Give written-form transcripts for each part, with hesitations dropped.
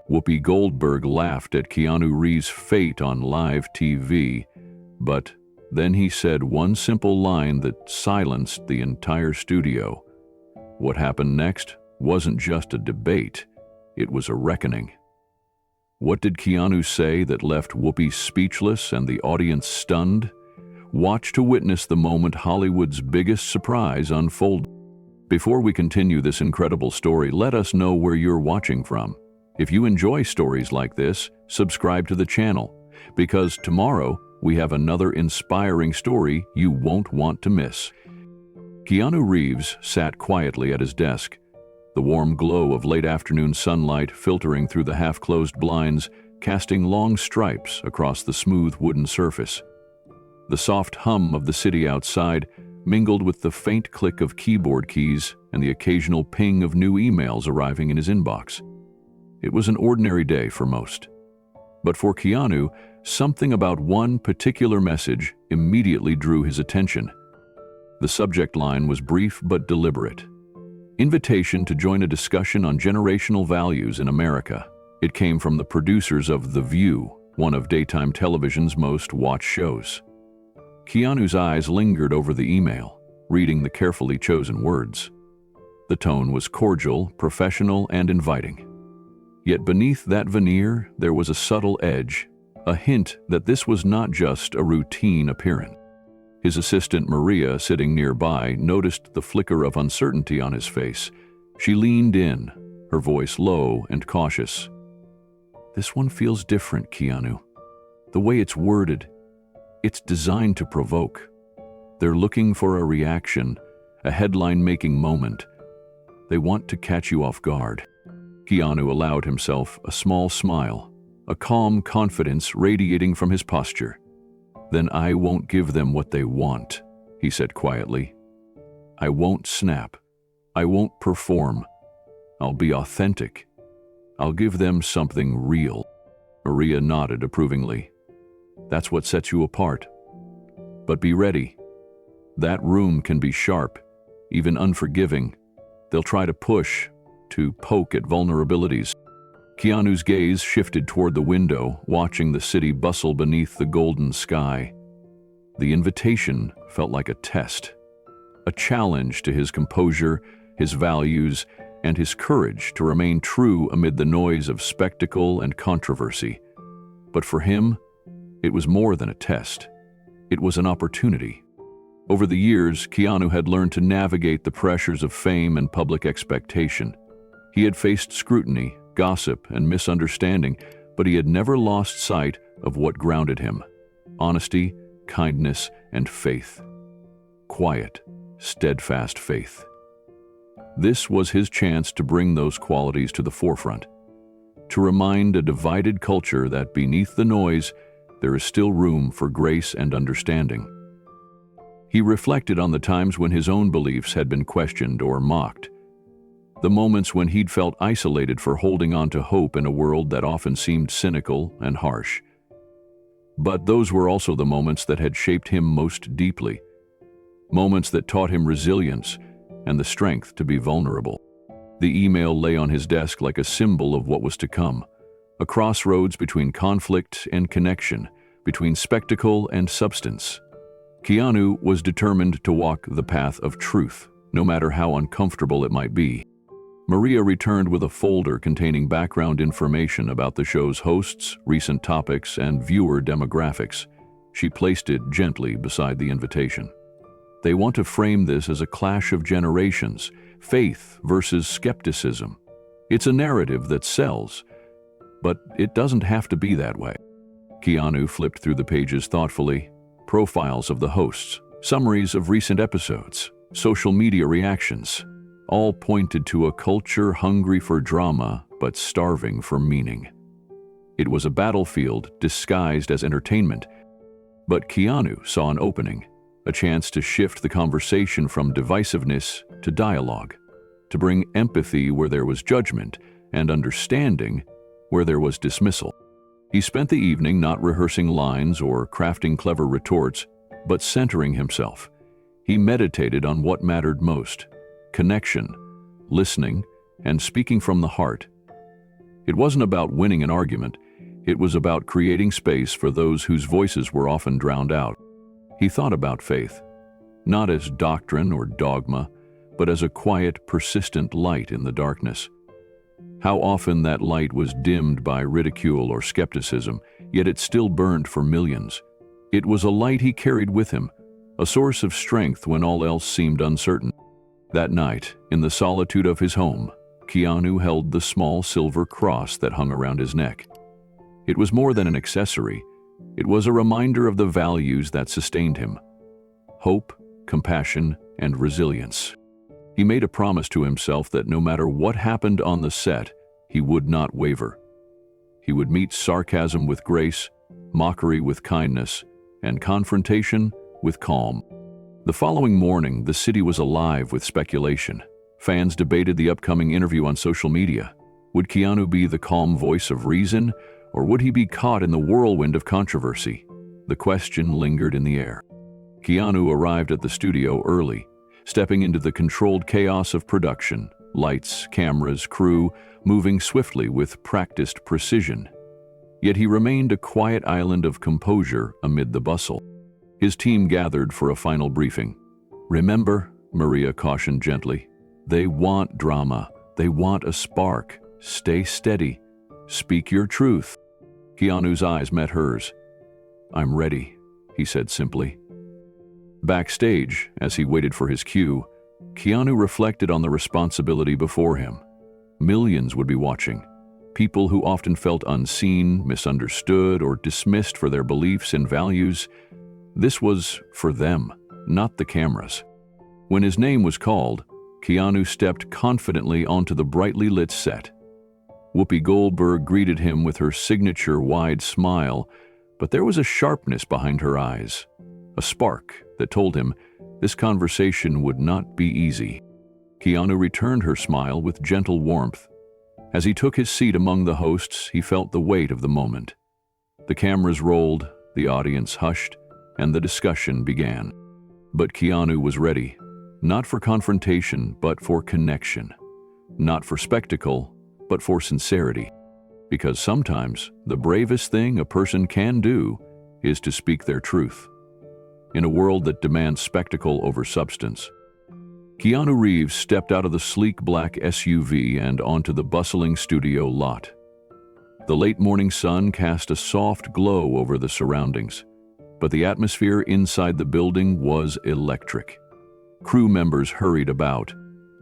Whoopi Goldberg laughed at Keanu Reeves' fate on live TV, but then he said one simple line that silenced the entire studio. What happened next wasn't just a debate, it was a reckoning. What did Keanu say that left Whoopi speechless and the audience stunned? Watch to witness the moment Hollywood's biggest surprise unfolded. Before we continue this incredible story, let us know where you're watching from. If you enjoy stories like this, subscribe to the channel, because tomorrow we have another inspiring story you won't want to miss. Keanu Reeves sat quietly at his desk, the warm glow of late afternoon sunlight filtering through the half-closed blinds, casting long stripes across the smooth wooden surface. The soft hum of the city outside mingled with the faint click of keyboard keys and the occasional ping of new emails arriving in his inbox. It was an ordinary day for most. But for Keanu, something about one particular message immediately drew his attention. The subject line was brief but deliberate. Invitation to join a discussion on generational values in America. It came from the producers of The View, one of daytime television's most watched shows. Keanu's eyes lingered over the email, reading the carefully chosen words. The tone was cordial, professional, and inviting. Yet beneath that veneer, there was a subtle edge, a hint that this was not just a routine appearance. His assistant Maria, sitting nearby, noticed the flicker of uncertainty on his face. She leaned in, her voice low and cautious. "This one feels different, Keanu. The way it's worded, it's designed to provoke. They're looking for a reaction, a headline-making moment. They want to catch you off guard." Keanu allowed himself a small smile, a calm confidence radiating from his posture. "Then I won't give them what they want," he said quietly. "I won't snap. I won't perform. I'll be authentic. I'll give them something real." Maria nodded approvingly. "That's what sets you apart. But be ready. That room can be sharp, even unforgiving. They'll try to push, to poke at vulnerabilities." Keanu's gaze shifted toward the window, watching the city bustle beneath the golden sky. The invitation felt like a test, a challenge to his composure, his values, and his courage to remain true amid the noise of spectacle and controversy. But for him, it was more than a test. It was an opportunity. Over the years, Keanu had learned to navigate the pressures of fame and public expectation. He had faced scrutiny, gossip, and misunderstanding, but he had never lost sight of what grounded him: honesty, kindness, and faith. Quiet, steadfast faith. This was his chance to bring those qualities to the forefront, to remind a divided culture that beneath the noise, there is still room for grace and understanding. He reflected on the times when his own beliefs had been questioned or mocked, the moments when he'd felt isolated for holding on to hope in a world that often seemed cynical and harsh. But those were also the moments that had shaped him most deeply, moments that taught him resilience and the strength to be vulnerable. The email lay on his desk like a symbol of what was to come, a crossroads between conflict and connection, between spectacle and substance. Keanu was determined to walk the path of truth, no matter how uncomfortable it might be. Maria returned with a folder containing background information about the show's hosts, recent topics, and viewer demographics. She placed it gently beside the invitation. "They want to frame this as a clash of generations, faith versus skepticism. It's a narrative that sells, but it doesn't have to be that way." Keanu flipped through the pages thoughtfully. Profiles of the hosts, summaries of recent episodes, social media reactions, all pointed to a culture hungry for drama but starving for meaning. It was a battlefield disguised as entertainment, but Keanu saw an opening, a chance to shift the conversation from divisiveness to dialogue, to bring empathy where there was judgment and understanding where there was dismissal. He spent the evening not rehearsing lines or crafting clever retorts, but centering himself. He meditated on what mattered most: connection, listening, and speaking from the heart. It wasn't about winning an argument. It was about creating space for those whose voices were often drowned out. He thought about faith, not as doctrine or dogma, but as a quiet, persistent light in the darkness. How often that light was dimmed by ridicule or skepticism, yet it still burned for millions. It was a light he carried with him, a source of strength when all else seemed uncertain. That night, in the solitude of his home, Keanu held the small silver cross that hung around his neck. It was more than an accessory. It was a reminder of the values that sustained him: hope, compassion, and resilience. He made a promise to himself that no matter what happened on the set, he would not waver. He would meet sarcasm with grace, mockery with kindness, and confrontation with calm. The following morning, the city was alive with speculation. Fans debated the upcoming interview on social media. Would Keanu be the calm voice of reason, or would he be caught in the whirlwind of controversy? The question lingered in the air. Keanu arrived at the studio early, stepping into the controlled chaos of production, lights, cameras, crew, moving swiftly with practiced precision. Yet he remained a quiet island of composure amid the bustle. His team gathered for a final briefing. "Remember," Maria cautioned gently, "they want drama. They want a spark. Stay steady. Speak your truth." Keanu's eyes met hers. "I'm ready," he said simply. Backstage, as he waited for his cue, Keanu reflected on the responsibility before him. Millions would be watching. People who often felt unseen, misunderstood, or dismissed for their beliefs and values. This was for them, not the cameras. When his name was called, Keanu stepped confidently onto the brightly lit set. Whoopi Goldberg greeted him with her signature wide smile, but there was a sharpness behind her eyes, a spark that told him this conversation would not be easy. Keanu returned her smile with gentle warmth. As he took his seat among the hosts, he felt the weight of the moment. The cameras rolled, the audience hushed, and the discussion began. But Keanu was ready, not for confrontation, but for connection. Not for spectacle, but for sincerity. Because sometimes the bravest thing a person can do is to speak their truth. In a world that demands spectacle over substance, Keanu Reeves stepped out of the sleek black SUV and onto the bustling studio lot. The late morning sun cast a soft glow over the surroundings, but the atmosphere inside the building was electric. Crew members hurried about.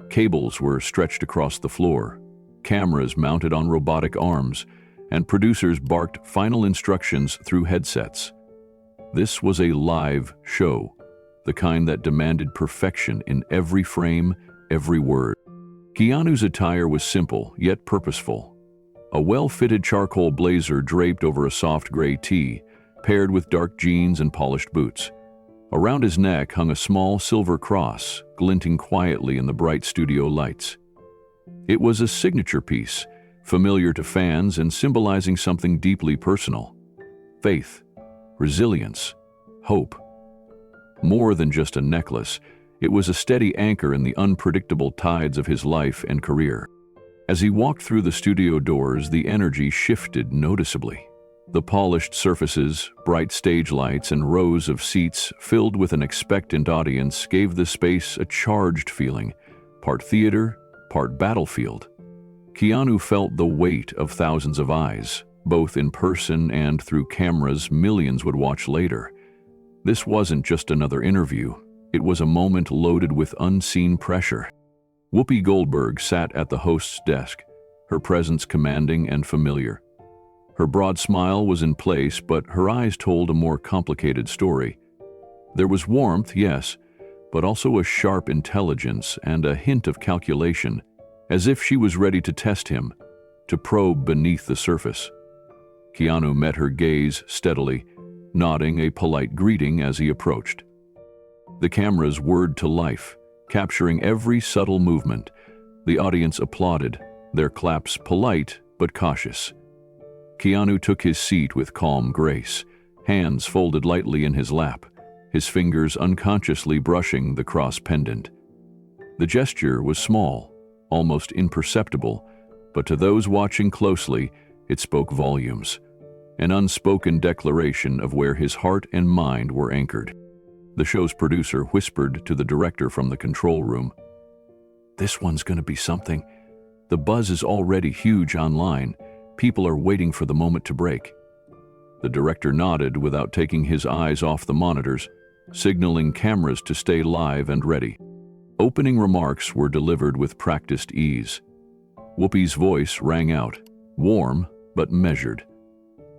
Cables were stretched across the floor, cameras mounted on robotic arms, and producers barked final instructions through headsets. This was a live show, the kind that demanded perfection in every frame, every word. Keanu's attire was simple, yet purposeful. A well-fitted charcoal blazer draped over a soft gray tee, paired with dark jeans and polished boots. Around his neck hung a small silver cross, glinting quietly in the bright studio lights. It was a signature piece, familiar to fans and symbolizing something deeply personal: faith, resilience, hope. More than just a necklace, it was a steady anchor in the unpredictable tides of his life and career. As he walked through the studio doors, the energy shifted noticeably. The polished surfaces, bright stage lights, and rows of seats filled with an expectant audience gave the space a charged feeling, part theater, part battlefield. Keanu felt the weight of thousands of eyes, both in person and through cameras millions would watch later. This wasn't just another interview. It was a moment loaded with unseen pressure. Whoopi Goldberg sat at the host's desk, her presence commanding and familiar. Her broad smile was in place, but her eyes told a more complicated story. There was warmth, yes, but also a sharp intelligence and a hint of calculation, as if she was ready to test him, to probe beneath the surface. Keanu met her gaze steadily, nodding a polite greeting as he approached. The cameras whirred to life, capturing every subtle movement. The audience applauded, their claps polite but cautious. Keanu took his seat with calm grace, hands folded lightly in his lap, his fingers unconsciously brushing the cross pendant. The gesture was small, almost imperceptible, but to those watching closely, it spoke volumes, an unspoken declaration of where his heart and mind were anchored. The show's producer whispered to the director from the control room, "This one's going to be something. The buzz is already huge online. People are waiting for the moment to break." The director nodded without taking his eyes off the monitors, signaling cameras to stay live and ready. Opening remarks were delivered with practiced ease. Whoopi's voice rang out, warm but measured.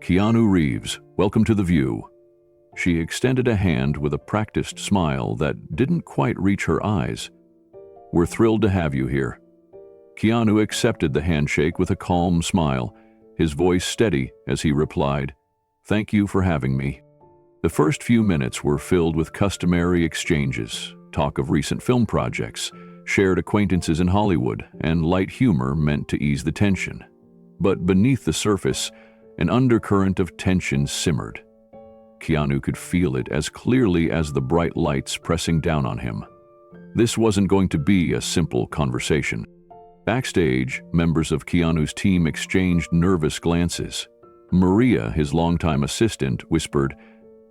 "Keanu Reeves, welcome to The View." She extended a hand with a practiced smile that didn't quite reach her eyes. "We're thrilled to have you here." Keanu accepted the handshake with a calm smile, his voice steady as he replied, "Thank you for having me." The first few minutes were filled with customary exchanges, talk of recent film projects, shared acquaintances in Hollywood, and light humor meant to ease the tension. But beneath the surface, an undercurrent of tension simmered. Keanu could feel it as clearly as the bright lights pressing down on him. This wasn't going to be a simple conversation. Backstage, members of Keanu's team exchanged nervous glances. Maria, his longtime assistant, whispered,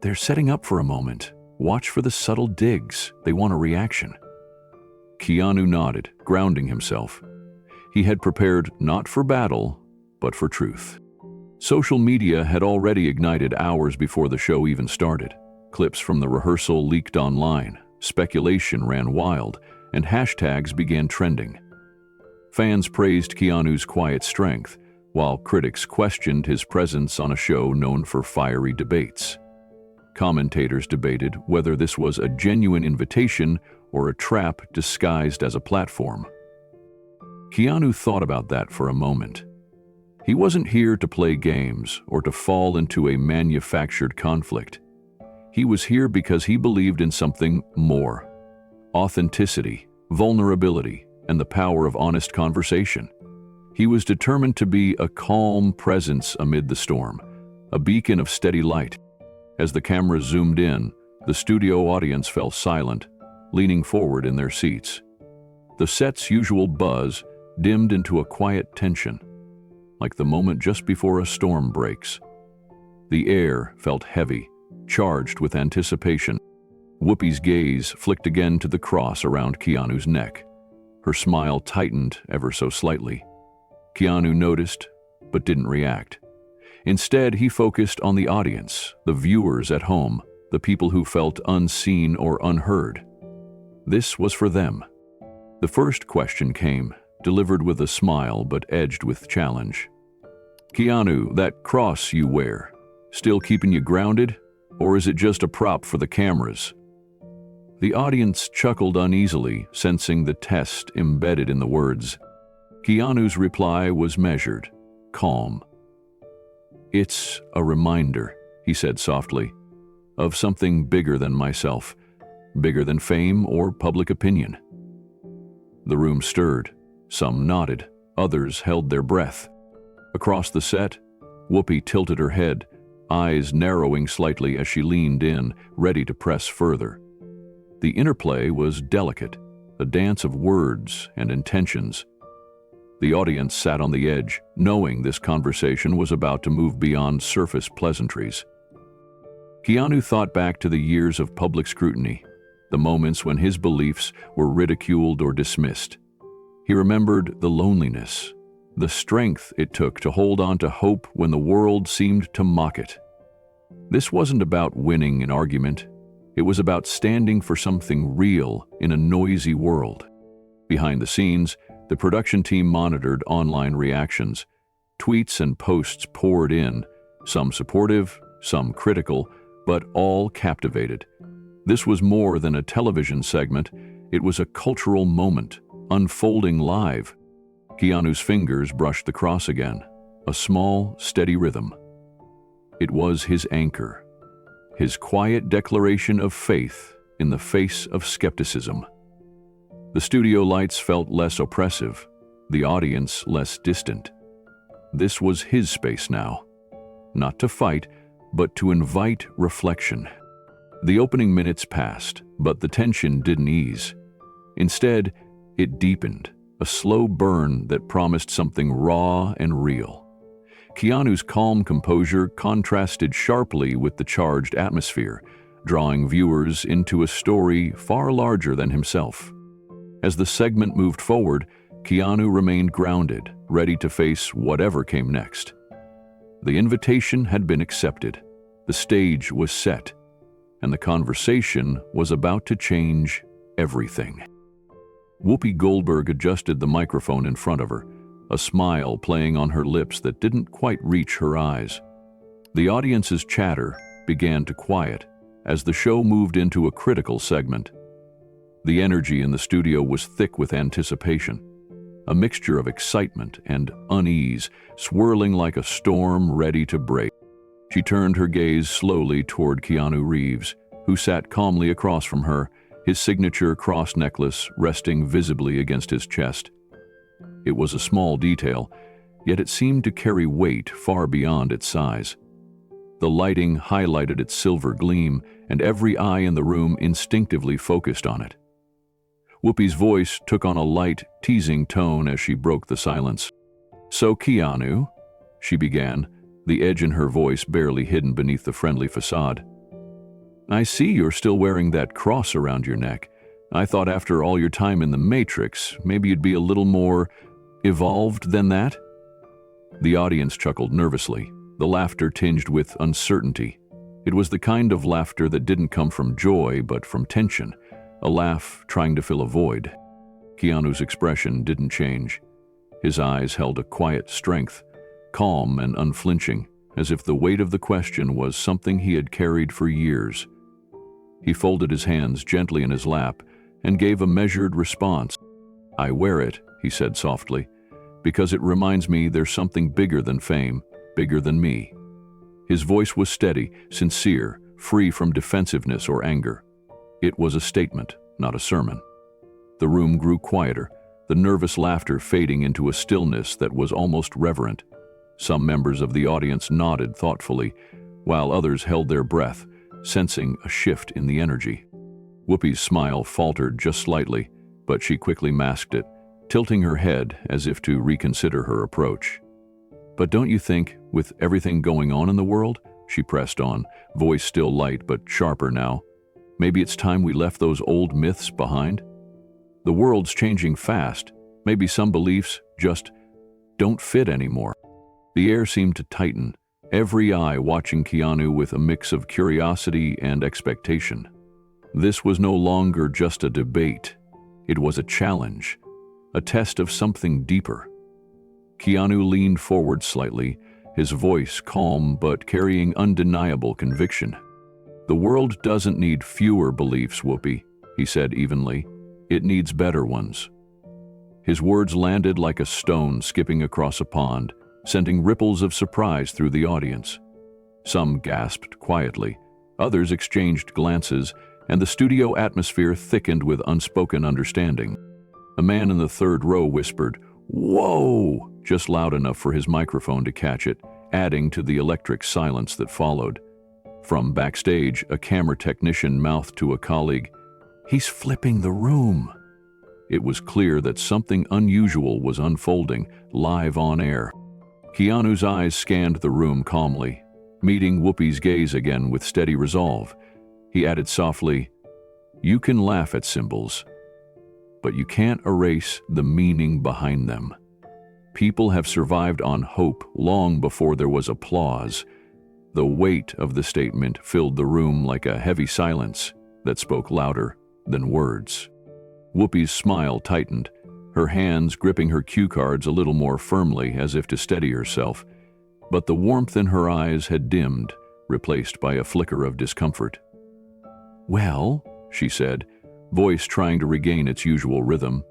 "They're setting up for a moment. Watch for the subtle digs. They want a reaction." Keanu nodded, grounding himself. He had prepared not for battle, but for truth. Social media had already ignited hours before the show even started. Clips from the rehearsal leaked online, speculation ran wild, and hashtags began trending. Fans praised Keanu's quiet strength, while critics questioned his presence on a show known for fiery debates. Commentators debated whether this was a genuine invitation or a trap disguised as a platform. Keanu thought about that for a moment. He wasn't here to play games or to fall into a manufactured conflict. He was here because he believed in something more: authenticity, vulnerability, and the power of honest conversation. He was determined to be a calm presence amid the storm, a beacon of steady light. As the cameras zoomed in, the studio audience fell silent, leaning forward in their seats. The set's usual buzz dimmed into a quiet tension, like the moment just before a storm breaks. The air felt heavy, charged with anticipation. Whoopi's gaze flicked again to the cross around Keanu's neck. Her smile tightened ever so slightly. Keanu noticed, but didn't react. Instead, he focused on the audience, the viewers at home, the people who felt unseen or unheard. This was for them. The first question came, delivered with a smile but edged with challenge. "Keanu, that cross you wear, still keeping you grounded? Or is it just a prop for the cameras?" The audience chuckled uneasily, sensing the test embedded in the words. Keanu's reply was measured, calm. "It's a reminder," he said softly, "of something bigger than myself, bigger than fame or public opinion." The room stirred. Some nodded, others held their breath. Across the set, Whoopi tilted her head, eyes narrowing slightly as she leaned in, ready to press further. The interplay was delicate, a dance of words and intentions. The audience sat on the edge, knowing this conversation was about to move beyond surface pleasantries. Keanu thought back to the years of public scrutiny, the moments when his beliefs were ridiculed or dismissed. He remembered the loneliness, the strength it took to hold on to hope when the world seemed to mock it. This wasn't about winning an argument. It was about standing for something real in a noisy world. Behind the scenes, the production team monitored online reactions. Tweets and posts poured in, some supportive, some critical, but all captivated. This was more than a television segment. It was a cultural moment, unfolding live. Keanu's fingers brushed the cross again, a small, steady rhythm. It was his anchor, his quiet declaration of faith in the face of skepticism. The studio lights felt less oppressive, the audience less distant. This was his space now, not to fight, but to invite reflection. The opening minutes passed, but the tension didn't ease. Instead, it deepened. a slow burn that promised something raw and real. Keanu's calm composure contrasted sharply with the charged atmosphere, drawing viewers into a story far larger than himself. As the segment moved forward, Keanu remained grounded, ready to face whatever came next. The invitation had been accepted, the stage was set, and the conversation was about to change everything. Whoopi Goldberg adjusted the microphone in front of her, a smile playing on her lips that didn't quite reach her eyes. The audience's chatter began to quiet as the show moved into a critical segment. The energy in the studio was thick with anticipation, a mixture of excitement and unease, swirling like a storm ready to break. She turned her gaze slowly toward Keanu Reeves, who sat calmly across from her, his signature cross necklace resting visibly against his chest. It was a small detail, yet it seemed to carry weight far beyond its size. The lighting highlighted its silver gleam, and every eye in the room instinctively focused on it. Whoopi's voice took on a light, teasing tone as she broke the silence. "So, Keanu," she began, the edge in her voice barely hidden beneath the friendly facade. "I see you're still wearing that cross around your neck. I thought after all your time in the Matrix, maybe you'd be a little more evolved than that?" The audience chuckled nervously, the laughter tinged with uncertainty. It was the kind of laughter that didn't come from joy but from tension, a laugh trying to fill a void. Keanu's expression didn't change. His eyes held a quiet strength, calm and unflinching, as if the weight of the question was something he had carried for years. He folded his hands gently in his lap and gave a measured response. "I wear it," he said softly, "because it reminds me there's something bigger than fame, bigger than me." His voice was steady, sincere, free from defensiveness or anger. It was a statement, not a sermon. The room grew quieter, the nervous laughter fading into a stillness that was almost reverent. Some members of the audience nodded thoughtfully, while others held their breath, sensing a shift in the energy. Whoopi's smile faltered just slightly, but she quickly masked it, tilting her head as if to reconsider her approach. "But don't you think, with everything going on in the world," she pressed on, voice still light but sharper now, "maybe it's time we left those old myths behind? The world's changing fast. Maybe some beliefs just don't fit anymore." The air seemed to tighten, every eye watching Keanu with a mix of curiosity and expectation. This was no longer just a debate. It was a challenge, a test of something deeper. Keanu leaned forward slightly, his voice calm but carrying undeniable conviction. "The world doesn't need fewer beliefs, Whoopi," he said evenly. "It needs better ones." His words landed like a stone skipping across a pond, sending ripples of surprise through the audience. Some gasped quietly, others exchanged glances, and the studio atmosphere thickened with unspoken understanding. A man in the third row whispered, "Whoa!" just loud enough for his microphone to catch it, adding to the electric silence that followed. From backstage, a camera technician mouthed to a colleague, "He's flipping the room." It was clear that something unusual was unfolding, live on air. Keanu's eyes scanned the room calmly, meeting Whoopi's gaze again with steady resolve. He added softly, "You can laugh at symbols, but you can't erase the meaning behind them. People have survived on hope long before there was applause." The weight of the statement filled the room like a heavy silence that spoke louder than words. Whoopi's smile tightened, her hands gripping her cue cards a little more firmly as if to steady herself, but the warmth in her eyes had dimmed, replaced by a flicker of discomfort. "Well," she said, voice trying to regain its usual rhythm,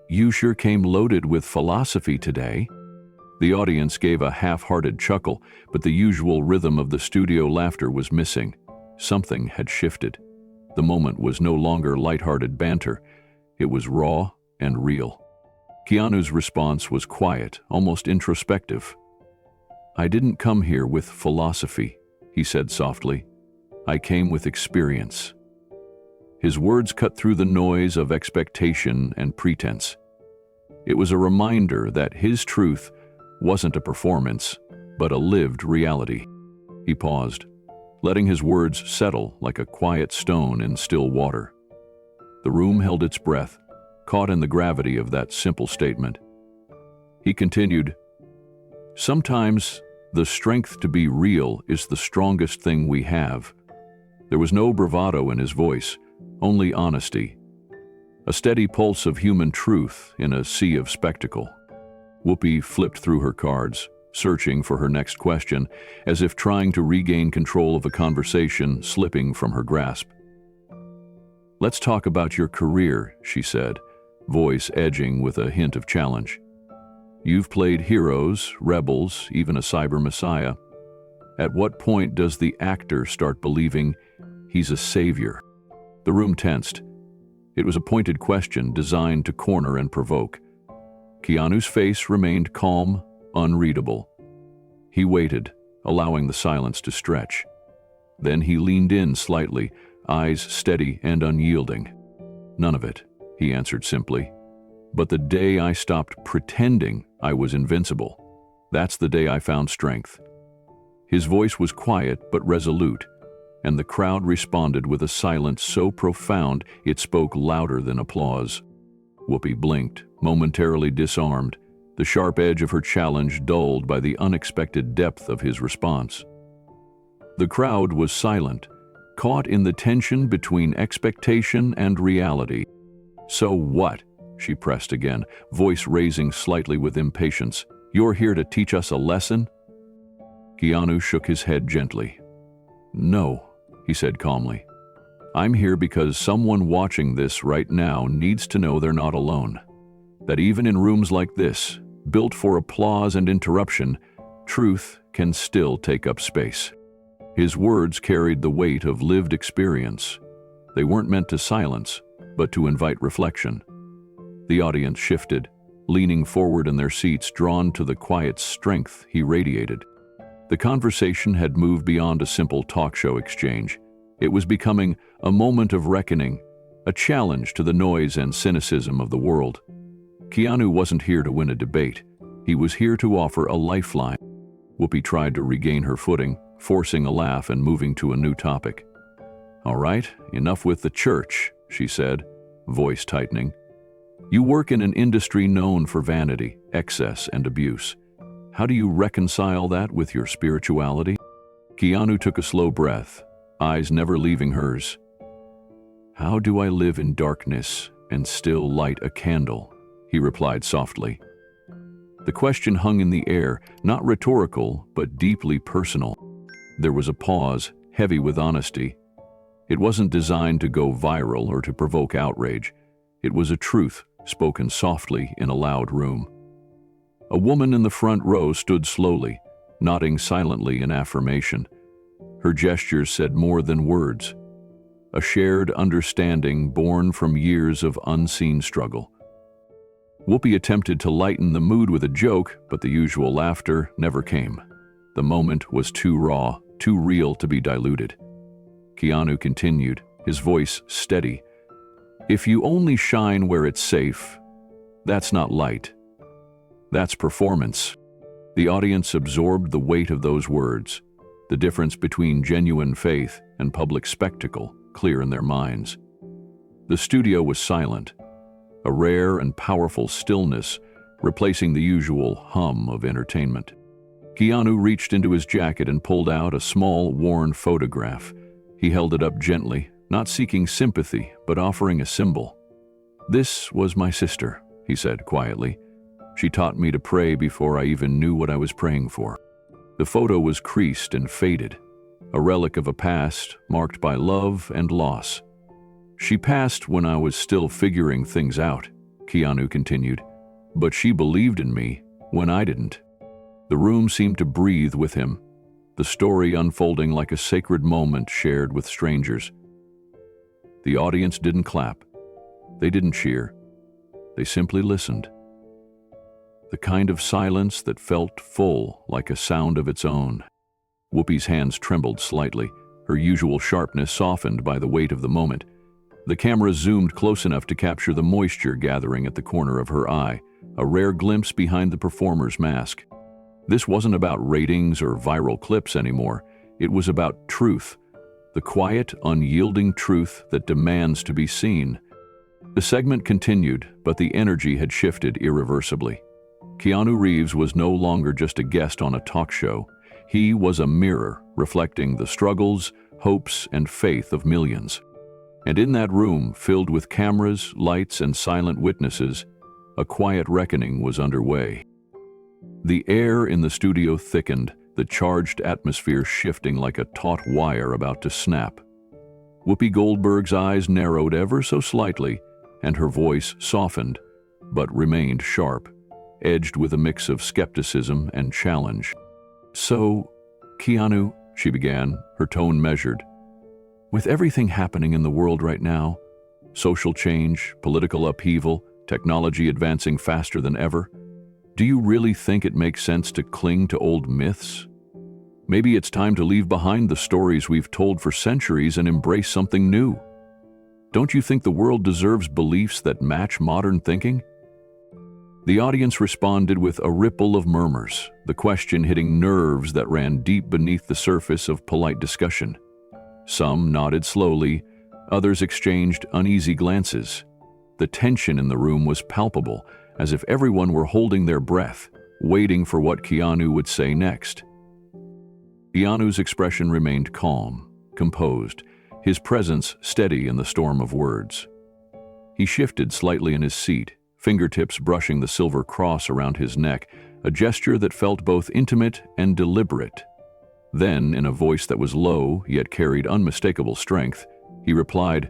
"you sure came loaded with philosophy today." The audience gave a half-hearted chuckle, but the usual rhythm of the studio laughter was missing. Something had shifted. The moment was no longer lighthearted banter. It was raw and real. Keanu's response was quiet, almost introspective. "I didn't come here with philosophy," he said softly. "I came with experience." His words cut through the noise of expectation and pretense. It was a reminder that his truth wasn't a performance, but a lived reality. He paused, letting his words settle like a quiet stone in still water. The room held its breath, caught in the gravity of that simple statement. He continued, "Sometimes the strength to be real is the strongest thing we have." There was no bravado in his voice, only honesty. A steady pulse of human truth in a sea of spectacle. Whoopi flipped through her cards, searching for her next question, as if trying to regain control of a conversation slipping from her grasp. "Let's talk about your career," she said, voice edging with a hint of challenge. "You've played heroes, rebels, even a cyber messiah. At what point does the actor start believing he's a savior?" The room tensed. It was a pointed question designed to corner and provoke. Keanu's face remained calm, unreadable. He waited, allowing the silence to stretch. Then he leaned in slightly, eyes steady and unyielding. "None of it," he answered simply. "But the day I stopped pretending I was invincible, that's the day I found strength." His voice was quiet but resolute, and the crowd responded with a silence so profound it spoke louder than applause. Whoopi blinked, momentarily disarmed, the sharp edge of her challenge dulled by the unexpected depth of his response. The crowd was silent, caught in the tension between expectation and reality. "So what?" she pressed again, voice raising slightly with impatience. "You're here to teach us a lesson?" Keanu shook his head gently. "No," he said calmly. "I'm here because someone watching this right now needs to know they're not alone. That even in rooms like this, built for applause and interruption, truth can still take up space." His words carried the weight of lived experience. They weren't meant to silence, but to invite reflection. The audience shifted, leaning forward in their seats, drawn to the quiet strength he radiated. The conversation had moved beyond a simple talk show exchange. It was becoming a moment of reckoning, a challenge to the noise and cynicism of the world. Keanu wasn't here to win a debate. He was here to offer a lifeline. Whoopi tried to regain her footing, forcing a laugh and moving to a new topic. "All right, enough with the church," she said, voice tightening. "You work in an industry known for vanity, excess, and abuse. How do you reconcile that with your spirituality?" Keanu took a slow breath, eyes never leaving hers. "How do I live in darkness and still light a candle?" he replied softly. The question hung in the air, not rhetorical, but deeply personal. There was a pause, heavy with honesty. It wasn't designed to go viral or to provoke outrage. It was a truth, spoken softly in a loud room. A woman in the front row stood slowly, nodding silently in affirmation. Her gestures said more than words. A shared understanding born from years of unseen struggle. Whoopi attempted to lighten the mood with a joke, but the usual laughter never came. The moment was too raw, too real to be diluted. Keanu continued, his voice steady. "If you only shine where it's safe, that's not light. That's performance." The audience absorbed the weight of those words, the difference between genuine faith and public spectacle clear in their minds. The studio was silent, a rare and powerful stillness replacing the usual hum of entertainment. Keanu reached into his jacket and pulled out a small, worn photograph. He held it up gently, not seeking sympathy, but offering a symbol. "This was my sister," he said quietly. "She taught me to pray before I even knew what I was praying for." The photo was creased and faded, a relic of a past marked by love and loss. "She passed when I was still figuring things out," Keanu continued, "but she believed in me when I didn't." The room seemed to breathe with him, the story unfolding like a sacred moment shared with strangers. The audience didn't clap. They didn't cheer. They simply listened. The kind of silence that felt full, like a sound of its own. Whoopi's hands trembled slightly, her usual sharpness softened by the weight of the moment. The camera zoomed close enough to capture the moisture gathering at the corner of her eye, a rare glimpse behind the performer's mask. This wasn't about ratings or viral clips anymore. It was about truth, the quiet, unyielding truth that demands to be seen. The segment continued, but the energy had shifted irreversibly. Keanu Reeves was no longer just a guest on a talk show. He was a mirror reflecting the struggles, hopes, and faith of millions. And in that room, filled with cameras, lights, and silent witnesses, a quiet reckoning was underway. The air in the studio thickened, the charged atmosphere shifting like a taut wire about to snap. Whoopi Goldberg's eyes narrowed ever so slightly, and her voice softened, but remained sharp, edged with a mix of skepticism and challenge. "So, Keanu," she began, her tone measured, "with everything happening in the world right now, social change, political upheaval, technology advancing faster than ever, do you really think it makes sense to cling to old myths? Maybe it's time to leave behind the stories we've told for centuries and embrace something new. Don't you think the world deserves beliefs that match modern thinking?" The audience responded with a ripple of murmurs, the question hitting nerves that ran deep beneath the surface of polite discussion. Some nodded slowly, others exchanged uneasy glances. The tension in the room was palpable, as if everyone were holding their breath, waiting for what Keanu would say next. Keanu's expression remained calm, composed, his presence steady in the storm of words. He shifted slightly in his seat, fingertips brushing the silver cross around his neck, a gesture that felt both intimate and deliberate. Then, in a voice that was low yet carried unmistakable strength, he replied,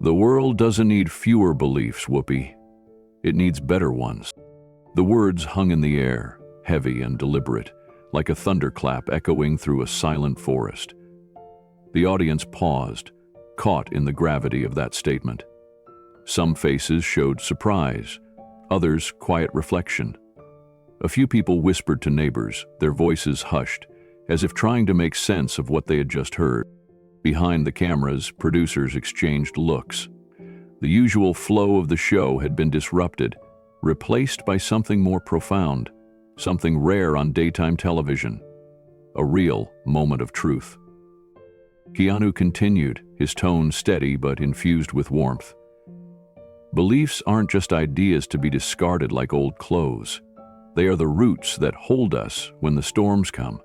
"The world doesn't need fewer beliefs, Whoopi. It needs better ones." The words hung in the air, heavy and deliberate, like a thunderclap echoing through a silent forest. The audience paused, caught in the gravity of that statement. Some faces showed surprise, others quiet reflection. A few people whispered to neighbors, their voices hushed, as if trying to make sense of what they had just heard. Behind the cameras, producers exchanged looks. The usual flow of the show had been disrupted, replaced by something more profound, something rare on daytime television, a real moment of truth. Keanu continued, his tone steady but infused with warmth. "Beliefs aren't just ideas to be discarded like old clothes. They are the roots that hold us when the storms come.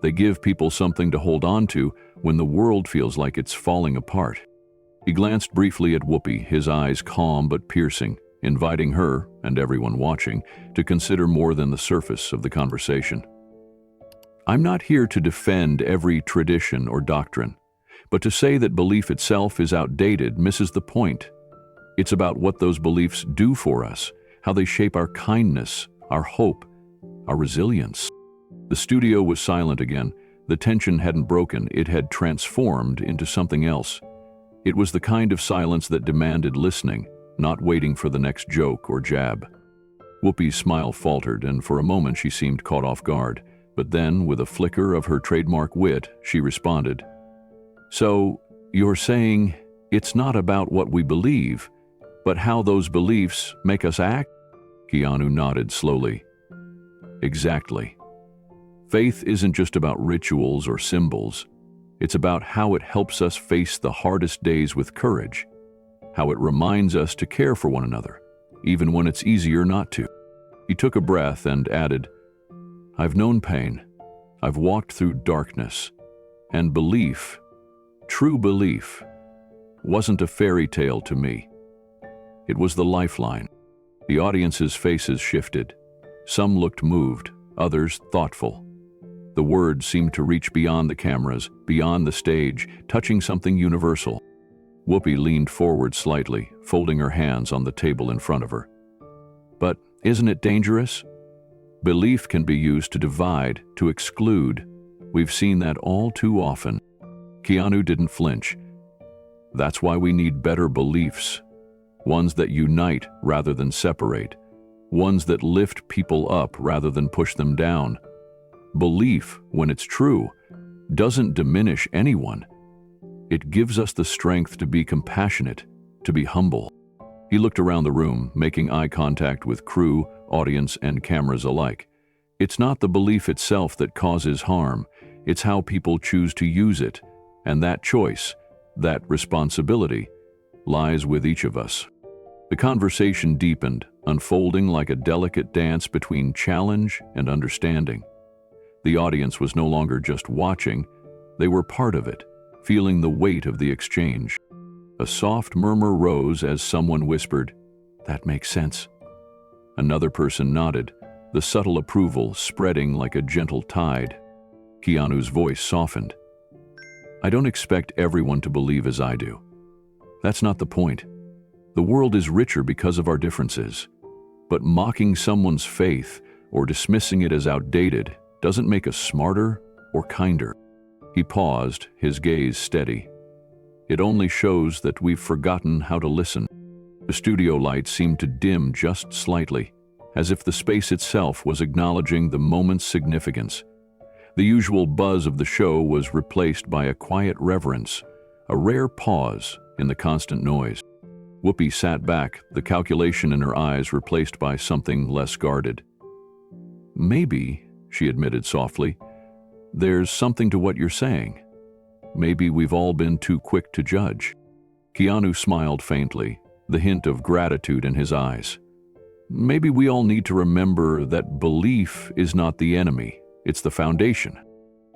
They give people something to hold on to when the world feels like it's falling apart." He glanced briefly at Whoopi, his eyes calm but piercing, inviting her, and everyone watching, to consider more than the surface of the conversation. "I'm not here to defend every tradition or doctrine, but to say that belief itself is outdated misses the point. It's about what those beliefs do for us, how they shape our kindness, our hope, our resilience." The studio was silent again. The tension hadn't broken, it had transformed into something else. It was the kind of silence that demanded listening, not waiting for the next joke or jab. Whoopi's smile faltered, and for a moment she seemed caught off guard. But then, with a flicker of her trademark wit, she responded, "So, you're saying it's not about what we believe, but how those beliefs make us act?" Keanu nodded slowly. "Exactly. Faith isn't just about rituals or symbols. It's about how it helps us face the hardest days with courage, how it reminds us to care for one another, even when it's easier not to." He took a breath and added, "I've known pain. I've walked through darkness. And belief, true belief, wasn't a fairy tale to me. It was the lifeline." The audience's faces shifted. Some looked moved, others thoughtful. The words seemed to reach beyond the cameras, beyond the stage, touching something universal. Whoopi leaned forward slightly, folding her hands on the table in front of her. "But isn't it dangerous? Belief can be used to divide, to exclude. We've seen that all too often." Keanu didn't flinch. "That's why we need better beliefs. Ones that unite rather than separate. Ones that lift people up rather than push them down. Belief, when it's true, doesn't diminish anyone. It gives us the strength to be compassionate, to be humble." He looked around the room, making eye contact with crew, audience, and cameras alike. It's not the belief itself that causes harm, it's how people choose to use it, and that choice, that responsibility, lies with each of us. The conversation deepened, unfolding like a delicate dance between challenge and understanding. The audience was no longer just watching, they were part of it, feeling the weight of the exchange. A soft murmur rose as someone whispered, "That makes sense." Another person nodded, the subtle approval spreading like a gentle tide. Keanu's voice softened. "I don't expect everyone to believe as I do. That's not the point. The world is richer because of our differences. But mocking someone's faith or dismissing it as outdated doesn't make us smarter or kinder." He paused, his gaze steady. "It only shows that we've forgotten how to listen." The studio lights seemed to dim just slightly, as if the space itself was acknowledging the moment's significance. The usual buzz of the show was replaced by a quiet reverence, a rare pause in the constant noise. Whoopi sat back, the calculation in her eyes replaced by something less guarded. "Maybe," she admitted softly, "there's something to what you're saying. Maybe we've all been too quick to judge." Keanu smiled faintly, the hint of gratitude in his eyes. "Maybe we all need to remember that belief is not the enemy, it's the foundation."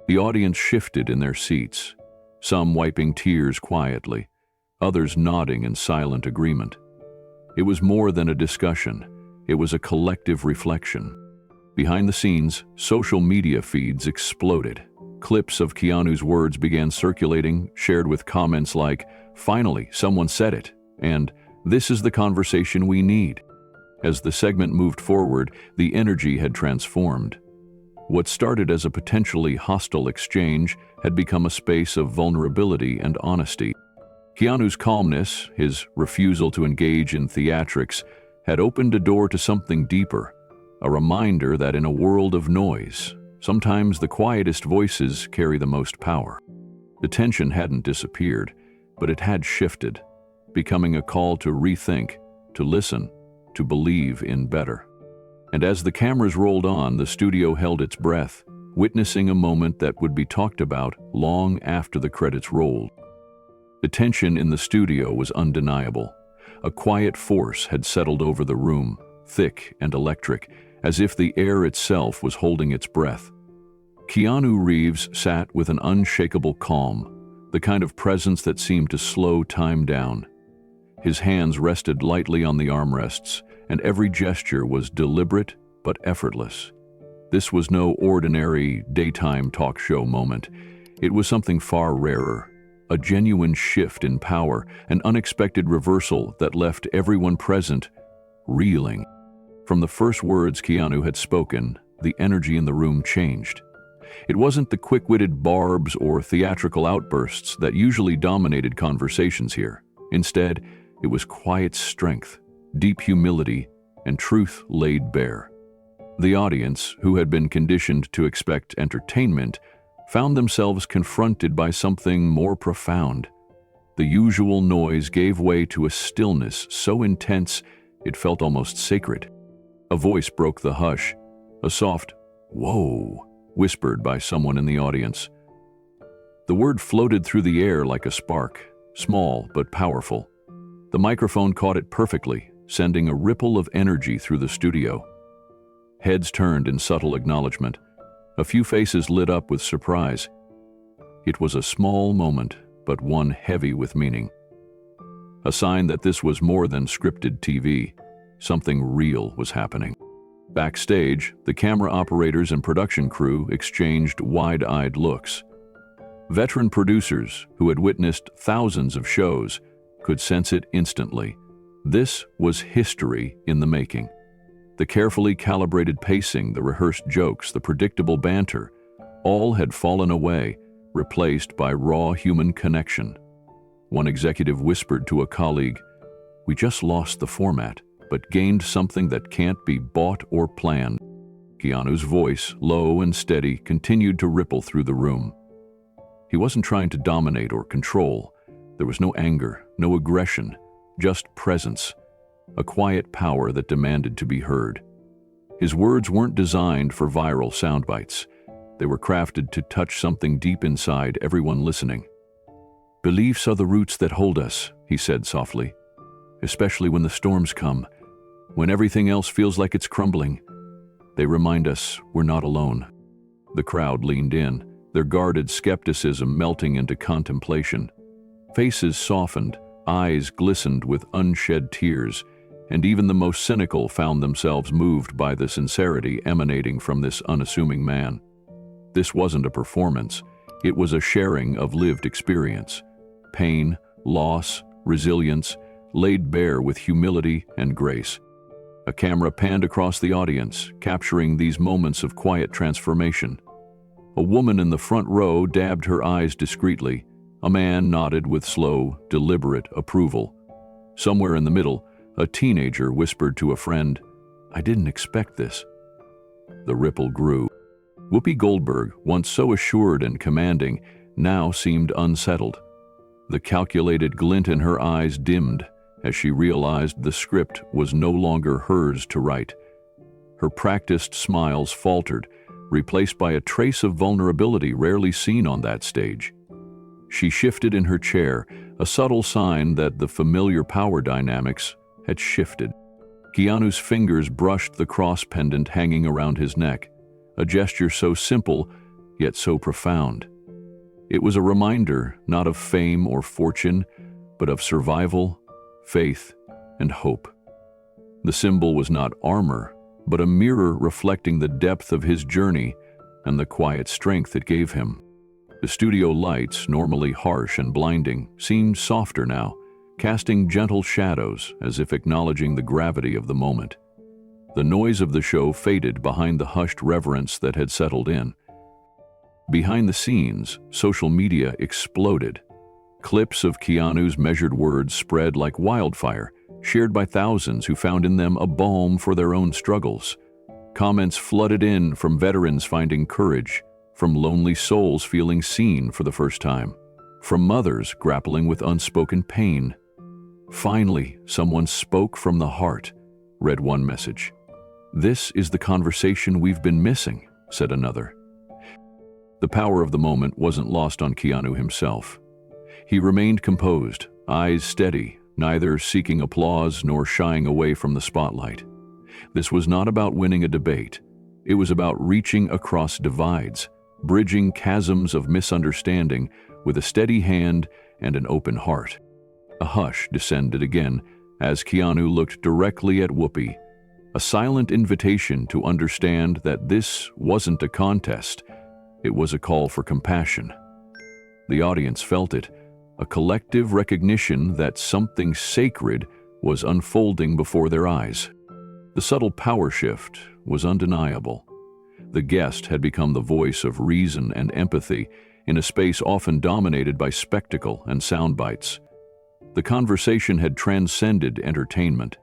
The audience shifted in their seats, some wiping tears quietly, others nodding in silent agreement. It was more than a discussion, it was a collective reflection. Behind the scenes, social media feeds exploded. Clips of Keanu's words began circulating, shared with comments like, "Finally, someone said it," and "This is the conversation we need." As the segment moved forward, the energy had transformed. What started as a potentially hostile exchange had become a space of vulnerability and honesty. Keanu's calmness, his refusal to engage in theatrics, had opened a door to something deeper, a reminder that in a world of noise, sometimes the quietest voices carry the most power. The tension hadn't disappeared, but it had shifted, becoming a call to rethink, to listen, to believe in better. And as the cameras rolled on, the studio held its breath, witnessing a moment that would be talked about long after the credits rolled. The tension in the studio was undeniable. A quiet force had settled over the room, thick and electric, as if the air itself was holding its breath. Keanu Reeves sat with an unshakable calm, the kind of presence that seemed to slow time down. His hands rested lightly on the armrests, and every gesture was deliberate but effortless. This was no ordinary daytime talk show moment. It was something far rarer, a genuine shift in power, an unexpected reversal that left everyone present reeling. From the first words Keanu had spoken, the energy in the room changed. It wasn't the quick-witted barbs or theatrical outbursts that usually dominated conversations here. Instead, it was quiet strength, deep humility, and truth laid bare. The audience, who had been conditioned to expect entertainment, found themselves confronted by something more profound. The usual noise gave way to a stillness so intense it felt almost sacred. A voice broke the hush, a soft, "Whoa," whispered by someone in the audience. The word floated through the air like a spark, small but powerful. The microphone caught it perfectly, sending a ripple of energy through the studio. Heads turned in subtle acknowledgement. A few faces lit up with surprise. It was a small moment, but one heavy with meaning. A sign that this was more than scripted TV. Something real was happening. Backstage, the camera operators and production crew exchanged wide-eyed looks. Veteran producers, who had witnessed thousands of shows, could sense it instantly. This was history in the making. The carefully calibrated pacing, the rehearsed jokes, the predictable banter, all had fallen away, replaced by raw human connection. One executive whispered to a colleague, "We just lost the format, but gained something that can't be bought or planned." Keanu's voice, low and steady, continued to ripple through the room. He wasn't trying to dominate or control. There was no anger, no aggression, just presence. a quiet power that demanded to be heard. His words weren't designed for viral soundbites. They were crafted to touch something deep inside everyone listening. "Beliefs are the roots that hold us," he said softly, "especially when the storms come, when everything else feels like it's crumbling. They remind us we're not alone." The crowd leaned in, their guarded skepticism melting into contemplation. Faces softened, eyes glistened with unshed tears, and even the most cynical found themselves moved by the sincerity emanating from this unassuming man. This wasn't a performance, it was a sharing of lived experience. Pain, loss, resilience, laid bare with humility and grace. A camera panned across the audience, capturing these moments of quiet transformation. A woman in the front row dabbed her eyes discreetly. A man nodded with slow, deliberate approval. Somewhere in the middle, a teenager whispered to a friend, "I didn't expect this." The ripple grew. Whoopi Goldberg, once so assured and commanding, now seemed unsettled. The calculated glint in her eyes dimmed as she realized the script was no longer hers to write. Her practiced smiles faltered, replaced by a trace of vulnerability rarely seen on that stage. She shifted in her chair, a subtle sign that the familiar power dynamics had shifted. Keanu's fingers brushed the cross pendant hanging around his neck, a gesture so simple, yet so profound. It was a reminder not of fame or fortune, but of survival, faith, and hope. The symbol was not armor, but a mirror reflecting the depth of his journey and the quiet strength it gave him. The studio lights, normally harsh and blinding, seemed softer now, casting gentle shadows as if acknowledging the gravity of the moment. The noise of the show faded behind the hushed reverence that had settled in. Behind the scenes, social media exploded. Clips of Keanu's measured words spread like wildfire, shared by thousands who found in them a balm for their own struggles. Comments flooded in from veterans finding courage, from lonely souls feeling seen for the first time, from mothers grappling with unspoken pain. "Finally, someone spoke from the heart," read one message. "This is the conversation we've been missing," said another. The power of the moment wasn't lost on Keanu himself. He remained composed, eyes steady, neither seeking applause nor shying away from the spotlight. This was not about winning a debate. It was about reaching across divides, bridging chasms of misunderstanding with a steady hand and an open heart. A hush descended again as Keanu looked directly at Whoopi, a silent invitation to understand that this wasn't a contest, it was a call for compassion. The audience felt it, a collective recognition that something sacred was unfolding before their eyes. The subtle power shift was undeniable. The guest had become the voice of reason and empathy in a space often dominated by spectacle and sound bites. The conversation had transcended entertainment.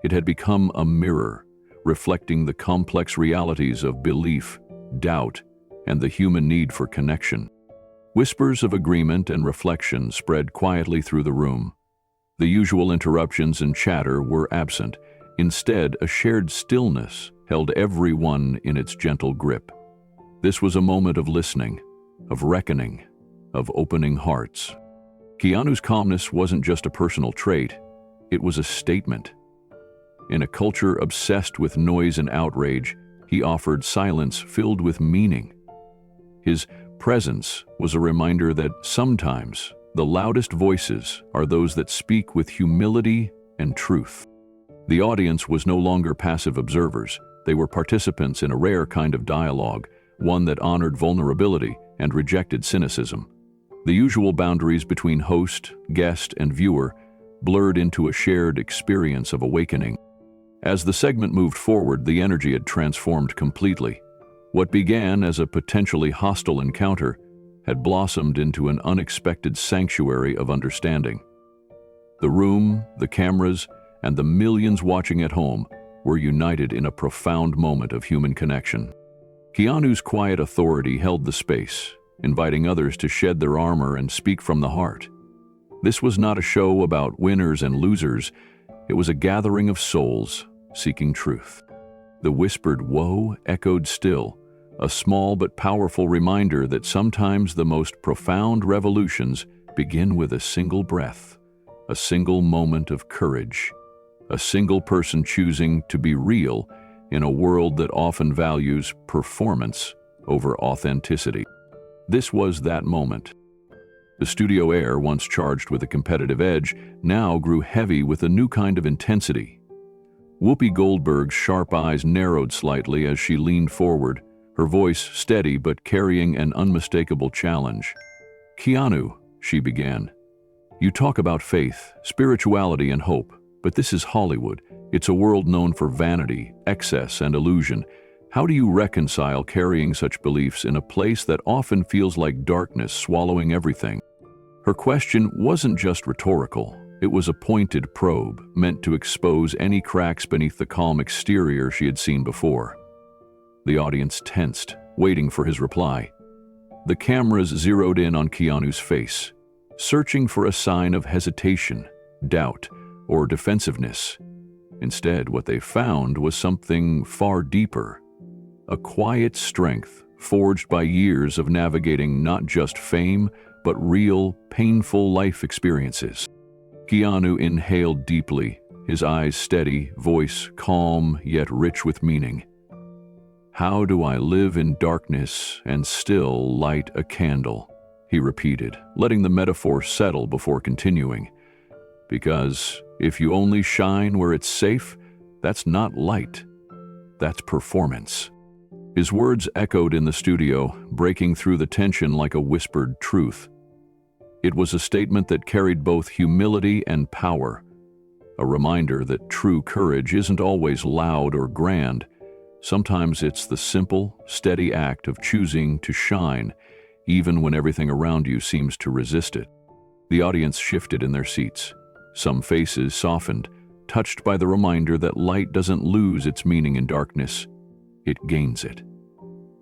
It had become a mirror, reflecting the complex realities of belief, doubt, and the human need for connection. Whispers of agreement and reflection spread quietly through the room. The usual interruptions and chatter were absent. Instead, a shared stillness held everyone in its gentle grip. This was a moment of listening, of reckoning, of opening hearts. Keanu's calmness wasn't just a personal trait, it was a statement. In a culture obsessed with noise and outrage, he offered silence filled with meaning. His presence was a reminder that sometimes the loudest voices are those that speak with humility and truth. The audience was no longer passive observers. They were participants in a rare kind of dialogue, one that honored vulnerability and rejected cynicism. The usual boundaries between host, guest, and viewer blurred into a shared experience of awakening. As the segment moved forward, the energy had transformed completely. What began as a potentially hostile encounter had blossomed into an unexpected sanctuary of understanding. The room, the cameras, and the millions watching at home were united in a profound moment of human connection. Keanu's quiet authority held the space, inviting others to shed their armor and speak from the heart. This was not a show about winners and losers, It was a gathering of souls seeking truth. The whispered "whoa" echoed still, a small but powerful reminder that sometimes the most profound revolutions begin with a single breath, a single moment of courage, a single person choosing to be real in a world that often values performance over authenticity. This was that moment. The studio air, once charged with a competitive edge, now grew heavy with a new kind of intensity. Whoopi Goldberg's sharp eyes narrowed slightly as she leaned forward, her voice steady but carrying an unmistakable challenge. "Keanu," she began, "you talk about faith, spirituality, and hope, but this is Hollywood. It's a world known for vanity, excess, and illusion. How do you reconcile carrying such beliefs in a place that often feels like darkness swallowing everything?" Her question wasn't just rhetorical. It was a pointed probe, meant to expose any cracks beneath the calm exterior she had seen before. The audience tensed, waiting for his reply. The cameras zeroed in on Keanu's face, searching for a sign of hesitation, doubt, or defensiveness. Instead, what they found was something far deeper. A quiet strength forged by years of navigating not just fame, but real, painful life experiences. Keanu inhaled deeply, his eyes steady, voice calm yet rich with meaning. "How do I live in darkness and still light a candle?" he repeated, letting the metaphor settle before continuing. "Because if you only shine where it's safe, that's not light, that's performance." His words echoed in the studio, breaking through the tension like a whispered truth. It was a statement that carried both humility and power, a reminder that true courage isn't always loud or grand. Sometimes it's the simple, steady act of choosing to shine, even when everything around you seems to resist it. The audience shifted in their seats. Some faces softened, touched by the reminder that light doesn't lose its meaning in darkness, it gains it.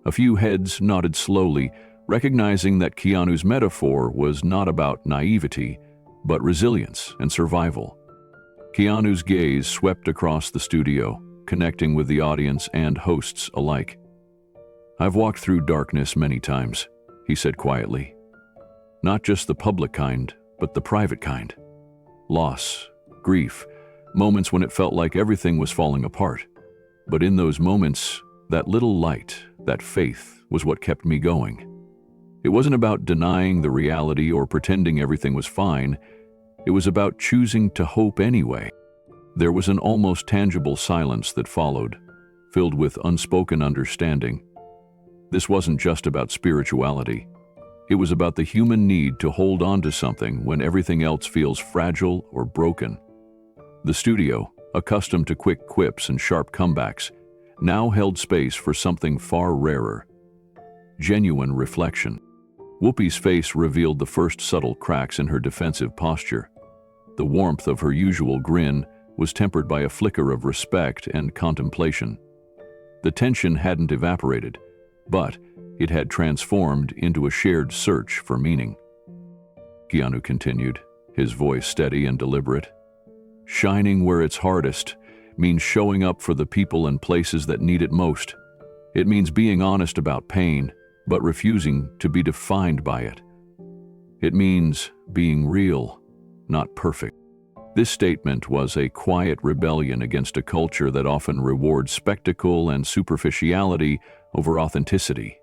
A few heads nodded slowly, recognizing that Keanu's metaphor was not about naivety, but resilience and survival. Keanu's gaze swept across the studio, connecting with the audience and hosts alike. "I've walked through darkness many times," he said quietly. "Not just the public kind, but the private kind. Loss, grief, moments when it felt like everything was falling apart. But in those moments, that little light, that faith, was what kept me going. It wasn't about denying the reality or pretending everything was fine. It was about choosing to hope anyway." There was an almost tangible silence that followed, filled with unspoken understanding. This wasn't just about spirituality. It was about the human need to hold on to something when everything else feels fragile or broken. The studio, accustomed to quick quips and sharp comebacks, now held space for something far rarer: genuine reflection. Whoopi's face revealed the first subtle cracks in her defensive posture. The warmth of her usual grin was tempered by a flicker of respect and contemplation. The tension hadn't evaporated, but it had transformed into a shared search for meaning. Keanu continued, his voice steady and deliberate. "Shining where it's hardest means showing up for the people and places that need it most. It means being honest about pain, but refusing to be defined by it. It means being real, not perfect." This statement was a quiet rebellion against a culture that often rewards spectacle and superficiality over authenticity.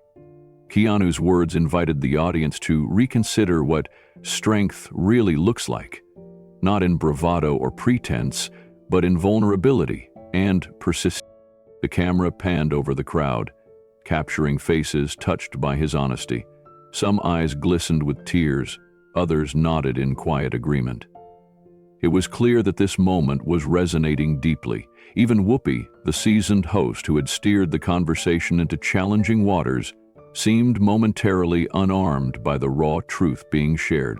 Keanu's words invited the audience to reconsider what strength really looks like, not in bravado or pretense, but in vulnerability and persistence. The camera panned over the crowd, capturing faces touched by his honesty. Some eyes glistened with tears, others nodded in quiet agreement. It was clear that this moment was resonating deeply. Even Whoopi, the seasoned host who had steered the conversation into challenging waters, seemed momentarily unarmed by the raw truth being shared.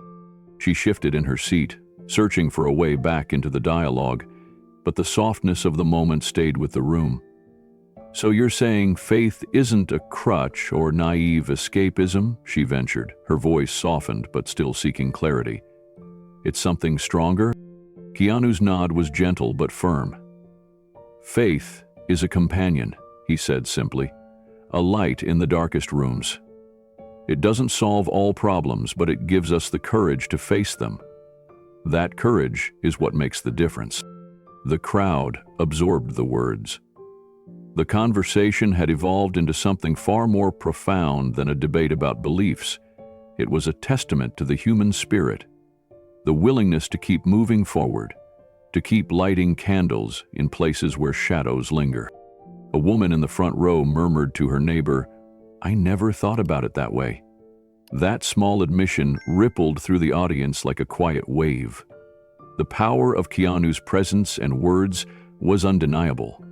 She shifted in her seat, searching for a way back into the dialogue, but the softness of the moment stayed with the room. "So you're saying faith isn't a crutch or naive escapism?" she ventured, her voice softened but still seeking clarity. "It's something stronger?" Keanu's nod was gentle but firm. "Faith is a companion," he said simply, "a light in the darkest rooms. It doesn't solve all problems, but it gives us the courage to face them. That courage is what makes the difference." The crowd absorbed the words. The conversation had evolved into something far more profound than a debate about beliefs. It was a testament to the human spirit, the willingness to keep moving forward, to keep lighting candles in places where shadows linger. A woman in the front row murmured to her neighbor, "I never thought about it that way." That small admission rippled through the audience like a quiet wave. The power of Keanu's presence and words was undeniable.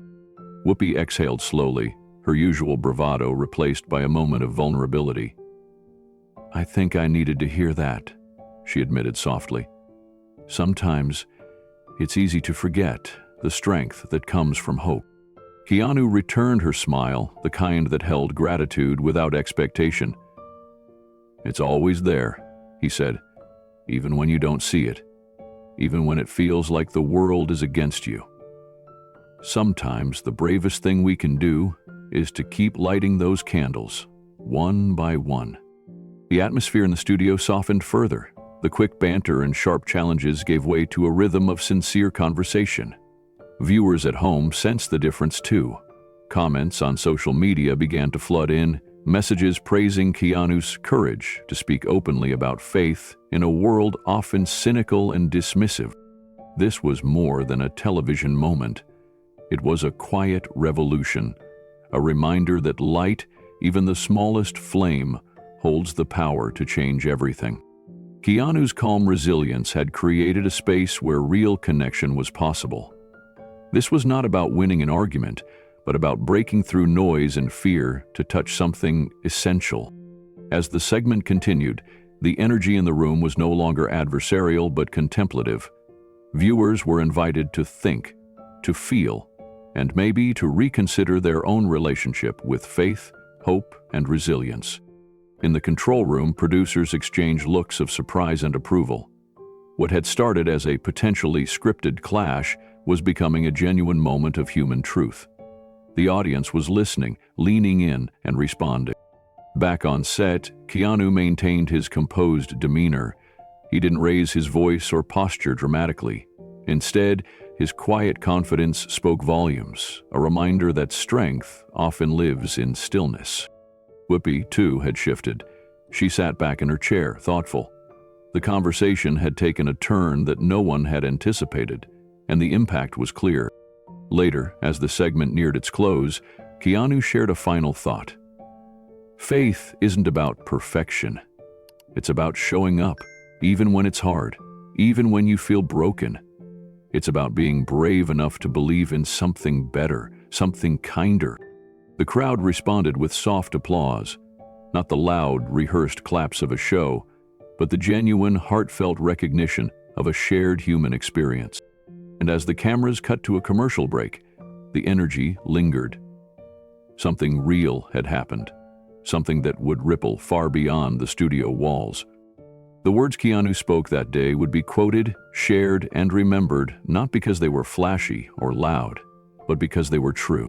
Whoopi exhaled slowly, her usual bravado replaced by a moment of vulnerability. "I think I needed to hear that," she admitted softly. "Sometimes it's easy to forget the strength that comes from hope." Keanu returned her smile, the kind that held gratitude without expectation. "It's always there," he said, "even when you don't see it, even when it feels like the world is against you. Sometimes the bravest thing we can do is to keep lighting those candles, one by one." The atmosphere in the studio softened further. The quick banter and sharp challenges gave way to a rhythm of sincere conversation. Viewers at home sensed the difference too. Comments on social media began to flood in, messages praising Keanu's courage to speak openly about faith in a world often cynical and dismissive. This was more than a television moment. It was a quiet revolution, a reminder that light, even the smallest flame, holds the power to change everything. Keanu's calm resilience had created a space where real connection was possible. This was not about winning an argument, but about breaking through noise and fear to touch something essential. As the segment continued, the energy in the room was no longer adversarial but contemplative. Viewers were invited to think, to feel, and maybe to reconsider their own relationship with faith, hope, and resilience. In the control room, producers exchanged looks of surprise and approval. What had started as a potentially scripted clash was becoming a genuine moment of human truth. The audience was listening, leaning in, and responding. Back on set, Keanu maintained his composed demeanor. He didn't raise his voice or posture dramatically. Instead, his quiet confidence spoke volumes, a reminder that strength often lives in stillness. Whoopi, too, had shifted. She sat back in her chair, thoughtful. The conversation had taken a turn that no one had anticipated, and the impact was clear. Later, as the segment neared its close, Keanu shared a final thought. Faith isn't about perfection. It's about showing up, even when it's hard, even when you feel broken. It's about being brave enough to believe in something better, something kinder. The crowd responded with soft applause, not the loud, rehearsed claps of a show, but the genuine, heartfelt recognition of a shared human experience. And as the cameras cut to a commercial break, the energy lingered. Something real had happened, something that would ripple far beyond the studio walls. The words Keanu spoke that day would be quoted, shared, and remembered not because they were flashy or loud, but because they were true.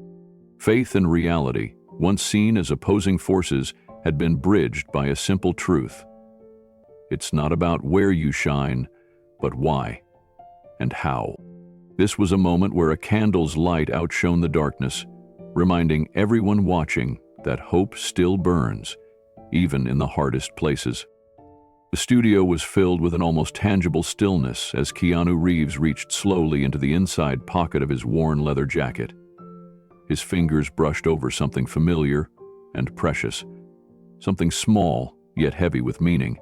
Faith and reality, once seen as opposing forces, had been bridged by a simple truth. It's not about where you shine, but why and how. This was a moment where a candle's light outshone the darkness, reminding everyone watching that hope still burns, even in the hardest places. The studio was filled with an almost tangible stillness as Keanu Reeves reached slowly into the inside pocket of his worn leather jacket. His fingers brushed over something familiar and precious, something small yet heavy with meaning.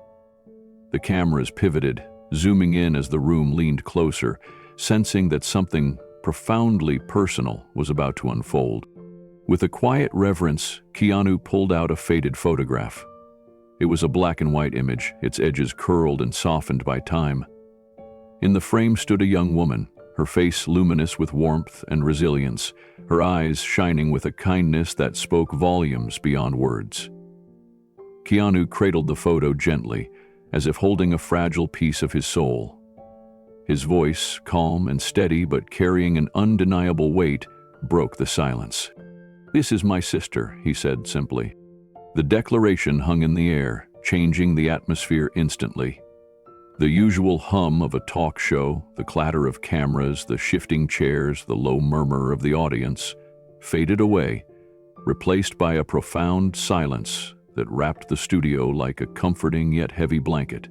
The cameras pivoted, zooming in as the room leaned closer, sensing that something profoundly personal was about to unfold. With a quiet reverence, Keanu pulled out a faded photograph. It was a black and white image, its edges curled and softened by time. In the frame stood a young woman, her face luminous with warmth and resilience, her eyes shining with a kindness that spoke volumes beyond words. Keanu cradled the photo gently, as if holding a fragile piece of his soul. His voice, calm and steady but carrying an undeniable weight, broke the silence. "This is my sister," he said simply. The declaration hung in the air, changing the atmosphere instantly. The usual hum of a talk show, the clatter of cameras, the shifting chairs, the low murmur of the audience, faded away, replaced by a profound silence that wrapped the studio like a comforting yet heavy blanket.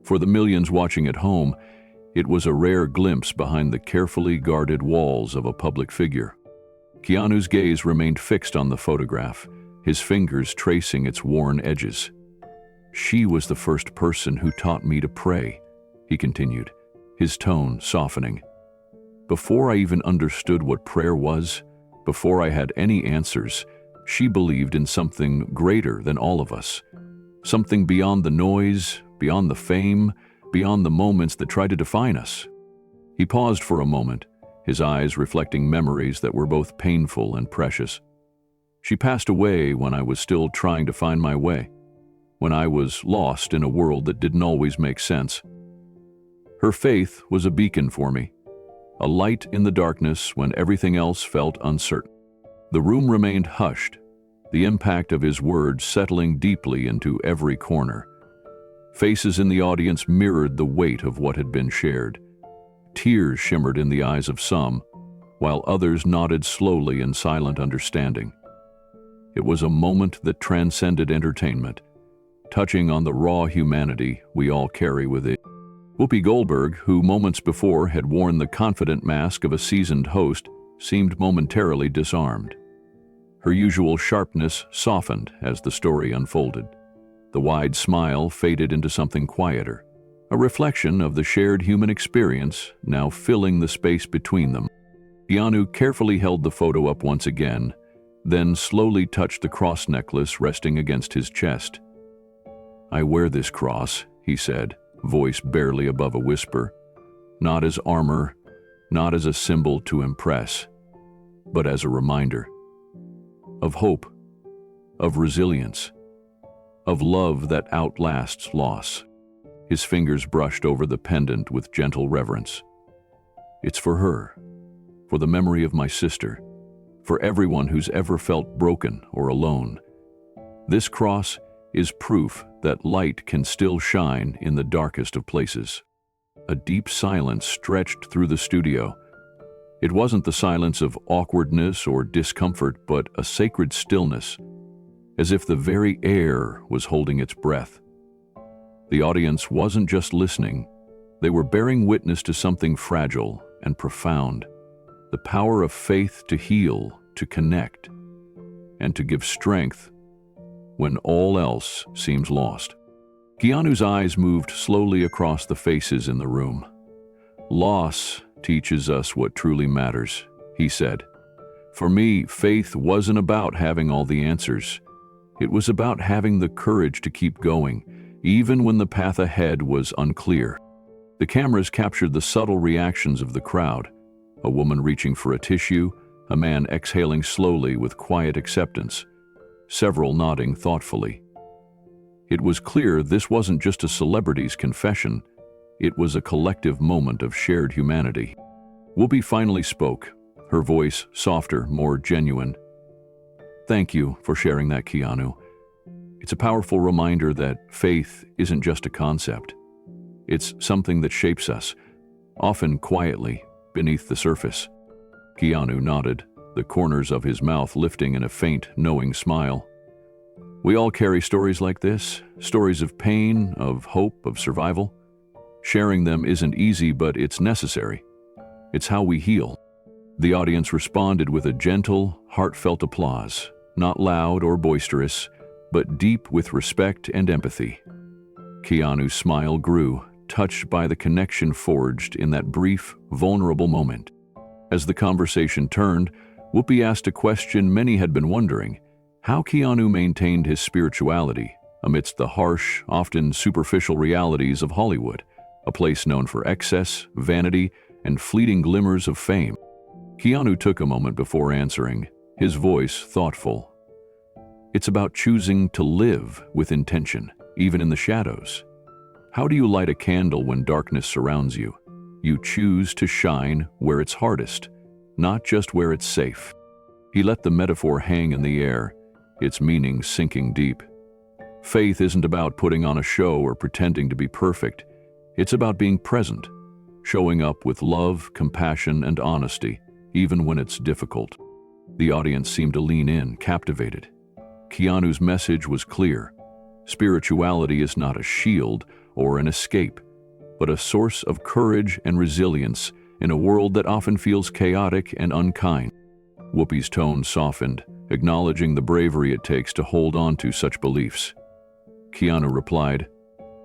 For the millions watching at home, it was a rare glimpse behind the carefully guarded walls of a public figure. Keanu's gaze remained fixed on the photograph, his fingers tracing its worn edges. "She was the first person who taught me to pray," he continued, his tone softening. "Before I even understood what prayer was, before I had any answers, she believed in something greater than all of us, something beyond the noise, beyond the fame, beyond the moments that try to define us." He paused for a moment, his eyes reflecting memories that were both painful and precious. "She passed away when I was still trying to find my way, when I was lost in a world that didn't always make sense. Her faith was a beacon for me, a light in the darkness when everything else felt uncertain." The room remained hushed, the impact of his words settling deeply into every corner. Faces in the audience mirrored the weight of what had been shared. Tears shimmered in the eyes of some, while others nodded slowly in silent understanding. It was a moment that transcended entertainment, touching on the raw humanity we all carry within. Whoopi Goldberg, who moments before had worn the confident mask of a seasoned host, seemed momentarily disarmed. Her usual sharpness softened as the story unfolded. The wide smile faded into something quieter, a reflection of the shared human experience now filling the space between them. Keanu carefully held the photo up once again, then slowly touched the cross necklace resting against his chest. "I wear this cross," he said, voice barely above a whisper, "not as armor, not as a symbol to impress, but as a reminder of hope, of resilience, of love that outlasts loss." His fingers brushed over the pendant with gentle reverence. "It's for her, for the memory of my sister, for everyone who's ever felt broken or alone. This cross is proof that light can still shine in the darkest of places." A deep silence stretched through the studio. It wasn't the silence of awkwardness or discomfort, but a sacred stillness, as if the very air was holding its breath. The audience wasn't just listening, they were bearing witness to something fragile and profound, the power of faith to heal, to connect, and to give strength when all else seems lost. Keanu's eyes moved slowly across the faces in the room. "Loss teaches us what truly matters," he said. "For me, faith wasn't about having all the answers. It was about having the courage to keep going, even when the path ahead was unclear." The cameras captured the subtle reactions of the crowd, a woman reaching for a tissue, a man exhaling slowly with quiet acceptance, several nodding thoughtfully. It was clear this wasn't just a celebrity's confession, it was a collective moment of shared humanity. Whoopi finally spoke, her voice softer, more genuine. "Thank you for sharing that, Keanu. It's a powerful reminder that faith isn't just a concept. It's something that shapes us, often quietly, beneath the surface." Keanu nodded, the corners of his mouth lifting in a faint, knowing smile. "We all carry stories like this, stories of pain, of hope, of survival. Sharing them isn't easy, but it's necessary. It's how we heal." The audience responded with a gentle, heartfelt applause, not loud or boisterous, but deep with respect and empathy. Keanu's smile grew, touched by the connection forged in that brief, vulnerable moment. As the conversation turned, Whoopi asked a question many had been wondering: how Keanu maintained his spirituality amidst the harsh, often superficial realities of Hollywood, a place known for excess, vanity, and fleeting glimmers of fame. Keanu took a moment before answering, his voice thoughtful. "It's about choosing to live with intention, even in the shadows. How do you light a candle when darkness surrounds you? You choose to shine where it's hardest, not just where it's safe. He let the metaphor hang in the air, its meaning sinking deep. Faith isn't about putting on a show or pretending to be perfect. It's about being present, showing up with love, compassion, and honesty, even when it's difficult. The audience seemed to lean in, captivated. Keanu's message was clear. Spirituality is not a shield or an escape, but a source of courage and resilience in a world that often feels chaotic and unkind. Whoopi's tone softened, acknowledging the bravery it takes to hold on to such beliefs. Keanu replied,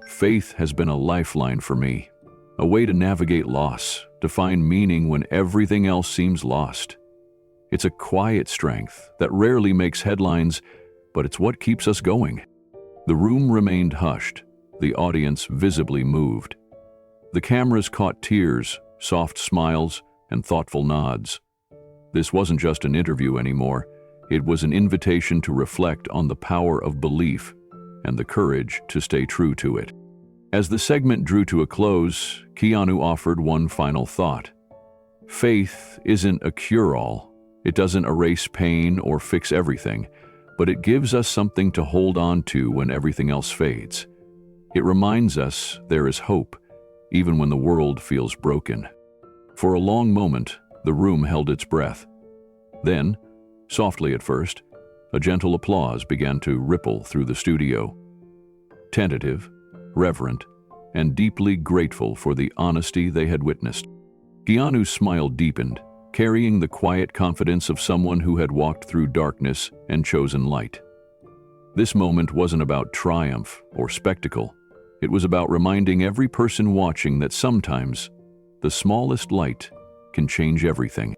"Faith has been a lifeline for me, a way to navigate loss, to find meaning when everything else seems lost. It's a quiet strength that rarely makes headlines, but it's what keeps us going." The room remained hushed, the audience visibly moved. The cameras caught tears, soft smiles, and thoughtful nods. This wasn't just an interview anymore. It was an invitation to reflect on the power of belief and the courage to stay true to it. As the segment drew to a close, Keanu offered one final thought. Faith isn't a cure-all. It doesn't erase pain or fix everything, but it gives us something to hold on to when everything else fades. It reminds us there is hope, even when the world feels broken. For a long moment, the room held its breath. Then, softly at first, a gentle applause began to ripple through the studio. Tentative, reverent, and deeply grateful for the honesty they had witnessed. Keanu's smile deepened, carrying the quiet confidence of someone who had walked through darkness and chosen light. This moment wasn't about triumph or spectacle. It was about reminding every person watching that sometimes the smallest light can change everything.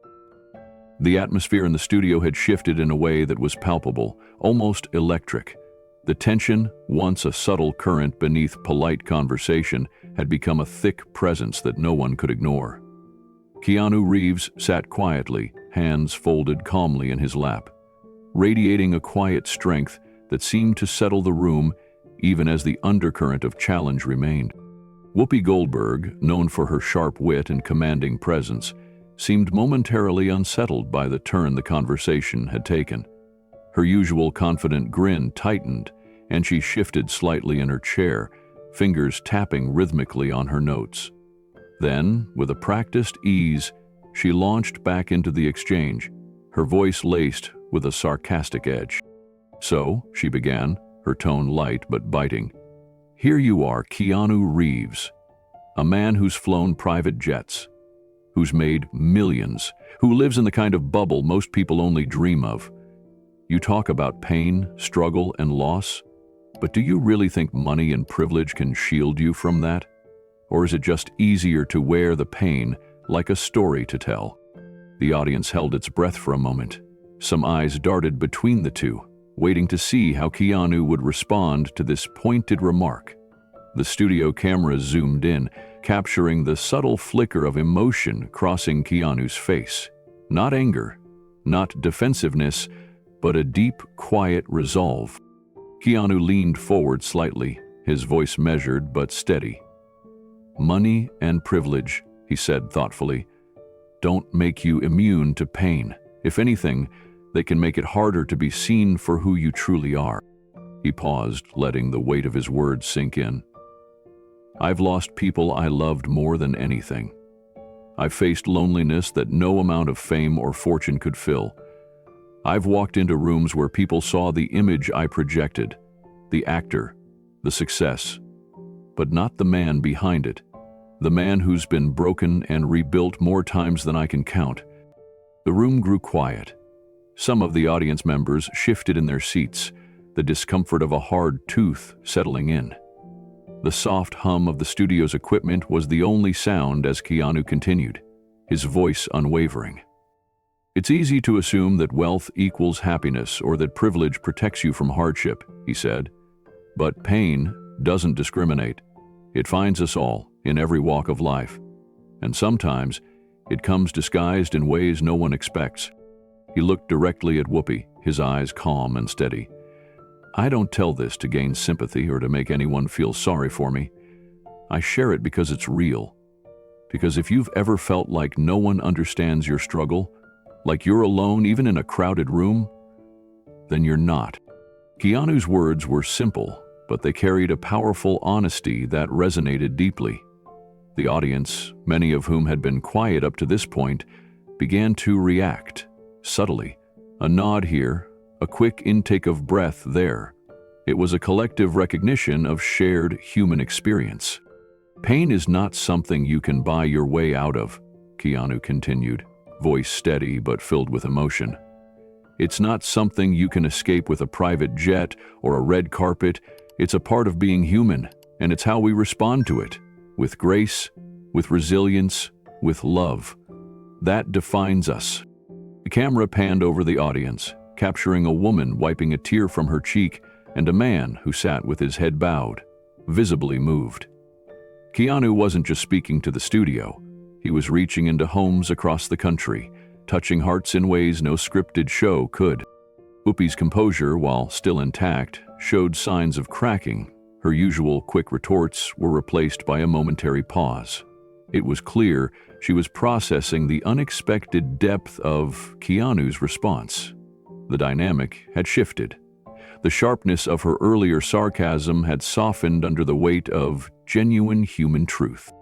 The atmosphere in the studio had shifted in a way that was palpable, almost electric. The tension, once a subtle current beneath polite conversation, had become a thick presence that no one could ignore. Keanu Reeves sat quietly, hands folded calmly in his lap, radiating a quiet strength that seemed to settle the room even as the undercurrent of challenge remained. Whoopi Goldberg, known for her sharp wit and commanding presence, seemed momentarily unsettled by the turn the conversation had taken. Her usual confident grin tightened, and she shifted slightly in her chair, fingers tapping rhythmically on her notes. Then, with a practiced ease, she launched back into the exchange, her voice laced with a sarcastic edge. "So," she began, her tone light but biting, "here you are, Keanu Reeves, a man who's flown private jets, who's made millions, who lives in the kind of bubble most people only dream of. You talk about pain, struggle, and loss, but do you really think money and privilege can shield you from that? Or is it just easier to wear the pain like a story to tell?" The audience held its breath for a moment. Some eyes darted between the two, waiting to see how Keanu would respond to this pointed remark. The studio cameras zoomed in, capturing the subtle flicker of emotion crossing Keanu's face. Not anger, not defensiveness, but a deep, quiet resolve. Keanu leaned forward slightly, his voice measured but steady. "Money and privilege," he said thoughtfully, "don't make you immune to pain. If anything, they can make it harder to be seen for who you truly are." He paused, letting the weight of his words sink in. "I've lost people I loved more than anything. I've faced loneliness that no amount of fame or fortune could fill. I've walked into rooms where people saw the image I projected, the actor, the success, but not the man behind it, the man who's been broken and rebuilt more times than I can count." The room grew quiet. Some of the audience members shifted in their seats, the discomfort of a hard tooth settling in. The soft hum of the studio's equipment was the only sound as Keanu continued, his voice unwavering. "It's easy to assume that wealth equals happiness or that privilege protects you from hardship," he said. "But pain doesn't discriminate. It finds us all, in every walk of life. And sometimes, it comes disguised in ways no one expects." He looked directly at Whoopi, his eyes calm and steady. "I don't tell this to gain sympathy or to make anyone feel sorry for me. I share it because it's real. Because if you've ever felt like no one understands your struggle, like you're alone even in a crowded room, then you're not. Keanu's words were simple, but they carried a powerful honesty that resonated deeply. The audience, many of whom had been quiet up to this point, began to react, subtly. A nod here, a quick intake of breath there. It was a collective recognition of shared human experience. Pain is not something you can buy your way out of, Keanu continued, voice steady but filled with emotion. It's not something you can escape with a private jet or a red carpet. It's a part of being human, and it's how we respond to it, with grace, with resilience, with love. That defines us. The camera panned over the audience, capturing a woman wiping a tear from her cheek and a man who sat with his head bowed, visibly moved. Keanu wasn't just speaking to the studio. He was reaching into homes across the country, touching hearts in ways no scripted show could. Whoopi's composure, while still intact, showed signs of cracking. Her usual quick retorts were replaced by a momentary pause. It was clear she was processing the unexpected depth of Keanu's response. The dynamic had shifted. The sharpness of her earlier sarcasm had softened under the weight of genuine human truth.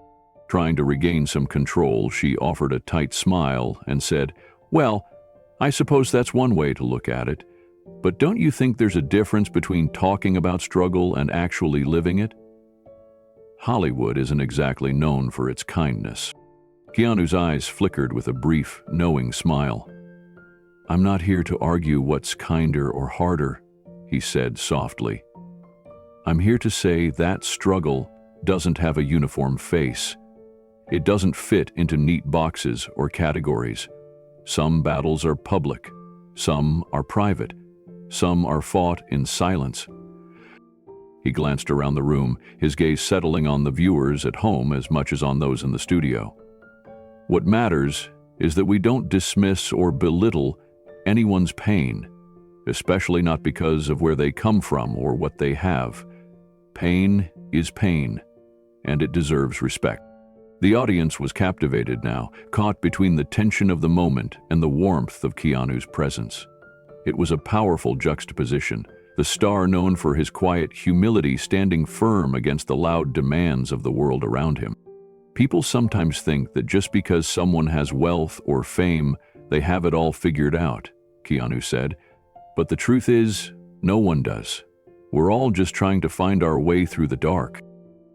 Trying to regain some control, she offered a tight smile and said, "Well, I suppose that's one way to look at it. But don't you think there's a difference between talking about struggle and actually living it?" Hollywood isn't exactly known for its kindness. Keanu's eyes flickered with a brief, knowing smile. "I'm not here to argue what's kinder or harder," he said softly. "I'm here to say that struggle doesn't have a uniform face. It doesn't fit into neat boxes or categories. Some battles are public, some are private, some are fought in silence." He glanced around the room, his gaze settling on the viewers at home as much as on those in the studio. "What matters is that we don't dismiss or belittle anyone's pain, especially not because of where they come from or what they have. Pain is pain, and it deserves respect." The audience was captivated now, caught between the tension of the moment and the warmth of Keanu's presence. It was a powerful juxtaposition, the star known for his quiet humility standing firm against the loud demands of the world around him. People sometimes think that just because someone has wealth or fame, they have it all figured out, Keanu said. But the truth is, no one does. We're all just trying to find our way through the dark.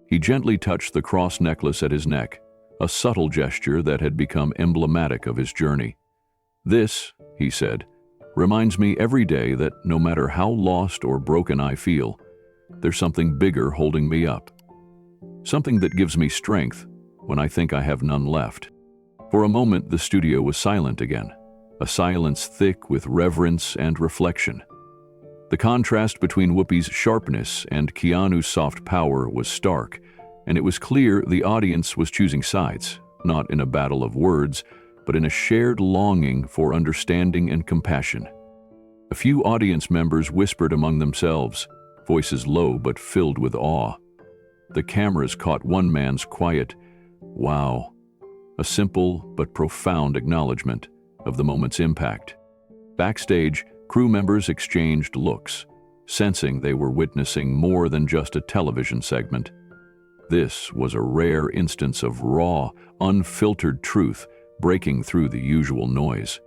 He gently touched the cross necklace at his neck, a subtle gesture that had become emblematic of his journey. "This," he said, "reminds me every day that no matter how lost or broken I feel, there's something bigger holding me up. Something that gives me strength when I think I have none left." For a moment, the studio was silent again, a silence thick with reverence and reflection. The contrast between Whoopi's sharpness and Keanu's soft power was stark, and it was clear the audience was choosing sides, not in a battle of words, but in a shared longing for understanding and compassion. A few audience members whispered among themselves, voices low but filled with awe. The cameras caught one man's quiet, "Wow," a simple but profound acknowledgement of the moment's impact. Backstage, crew members exchanged looks, sensing they were witnessing more than just a television segment. This was a rare instance of raw, unfiltered truth breaking through the usual noise.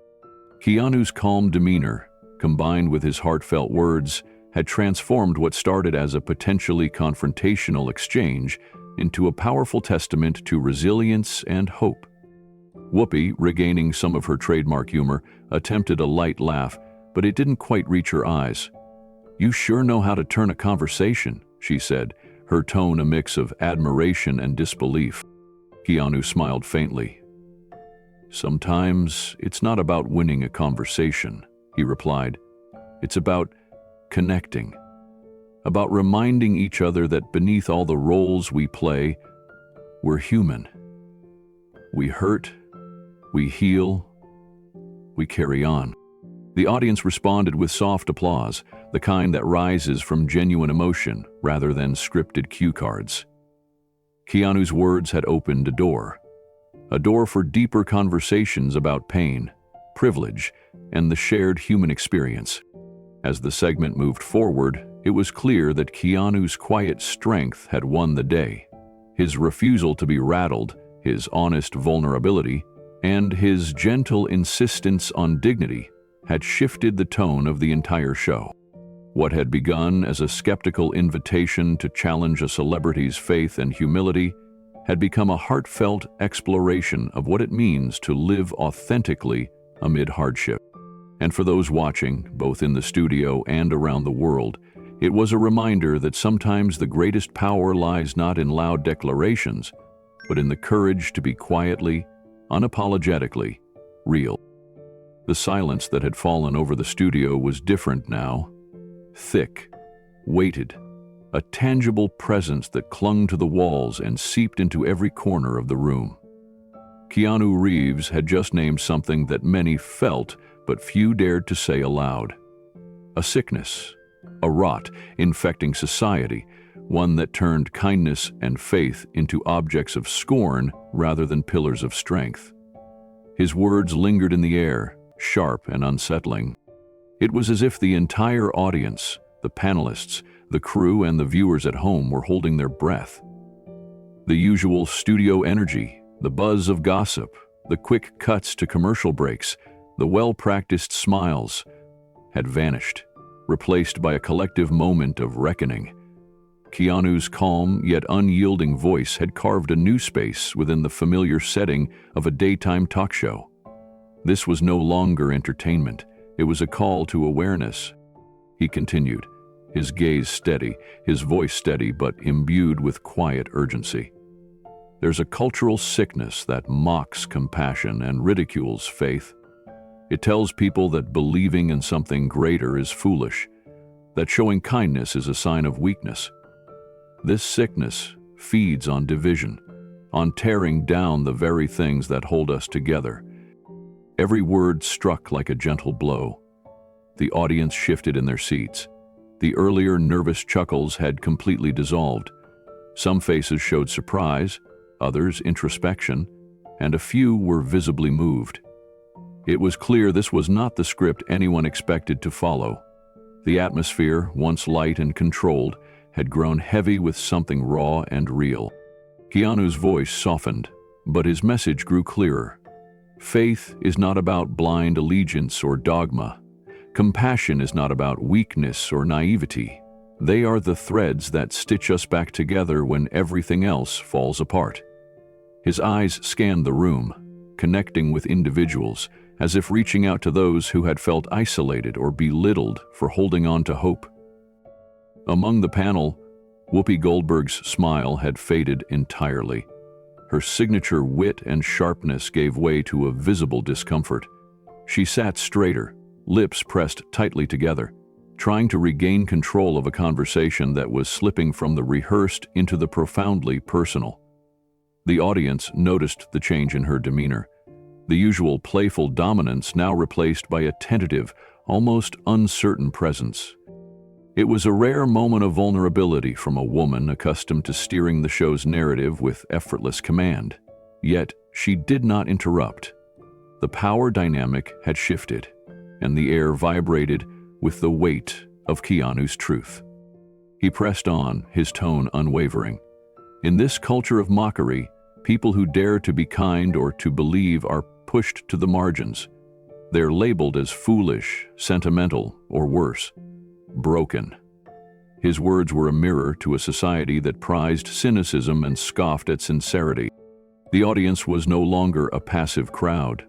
Keanu's calm demeanor, combined with his heartfelt words, had transformed what started as a potentially confrontational exchange into a powerful testament to resilience and hope. Whoopi, regaining some of her trademark humor, attempted a light laugh, but it didn't quite reach her eyes. "You sure know how to turn a conversation," she said, her tone a mix of admiration and disbelief. Keanu smiled faintly. "Sometimes it's not about winning a conversation," he replied. "It's about connecting, about reminding each other that beneath all the roles we play, we're human. We hurt, we heal, we carry on." The audience responded with soft applause, the kind that rises from genuine emotion rather than scripted cue cards. Keanu's words had opened a door, a door for deeper conversations about pain, privilege, and the shared human experience. As the segment moved forward, it was clear that Keanu's quiet strength had won the day. His refusal to be rattled, his honest vulnerability, and his gentle insistence on dignity had shifted the tone of the entire show. What had begun as a skeptical invitation to challenge a celebrity's faith and humility had become a heartfelt exploration of what it means to live authentically amid hardship. And for those watching, both in the studio and around the world, it was a reminder that sometimes the greatest power lies not in loud declarations, but in the courage to be quietly, unapologetically, real. The silence that had fallen over the studio was different now. Thick, weighted, a tangible presence that clung to the walls and seeped into every corner of the room. Keanu Reeves had just named something that many felt but few dared to say aloud. A sickness, a rot infecting society, one that turned kindness and faith into objects of scorn rather than pillars of strength. His words lingered in the air, sharp and unsettling. It was as if the entire audience, the panelists, the crew, and the viewers at home were holding their breath. The usual studio energy, the buzz of gossip, the quick cuts to commercial breaks, the well-practiced smiles, had vanished, replaced by a collective moment of reckoning. Keanu's calm yet unyielding voice had carved a new space within the familiar setting of a daytime talk show. This was no longer entertainment. It was a call to awareness. He continued, his gaze steady, his voice steady but imbued with quiet urgency. There's a cultural sickness that mocks compassion and ridicules faith. It tells people that believing in something greater is foolish, that showing kindness is a sign of weakness. This sickness feeds on division, on tearing down the very things that hold us together. Every word struck like a gentle blow. The audience shifted in their seats. The earlier nervous chuckles had completely dissolved. Some faces showed surprise, others introspection, and a few were visibly moved. It was clear this was not the script anyone expected to follow. The atmosphere, once light and controlled, had grown heavy with something raw and real. Keanu's voice softened, but his message grew clearer. Faith is not about blind allegiance or dogma. Compassion is not about weakness or naivety. They are the threads that stitch us back together when everything else falls apart. His eyes scanned the room, connecting with individuals, as if reaching out to those who had felt isolated or belittled for holding on to hope. Among the panel, Whoopi Goldberg's smile had faded entirely. Her signature wit and sharpness gave way to a visible discomfort. She sat straighter, lips pressed tightly together, trying to regain control of a conversation that was slipping from the rehearsed into the profoundly personal. The audience noticed the change in her demeanor, the usual playful dominance now replaced by a tentative, almost uncertain presence. It was a rare moment of vulnerability from a woman accustomed to steering the show's narrative with effortless command. Yet, she did not interrupt. The power dynamic had shifted, and the air vibrated with the weight of Keanu's truth. He pressed on, his tone unwavering. In this culture of mockery, people who dare to be kind or to believe are pushed to the margins. They're labeled as foolish, sentimental, or worse, broken. His words were a mirror to a society that prized cynicism and scoffed at sincerity. The audience was no longer a passive crowd.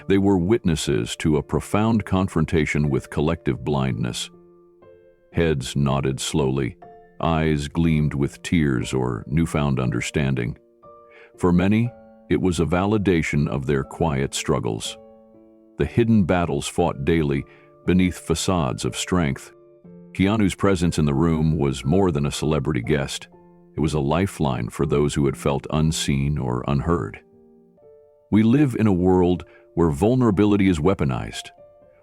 They were witnesses to a profound confrontation with collective blindness. Heads nodded slowly, eyes gleamed with tears or newfound understanding. For many, it was a validation of their quiet struggles. The hidden battles fought daily beneath facades of strength. Keanu's presence in the room was more than a celebrity guest. It was a lifeline for those who had felt unseen or unheard. We live in a world where vulnerability is weaponized,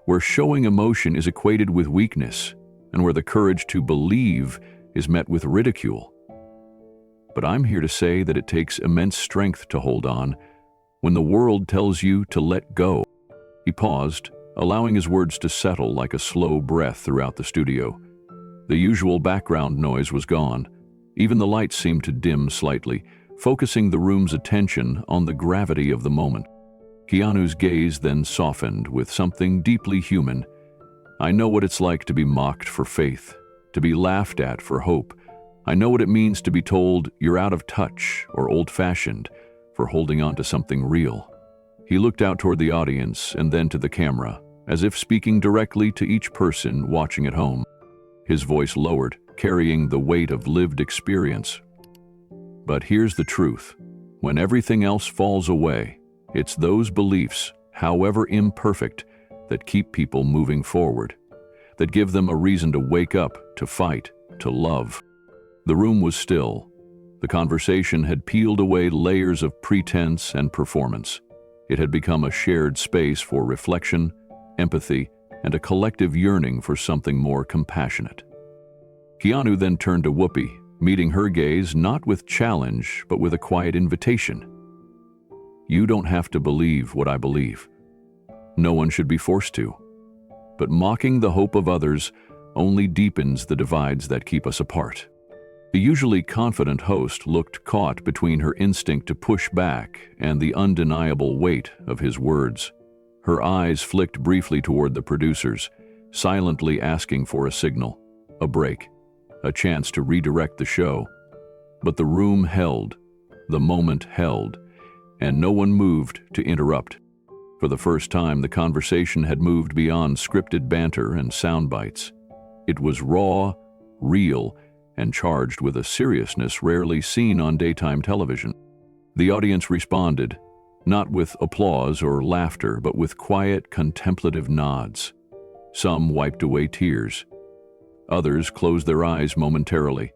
where showing emotion is equated with weakness, and where the courage to believe is met with ridicule. But I'm here to say that it takes immense strength to hold on, when the world tells you to let go. He paused, allowing his words to settle like a slow breath throughout the studio. The usual background noise was gone. Even the lights seemed to dim slightly, focusing the room's attention on the gravity of the moment. Keanu's gaze then softened with something deeply human. I know what it's like to be mocked for faith, to be laughed at for hope. I know what it means to be told you're out of touch or old-fashioned for holding on to something real. He looked out toward the audience and then to the camera, as if speaking directly to each person watching at home. His voice lowered, carrying the weight of lived experience. But here's the truth. When everything else falls away, it's those beliefs, however imperfect, that keep people moving forward, that give them a reason to wake up, to fight, to love. The room was still. The conversation had peeled away layers of pretense and performance. It had become a shared space for reflection, empathy, and a collective yearning for something more compassionate. Keanu then turned to Whoopi, meeting her gaze not with challenge, but with a quiet invitation. You don't have to believe what I believe. No one should be forced to. But mocking the hope of others only deepens the divides that keep us apart. The usually confident host looked caught between her instinct to push back and the undeniable weight of his words. Her eyes flicked briefly toward the producers, silently asking for a signal, a break, a chance to redirect the show. But the room held, the moment held, and no one moved to interrupt. For the first time, the conversation had moved beyond scripted banter and sound bites. It was raw, real, and charged with a seriousness rarely seen on daytime television. The audience responded, not with applause or laughter, but with quiet, contemplative nods. Some wiped away tears. Others closed their eyes momentarily,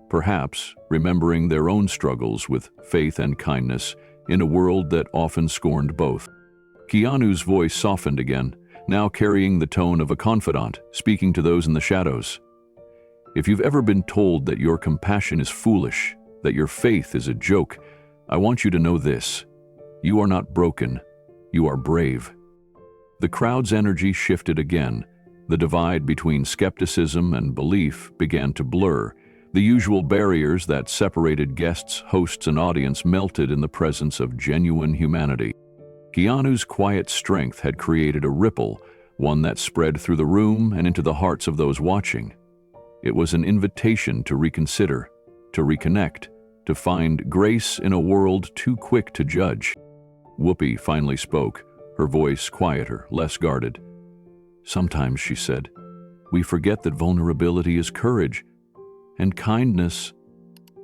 perhaps remembering their own struggles with faith and kindness in a world that often scorned both. Keanu's voice softened again, now carrying the tone of a confidant speaking to those in the shadows. If you've ever been told that your compassion is foolish, that your faith is a joke, I want you to know this. You are not broken. You are brave. The crowd's energy shifted again. The divide between skepticism and belief began to blur. The usual barriers that separated guests, hosts, and audience melted in the presence of genuine humanity. Keanu's quiet strength had created a ripple, one that spread through the room and into the hearts of those watching. It was an invitation to reconsider, to reconnect, to find grace in a world too quick to judge. Whoopi finally spoke, her voice quieter, less guarded. Sometimes, she said, we forget that vulnerability is courage, and kindness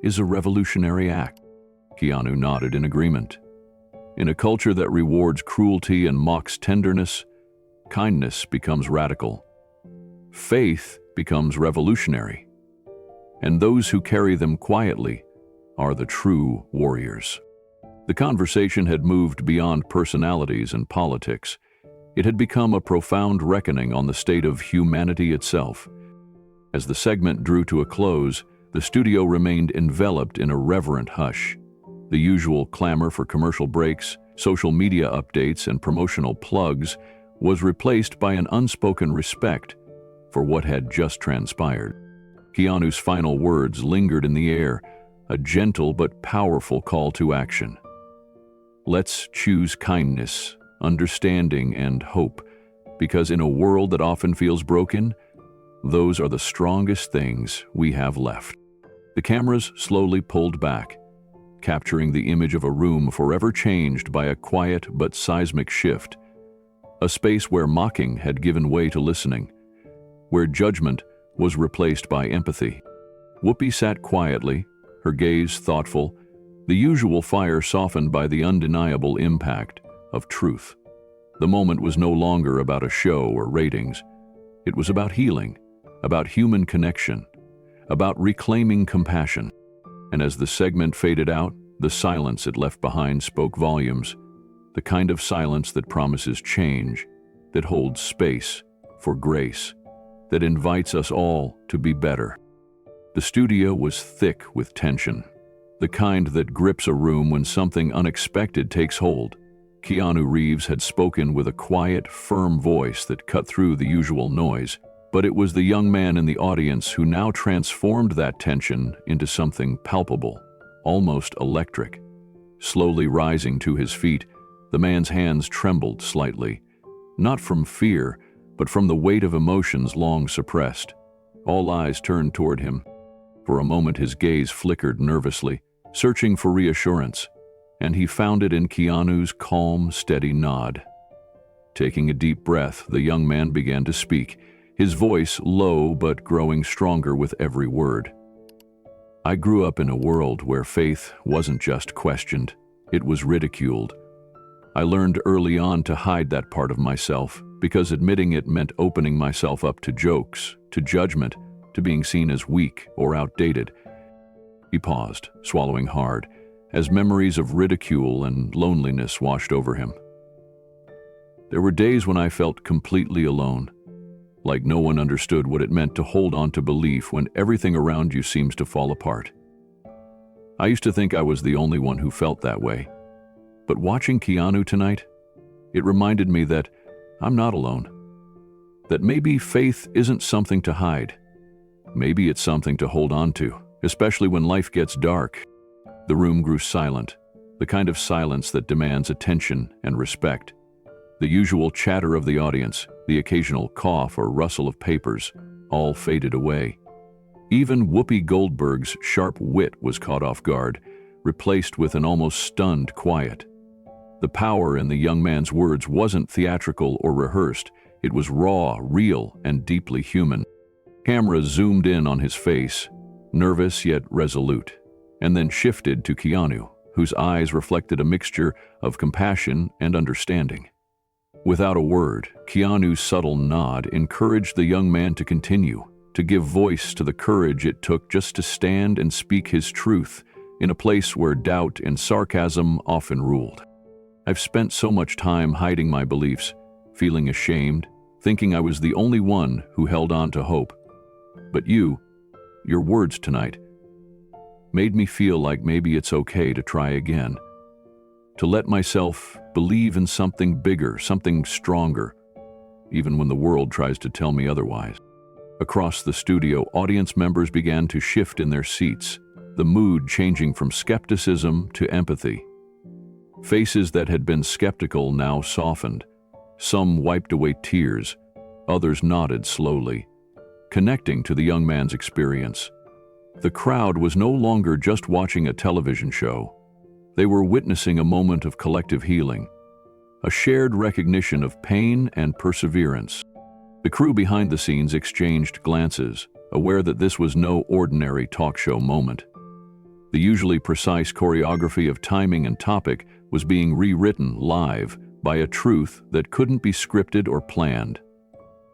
is a revolutionary act. Keanu nodded in agreement. In a culture that rewards cruelty and mocks tenderness, kindness becomes radical. Faith becomes revolutionary. And those who carry them quietly are the true warriors. The conversation had moved beyond personalities and politics. It had become a profound reckoning on the state of humanity itself. As the segment drew to a close, the studio remained enveloped in a reverent hush. The usual clamor for commercial breaks, social media updates, and promotional plugs was replaced by an unspoken respect for what had just transpired. Keanu's final words lingered in the air, a gentle but powerful call to action. Let's choose kindness, understanding, and hope, because in a world that often feels broken, those are the strongest things we have left. The cameras slowly pulled back, capturing the image of a room forever changed by a quiet but seismic shift, a space where mocking had given way to listening, where judgment was replaced by empathy. Whoopi sat quietly, her gaze thoughtful, the usual fire softened by the undeniable impact of truth. The moment was no longer about a show or ratings. It was about healing, about human connection, about reclaiming compassion. And as the segment faded out, the silence it left behind spoke volumes, the kind of silence that promises change, that holds space for grace, that invites us all to be better. The studio was thick with tension, the kind that grips a room when something unexpected takes hold. Keanu Reeves had spoken with a quiet, firm voice that cut through the usual noise, but it was the young man in the audience who now transformed that tension into something palpable, almost electric. Slowly rising to his feet, the man's hands trembled slightly, not from fear, but from the weight of emotions long suppressed. All eyes turned toward him. For a moment his gaze flickered nervously, searching for reassurance, and he found it in Keanu's calm, steady nod. Taking a deep breath, the young man began to speak, his voice low but growing stronger with every word. I grew up in a world where faith wasn't just questioned, it was ridiculed. I learned early on to hide that part of myself, because admitting it meant opening myself up to jokes, to judgment, to being seen as weak or outdated. He paused, swallowing hard, as memories of ridicule and loneliness washed over him. There were days when I felt completely alone, like no one understood what it meant to hold on to belief when everything around you seems to fall apart. I used to think I was the only one who felt that way. But watching Keanu tonight, it reminded me that I'm not alone. That maybe faith isn't something to hide. Maybe it's something to hold on to, especially when life gets dark. The room grew silent, the kind of silence that demands attention and respect. The usual chatter of the audience, the occasional cough or rustle of papers, all faded away. Even Whoopi Goldberg's sharp wit was caught off guard, replaced with an almost stunned quiet. The power in the young man's words wasn't theatrical or rehearsed, it was raw, real, and deeply human. Camera zoomed in on his face, nervous yet resolute, and then shifted to Keanu, whose eyes reflected a mixture of compassion and understanding. Without a word, Keanu's subtle nod encouraged the young man to continue, to give voice to the courage it took just to stand and speak his truth in a place where doubt and sarcasm often ruled. I've spent so much time hiding my beliefs, feeling ashamed, thinking I was the only one who held on to hope. But your words tonight, made me feel like maybe it's okay to try again. To let myself believe in something bigger, something stronger, even when the world tries to tell me otherwise. Across the studio, audience members began to shift in their seats, the mood changing from skepticism to empathy. Faces that had been skeptical now softened. Some wiped away tears, others nodded slowly, connecting to the young man's experience. The crowd was no longer just watching a television show. They were witnessing a moment of collective healing, a shared recognition of pain and perseverance. The crew behind the scenes exchanged glances, aware that this was no ordinary talk show moment. The usually precise choreography of timing and topic was being rewritten live by a truth that couldn't be scripted or planned.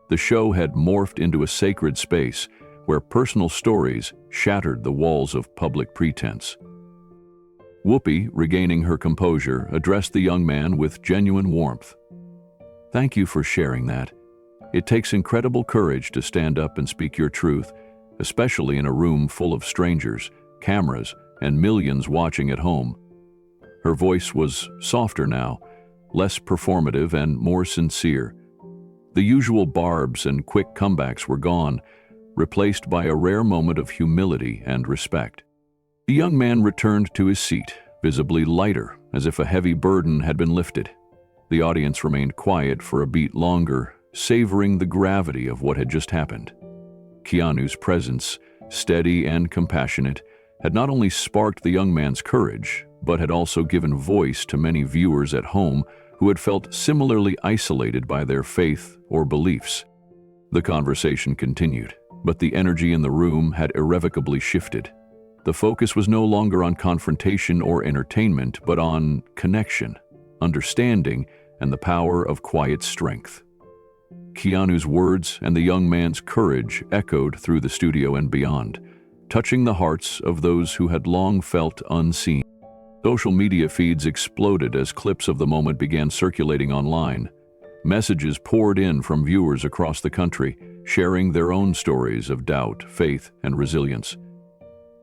The show had morphed into a sacred space where personal stories shattered the walls of public pretense. Whoopi, regaining her composure, addressed the young man with genuine warmth. "Thank you for sharing that. It takes incredible courage to stand up and speak your truth, especially in a room full of strangers, cameras, and millions watching at home." Her voice was softer now, less performative and more sincere. The usual barbs and quick comebacks were gone, replaced by a rare moment of humility and respect. The young man returned to his seat, visibly lighter, as if a heavy burden had been lifted. The audience remained quiet for a beat longer, savoring the gravity of what had just happened. Keanu's presence, steady and compassionate, had not only sparked the young man's courage, but had also given voice to many viewers at home who had felt similarly isolated by their faith or beliefs. The conversation continued, but the energy in the room had irrevocably shifted. The focus was no longer on confrontation or entertainment, but on connection, understanding, and the power of quiet strength. Keanu's words and the young man's courage echoed through the studio and beyond, touching the hearts of those who had long felt unseen. Social media feeds exploded as clips of the moment began circulating online. Messages poured in from viewers across the country, sharing their own stories of doubt, faith, and resilience.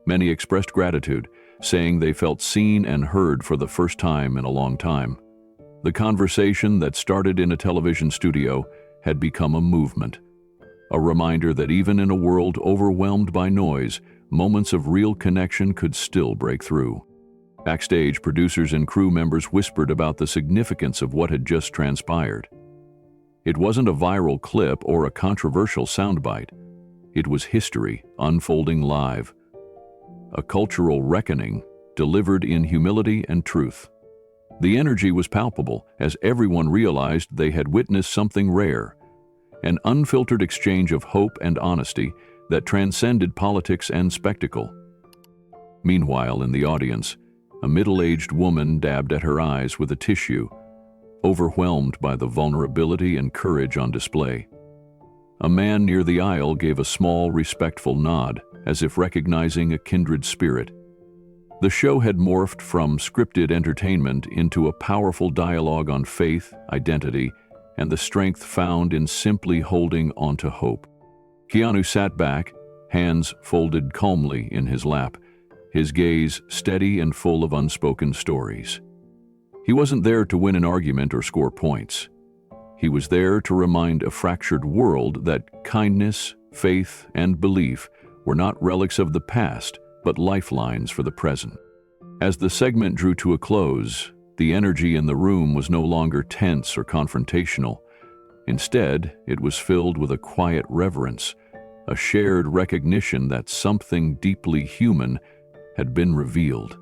Many expressed gratitude, saying they felt seen and heard for the first time in a long time. The conversation that started in a television studio had become a movement, a reminder that even in a world overwhelmed by noise, moments of real connection could still break through. Backstage, producers and crew members whispered about the significance of what had just transpired. It wasn't a viral clip or a controversial soundbite. It was history unfolding live, a cultural reckoning delivered in humility and truth. The energy was palpable as everyone realized they had witnessed something rare, an unfiltered exchange of hope and honesty that transcended politics and spectacle. Meanwhile, in the audience, a middle-aged woman dabbed at her eyes with a tissue, overwhelmed by the vulnerability and courage on display. A man near the aisle gave a small, respectful nod, as if recognizing a kindred spirit. The show had morphed from scripted entertainment into a powerful dialogue on faith, identity, and the strength found in simply holding onto hope. Keanu sat back, hands folded calmly in his lap, his gaze steady and full of unspoken stories. He wasn't there to win an argument or score points. He was there to remind a fractured world that kindness, faith, and belief were not relics of the past, but lifelines for the present. As the segment drew to a close, the energy in the room was no longer tense or confrontational. Instead, it was filled with a quiet reverence, a shared recognition that something deeply human had been revealed.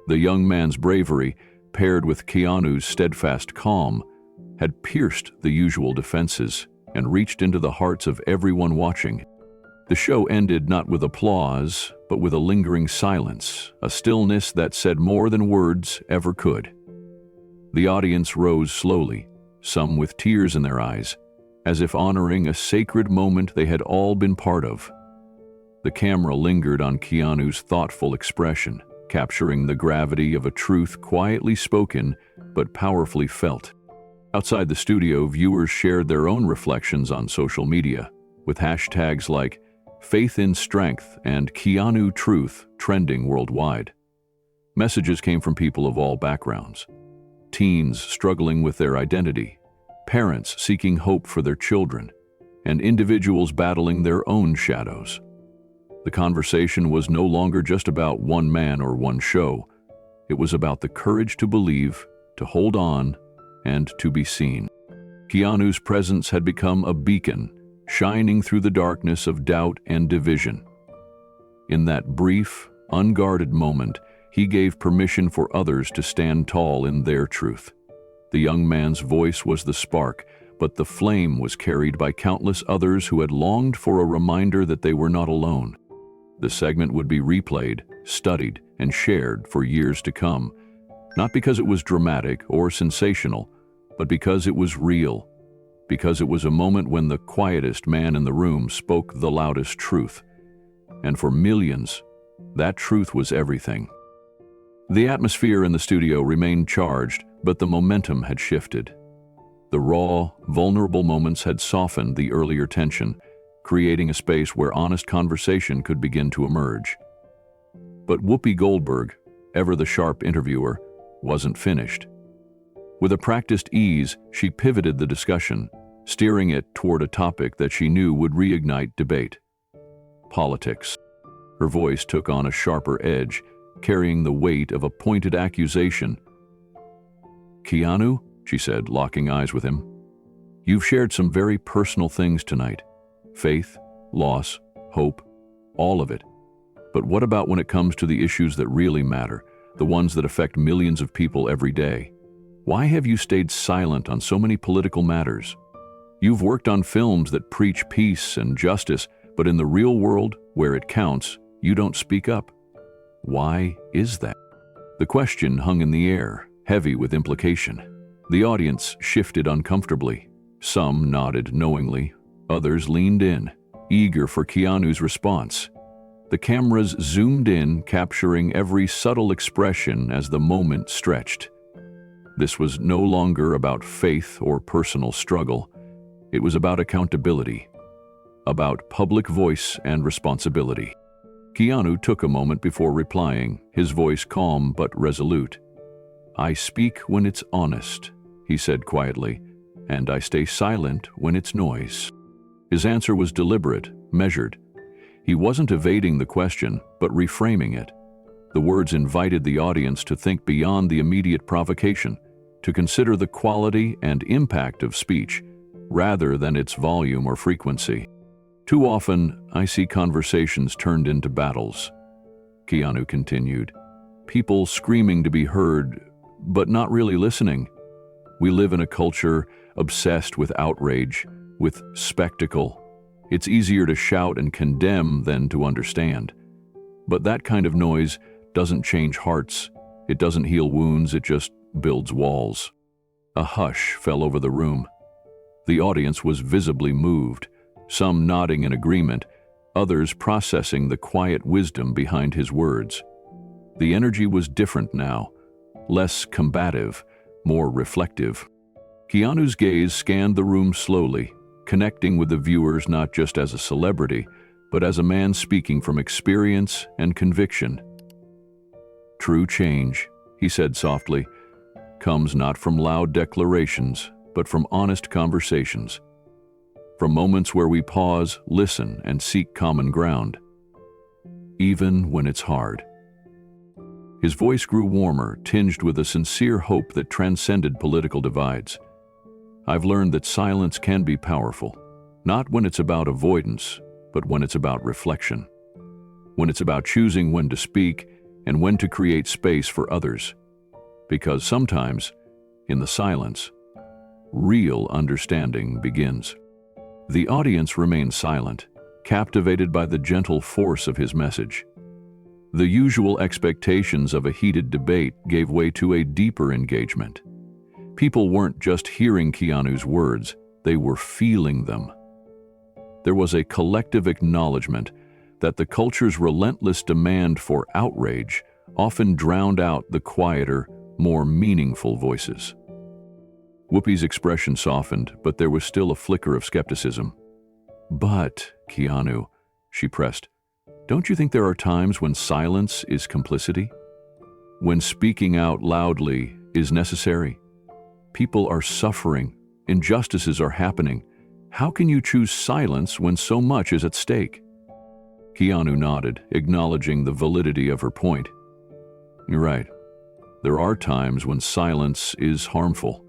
The young man's bravery, paired with Keanu's steadfast calm, had pierced the usual defenses and reached into the hearts of everyone watching. The show ended not with applause, but with a lingering silence, a stillness that said more than words ever could. The audience rose slowly, some with tears in their eyes, as if honoring a sacred moment they had all been part of. The camera lingered on Keanu's thoughtful expression, capturing the gravity of a truth quietly spoken but powerfully felt. Outside the studio, viewers shared their own reflections on social media, with hashtags like Faith in Strength and Keanu Truth trending worldwide. Messages came from people of all backgrounds. Teens struggling with their identity, parents seeking hope for their children, and individuals battling their own shadows. The conversation was no longer just about one man or one show. It was about the courage to believe, to hold on, and to be seen. Keanu's presence had become a beacon, shining through the darkness of doubt and division. In that brief, unguarded moment, he gave permission for others to stand tall in their truth. The young man's voice was the spark, but the flame was carried by countless others who had longed for a reminder that they were not alone. The segment would be replayed, studied, and shared for years to come, not because it was dramatic or sensational, but because it was real, because it was a moment when the quietest man in the room spoke the loudest truth. And for millions, that truth was everything. The atmosphere in the studio remained charged, but the momentum had shifted. The raw, vulnerable moments had softened the earlier tension, creating a space where honest conversation could begin to emerge. But Whoopi Goldberg, ever the sharp interviewer, wasn't finished. With a practiced ease, she pivoted the discussion, steering it toward a topic that she knew would reignite debate: politics. Her voice took on a sharper edge, carrying the weight of a pointed accusation. "Keanu," she said, locking eyes with him, "you've shared some very personal things tonight. Faith, loss, hope, all of it. But what about when it comes to the issues that really matter, the ones that affect millions of people every day? Why have you stayed silent on so many political matters? You've worked on films that preach peace and justice, but in the real world, where it counts, you don't speak up. Why is that?" The question hung in the air, heavy with implication. The audience shifted uncomfortably. Some nodded knowingly, others leaned in, eager for Keanu's response. The cameras zoomed in, capturing every subtle expression as the moment stretched. This was no longer about faith or personal struggle. It was about accountability, about public voice and responsibility. Keanu took a moment before replying, his voice calm but resolute. "I speak when it's honest," he said quietly, "and I stay silent when it's noise." His answer was deliberate, measured. He wasn't evading the question, but reframing it. The words invited the audience to think beyond the immediate provocation, to consider the quality and impact of speech, rather than its volume or frequency. "Too often, I see conversations turned into battles," Keanu continued. "People screaming to be heard, but not really listening. We live in a culture obsessed with outrage, with spectacle. It's easier to shout and condemn than to understand. But that kind of noise doesn't change hearts. It doesn't heal wounds, it just builds walls." A hush fell over the room. The audience was visibly moved, some nodding in agreement, others processing the quiet wisdom behind his words. The energy was different now, less combative, more reflective. Keanu's gaze scanned the room slowly, connecting with the viewers not just as a celebrity, but as a man speaking from experience and conviction. "True change," he said softly, "comes not from loud declarations, but from honest conversations. From moments where we pause, listen, and seek common ground. Even when it's hard." His voice grew warmer, tinged with a sincere hope that transcended political divides. "I've learned that silence can be powerful, not when it's about avoidance, but when it's about reflection. When it's about choosing when to speak and when to create space for others. Because sometimes, in the silence, real understanding begins." The audience remained silent, captivated by the gentle force of his message. The usual expectations of a heated debate gave way to a deeper engagement. People weren't just hearing Keanu's words, they were feeling them. There was a collective acknowledgement that the culture's relentless demand for outrage often drowned out the quieter, more meaningful voices. Whoopi's expression softened, but there was still a flicker of skepticism. "But, Keanu," she pressed, "don't you think there are times when silence is complicity? When speaking out loudly is necessary? People are suffering, injustices are happening. How can you choose silence when so much is at stake?" Keanu nodded, acknowledging the validity of her point. "You're right. There are times when silence is harmful,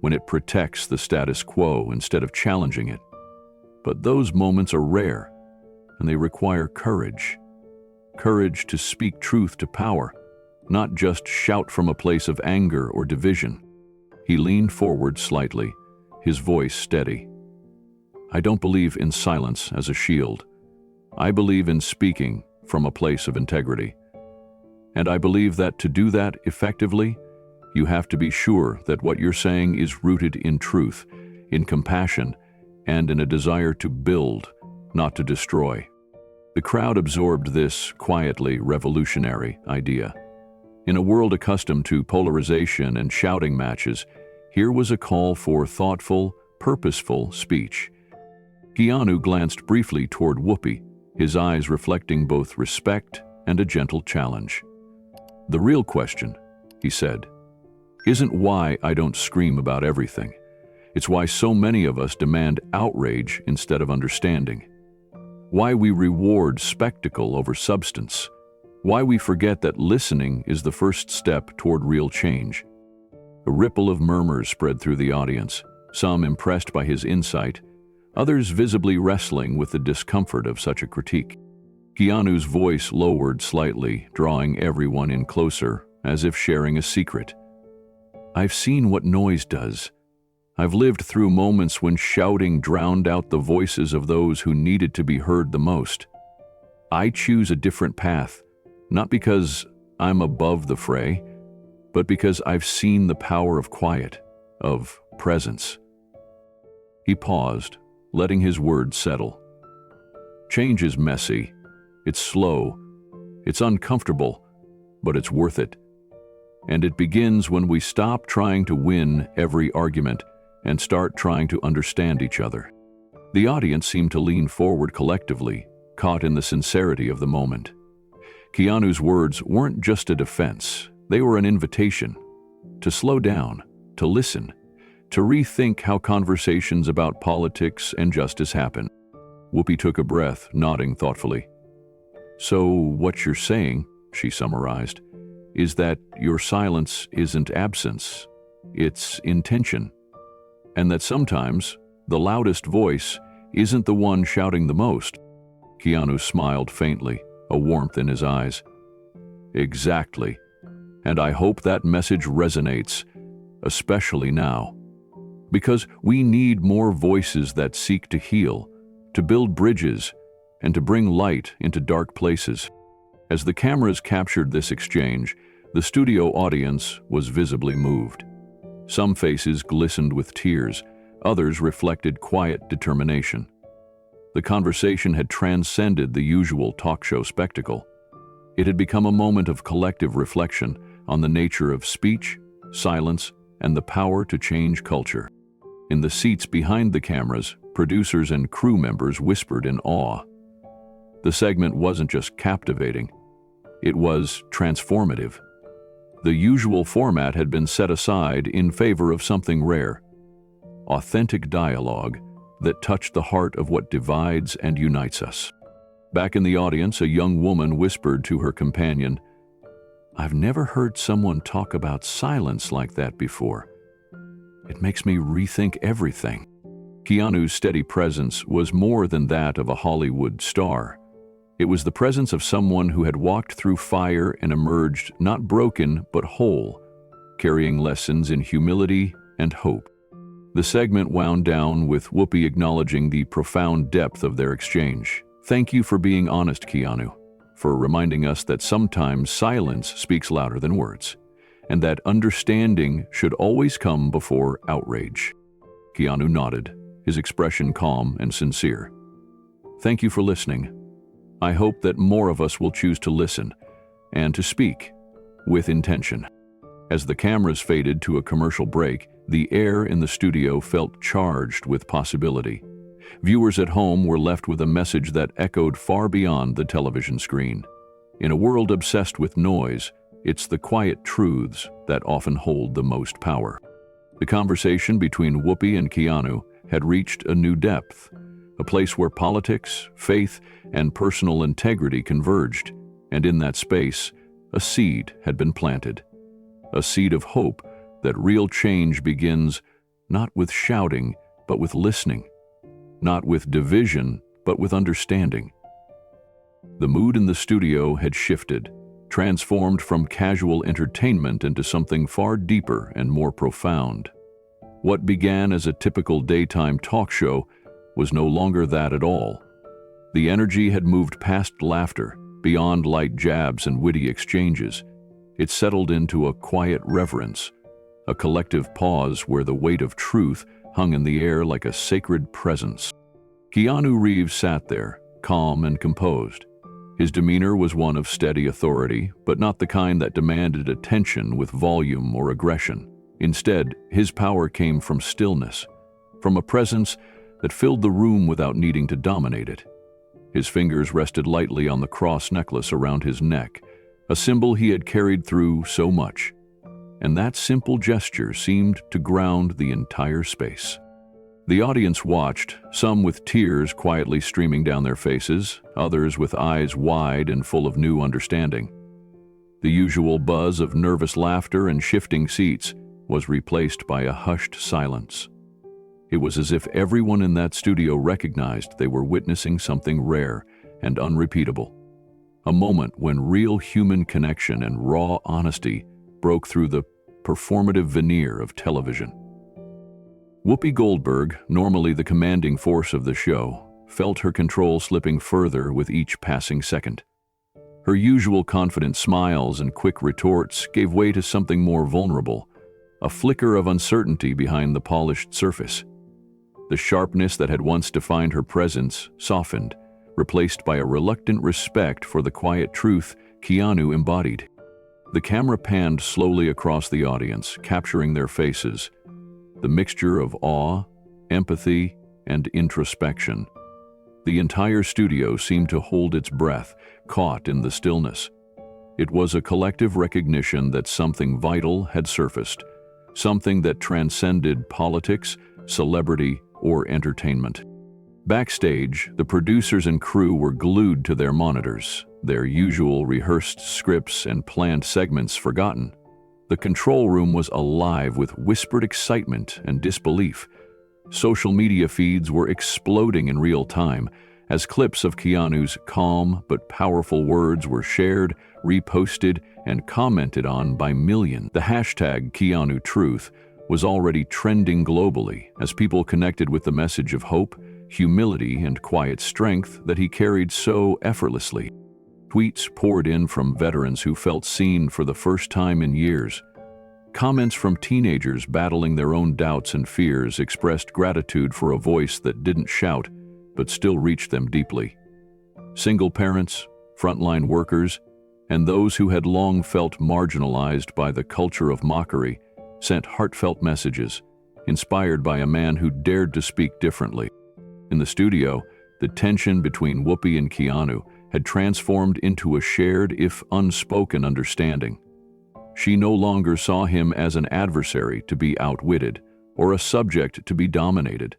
when it protects the status quo instead of challenging it. But those moments are rare, and they require courage. Courage to speak truth to power, not just shout from a place of anger or division." He leaned forward slightly, his voice steady. "I don't believe in silence as a shield. I believe in speaking from a place of integrity. And I believe that to do that effectively, you have to be sure that what you're saying is rooted in truth, in compassion, and in a desire to build, not to destroy." The crowd absorbed this quietly revolutionary idea. In a world accustomed to polarization and shouting matches, here was a call for thoughtful, purposeful speech. Keanu glanced briefly toward Whoopi, his eyes reflecting both respect and a gentle challenge. "The real question," he said, "isn't why I don't scream about everything. It's why so many of us demand outrage instead of understanding. Why we reward spectacle over substance. Why we forget that listening is the first step toward real change." A ripple of murmurs spread through the audience, some impressed by his insight, others visibly wrestling with the discomfort of such a critique. Keanu's voice lowered slightly, drawing everyone in closer, as if sharing a secret. "I've seen what noise does. I've lived through moments when shouting drowned out the voices of those who needed to be heard the most. I choose a different path, not because I'm above the fray, but because I've seen the power of quiet, of presence." He paused, letting his words settle. "Change is messy. It's slow. It's uncomfortable, but it's worth it. And it begins when we stop trying to win every argument and start trying to understand each other." The audience seemed to lean forward collectively, caught in the sincerity of the moment. Keanu's words weren't just a defense, they were an invitation, to slow down, to listen, to rethink how conversations about politics and justice happen. Whoopi took a breath, nodding thoughtfully. "So what you're saying," she summarized, "is that your silence isn't absence, it's intention. And that sometimes the loudest voice isn't the one shouting the most." Keanu smiled faintly, a warmth in his eyes. "Exactly. And I hope that message resonates, especially now. Because we need more voices that seek to heal, to build bridges, and to bring light into dark places." As the cameras captured this exchange, the studio audience was visibly moved. Some faces glistened with tears, others reflected quiet determination. The conversation had transcended the usual talk show spectacle. It had become a moment of collective reflection on the nature of speech, silence, and the power to change culture. In the seats behind the cameras, producers and crew members whispered in awe. The segment wasn't just captivating, it was transformative. The usual format had been set aside in favor of something rare: authentic dialogue that touched the heart of what divides and unites us. Back in the audience, a young woman whispered to her companion, "I've never heard someone talk about silence like that before. It makes me rethink everything." Keanu's steady presence was more than that of a Hollywood star. It was the presence of someone who had walked through fire and emerged not broken but whole, carrying lessons in humility and hope. The segment wound down with Whoopi acknowledging the profound depth of their exchange. "Thank you for being honest, Keanu, for reminding us that sometimes silence speaks louder than words, and that understanding should always come before outrage." Keanu nodded, his expression calm and sincere. "Thank you for listening. I hope that more of us will choose to listen and to speak with intention." As the cameras faded to a commercial break, the air in the studio felt charged with possibility. Viewers at home were left with a message that echoed far beyond the television screen. In a world obsessed with noise, it's the quiet truths that often hold the most power. The conversation between Whoopi and Keanu had reached a new depth, a place where politics, faith, and personal integrity converged, and in that space, a seed had been planted. A seed of hope that real change begins not with shouting, but with listening, not with division, but with understanding. The mood in the studio had shifted, transformed from casual entertainment into something far deeper and more profound. What began as a typical daytime talk show was no longer that at all. The energy had moved past laughter, beyond light jabs and witty exchanges. It settled into a quiet reverence, a collective pause where the weight of truth hung in the air like a sacred presence. Keanu Reeves sat there, calm and composed. His demeanor was one of steady authority, but not the kind that demanded attention with volume or aggression. Instead, his power came from stillness, from a presence that filled the room without needing to dominate it. His fingers rested lightly on the cross necklace around his neck, a symbol he had carried through so much. And that simple gesture seemed to ground the entire space. The audience watched, some with tears quietly streaming down their faces, others with eyes wide and full of new understanding. The usual buzz of nervous laughter and shifting seats was replaced by a hushed silence. It was as if everyone in that studio recognized they were witnessing something rare and unrepeatable. A moment when real human connection and raw honesty broke through the performative veneer of television. Whoopi Goldberg, normally the commanding force of the show, felt her control slipping further with each passing second. Her usual confident smiles and quick retorts gave way to something more vulnerable, a flicker of uncertainty behind the polished surface. The sharpness that had once defined her presence softened, replaced by a reluctant respect for the quiet truth Keanu embodied. The camera panned slowly across the audience, capturing their faces, the mixture of awe, empathy, and introspection. The entire studio seemed to hold its breath, caught in the stillness. It was a collective recognition that something vital had surfaced, something that transcended politics, celebrity, or entertainment. Backstage, the producers and crew were glued to their monitors, their usual rehearsed scripts and planned segments forgotten. The control room was alive with whispered excitement and disbelief. Social media feeds were exploding in real time as clips of Keanu's calm but powerful words were shared, reposted, and commented on by millions. The hashtag #KeanuTruth was already trending globally as people connected with the message of hope, humility, and quiet strength that he carried so effortlessly. Tweets poured in from veterans who felt seen for the first time in years. Comments from teenagers battling their own doubts and fears expressed gratitude for a voice that didn't shout, but still reached them deeply. Single parents, frontline workers, and those who had long felt marginalized by the culture of mockery sent heartfelt messages, inspired by a man who dared to speak differently. In the studio, the tension between Whoopi and Keanu had transformed into a shared, if unspoken, understanding. She no longer saw him as an adversary to be outwitted or a subject to be dominated.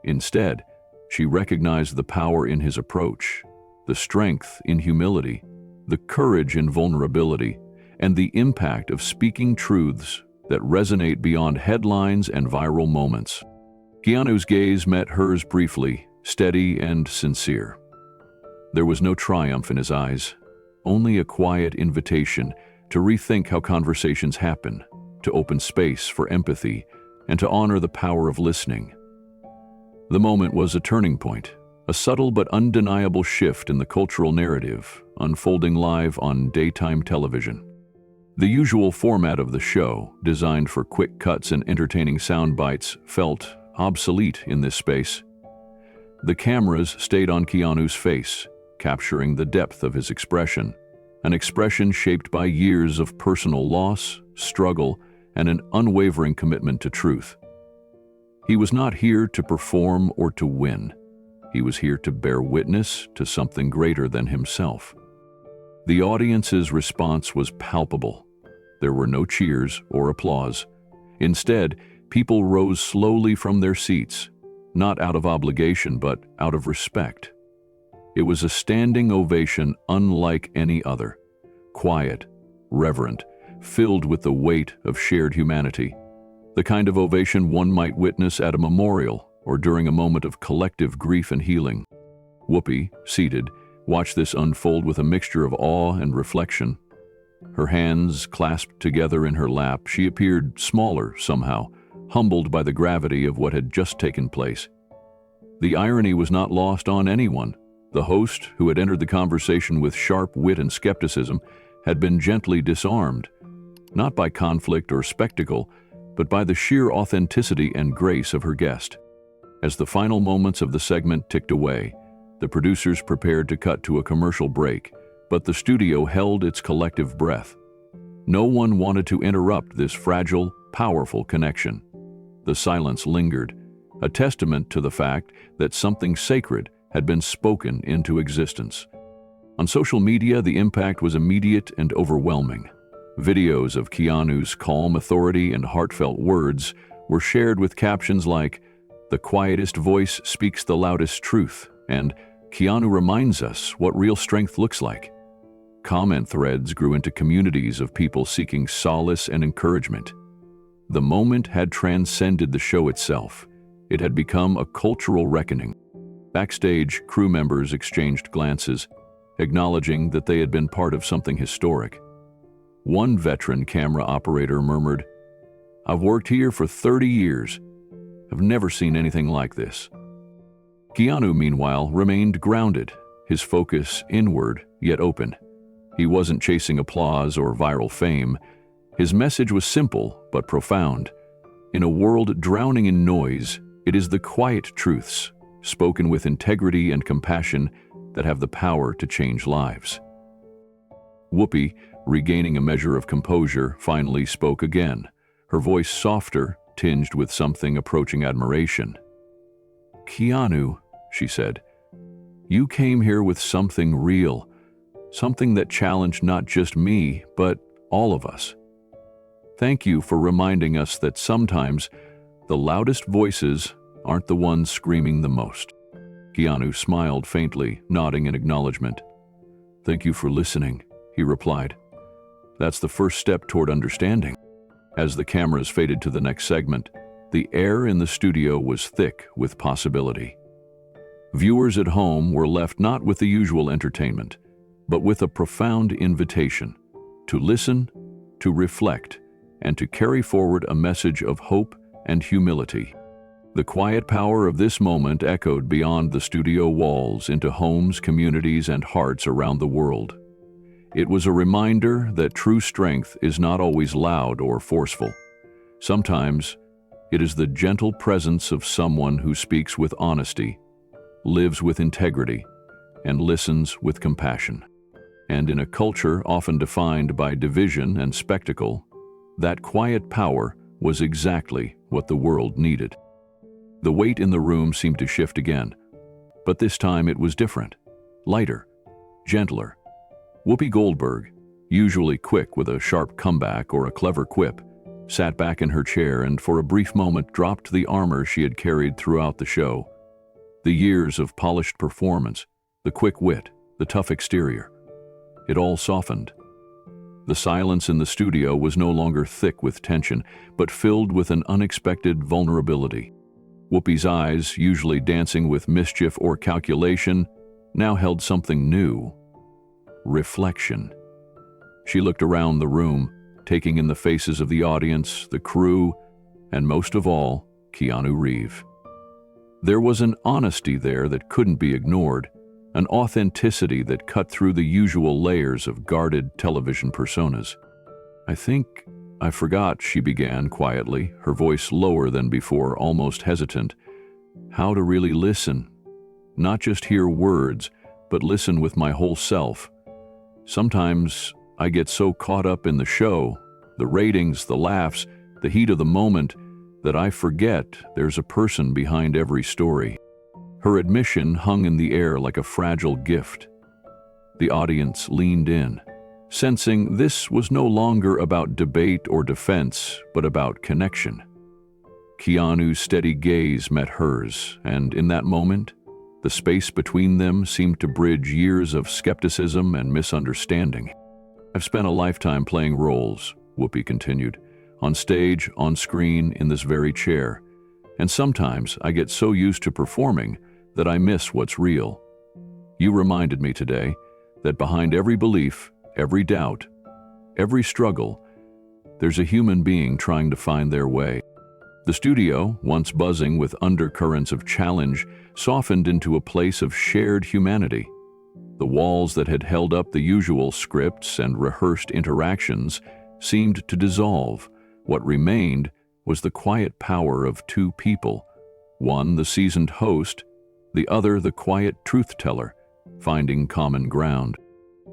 Instead, she recognized the power in his approach, the strength in humility, the courage in vulnerability, and the impact of speaking truths that resonate beyond headlines and viral moments. Keanu's gaze met hers briefly, steady and sincere. There was no triumph in his eyes, only a quiet invitation to rethink how conversations happen, to open space for empathy, and to honor the power of listening. The moment was a turning point, a subtle but undeniable shift in the cultural narrative, unfolding live on daytime television. The usual format of the show, designed for quick cuts and entertaining sound bites, felt obsolete in this space. The cameras stayed on Keanu's face, capturing the depth of his expression, an expression shaped by years of personal loss, struggle, and an unwavering commitment to truth. He was not here to perform or to win. He was here to bear witness to something greater than himself. The audience's response was palpable. There were no cheers or applause. Instead, people rose slowly from their seats, not out of obligation but out of respect. It was a standing ovation unlike any other, quiet, reverent, filled with the weight of shared humanity. The kind of ovation one might witness at a memorial or during a moment of collective grief and healing. Whoopi, seated, watched this unfold with a mixture of awe and reflection. Her hands clasped together in her lap, she appeared smaller somehow, humbled by the gravity of what had just taken place. The irony was not lost on anyone. The host, who had entered the conversation with sharp wit and skepticism, had been gently disarmed, not by conflict or spectacle, but by the sheer authenticity and grace of her guest. As the final moments of the segment ticked away, the producers prepared to cut to a commercial break, but the studio held its collective breath. No one wanted to interrupt this fragile, powerful connection. The silence lingered, a testament to the fact that something sacred had been spoken into existence. On social media, the impact was immediate and overwhelming. Videos of Keanu's calm authority and heartfelt words were shared with captions like, "The quietest voice speaks the loudest truth," and "Keanu reminds us what real strength looks like." Comment threads grew into communities of people seeking solace and encouragement. The moment had transcended the show itself. It had become a cultural reckoning. Backstage, crew members exchanged glances, acknowledging that they had been part of something historic. One veteran camera operator murmured, "I've worked here for 30 years. I've never seen anything like this." Keanu, meanwhile, remained grounded, his focus inward yet open. He wasn't chasing applause or viral fame. His message was simple but profound. In a world drowning in noise, it is the quiet truths, spoken with integrity and compassion, that have the power to change lives. Whoopi, regaining a measure of composure, finally spoke again, her voice softer, tinged with something approaching admiration. "Keanu," she said, "you came here with something real, something that challenged not just me, but all of us. Thank you for reminding us that sometimes the loudest voices aren't the ones screaming the most. Keanu smiled faintly, nodding in acknowledgement. Thank you for listening, he replied. That's the first step toward understanding. As the cameras faded to the next segment, the air in the studio was thick with possibility. Viewers at home were left not with the usual entertainment, but with a profound invitation to listen, to reflect, and to carry forward a message of hope and humility. The quiet power of this moment echoed beyond the studio walls into homes, communities, and hearts around the world. It was a reminder that true strength is not always loud or forceful. Sometimes, it is the gentle presence of someone who speaks with honesty, lives with integrity, and listens with compassion. And in a culture often defined by division and spectacle, that quiet power was exactly what the world needed. The weight in the room seemed to shift again, but this time it was different, lighter, gentler. Whoopi Goldberg, usually quick with a sharp comeback or a clever quip, sat back in her chair and for a brief moment dropped the armor she had carried throughout the show. The years of polished performance, the quick wit, the tough exterior. It all softened. The silence in the studio was no longer thick with tension, but filled with an unexpected vulnerability. Whoopi's eyes, usually dancing with mischief or calculation, now held something new: reflection. She looked around the room, taking in the faces of the audience, the crew, and most of all, Keanu Reeves. There was an honesty there that couldn't be ignored, an authenticity that cut through the usual layers of guarded television personas. I think I forgot, she began quietly, her voice lower than before, almost hesitant, how to really listen. Not just hear words, but listen with my whole self. Sometimes I get so caught up in the show, the ratings, the laughs, the heat of the moment, that I forget there's a person behind every story. Her admission hung in the air like a fragile gift. The audience leaned in, sensing this was no longer about debate or defense, but about connection. Keanu's steady gaze met hers, and in that moment, the space between them seemed to bridge years of skepticism and misunderstanding. I've spent a lifetime playing roles, Whoopi continued, on stage, on screen, in this very chair. And sometimes I get so used to performing that I miss what's real. You reminded me today that behind every belief, every doubt, every struggle, there's a human being trying to find their way. The studio, once buzzing with undercurrents of challenge, softened into a place of shared humanity. The walls that had held up the usual scripts and rehearsed interactions seemed to dissolve. What remained was the quiet power of two people, one the seasoned host, the other the quiet truth-teller, finding common ground.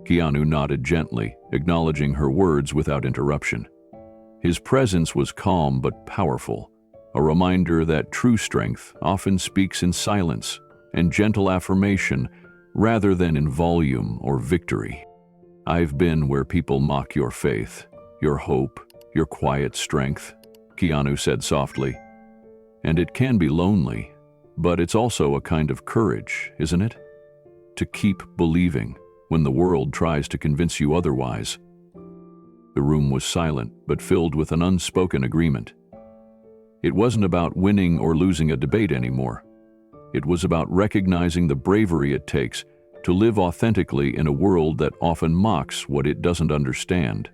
Keanu nodded gently, acknowledging her words without interruption. His presence was calm but powerful, a reminder that true strength often speaks in silence and gentle affirmation rather than in volume or victory. I've been where people mock your faith, your hope, your quiet strength, Keanu said softly. And it can be lonely, but it's also a kind of courage, isn't it? To keep believing when the world tries to convince you otherwise. The room was silent, but filled with an unspoken agreement. It wasn't about winning or losing a debate anymore. It was about recognizing the bravery it takes to live authentically in a world that often mocks what it doesn't understand.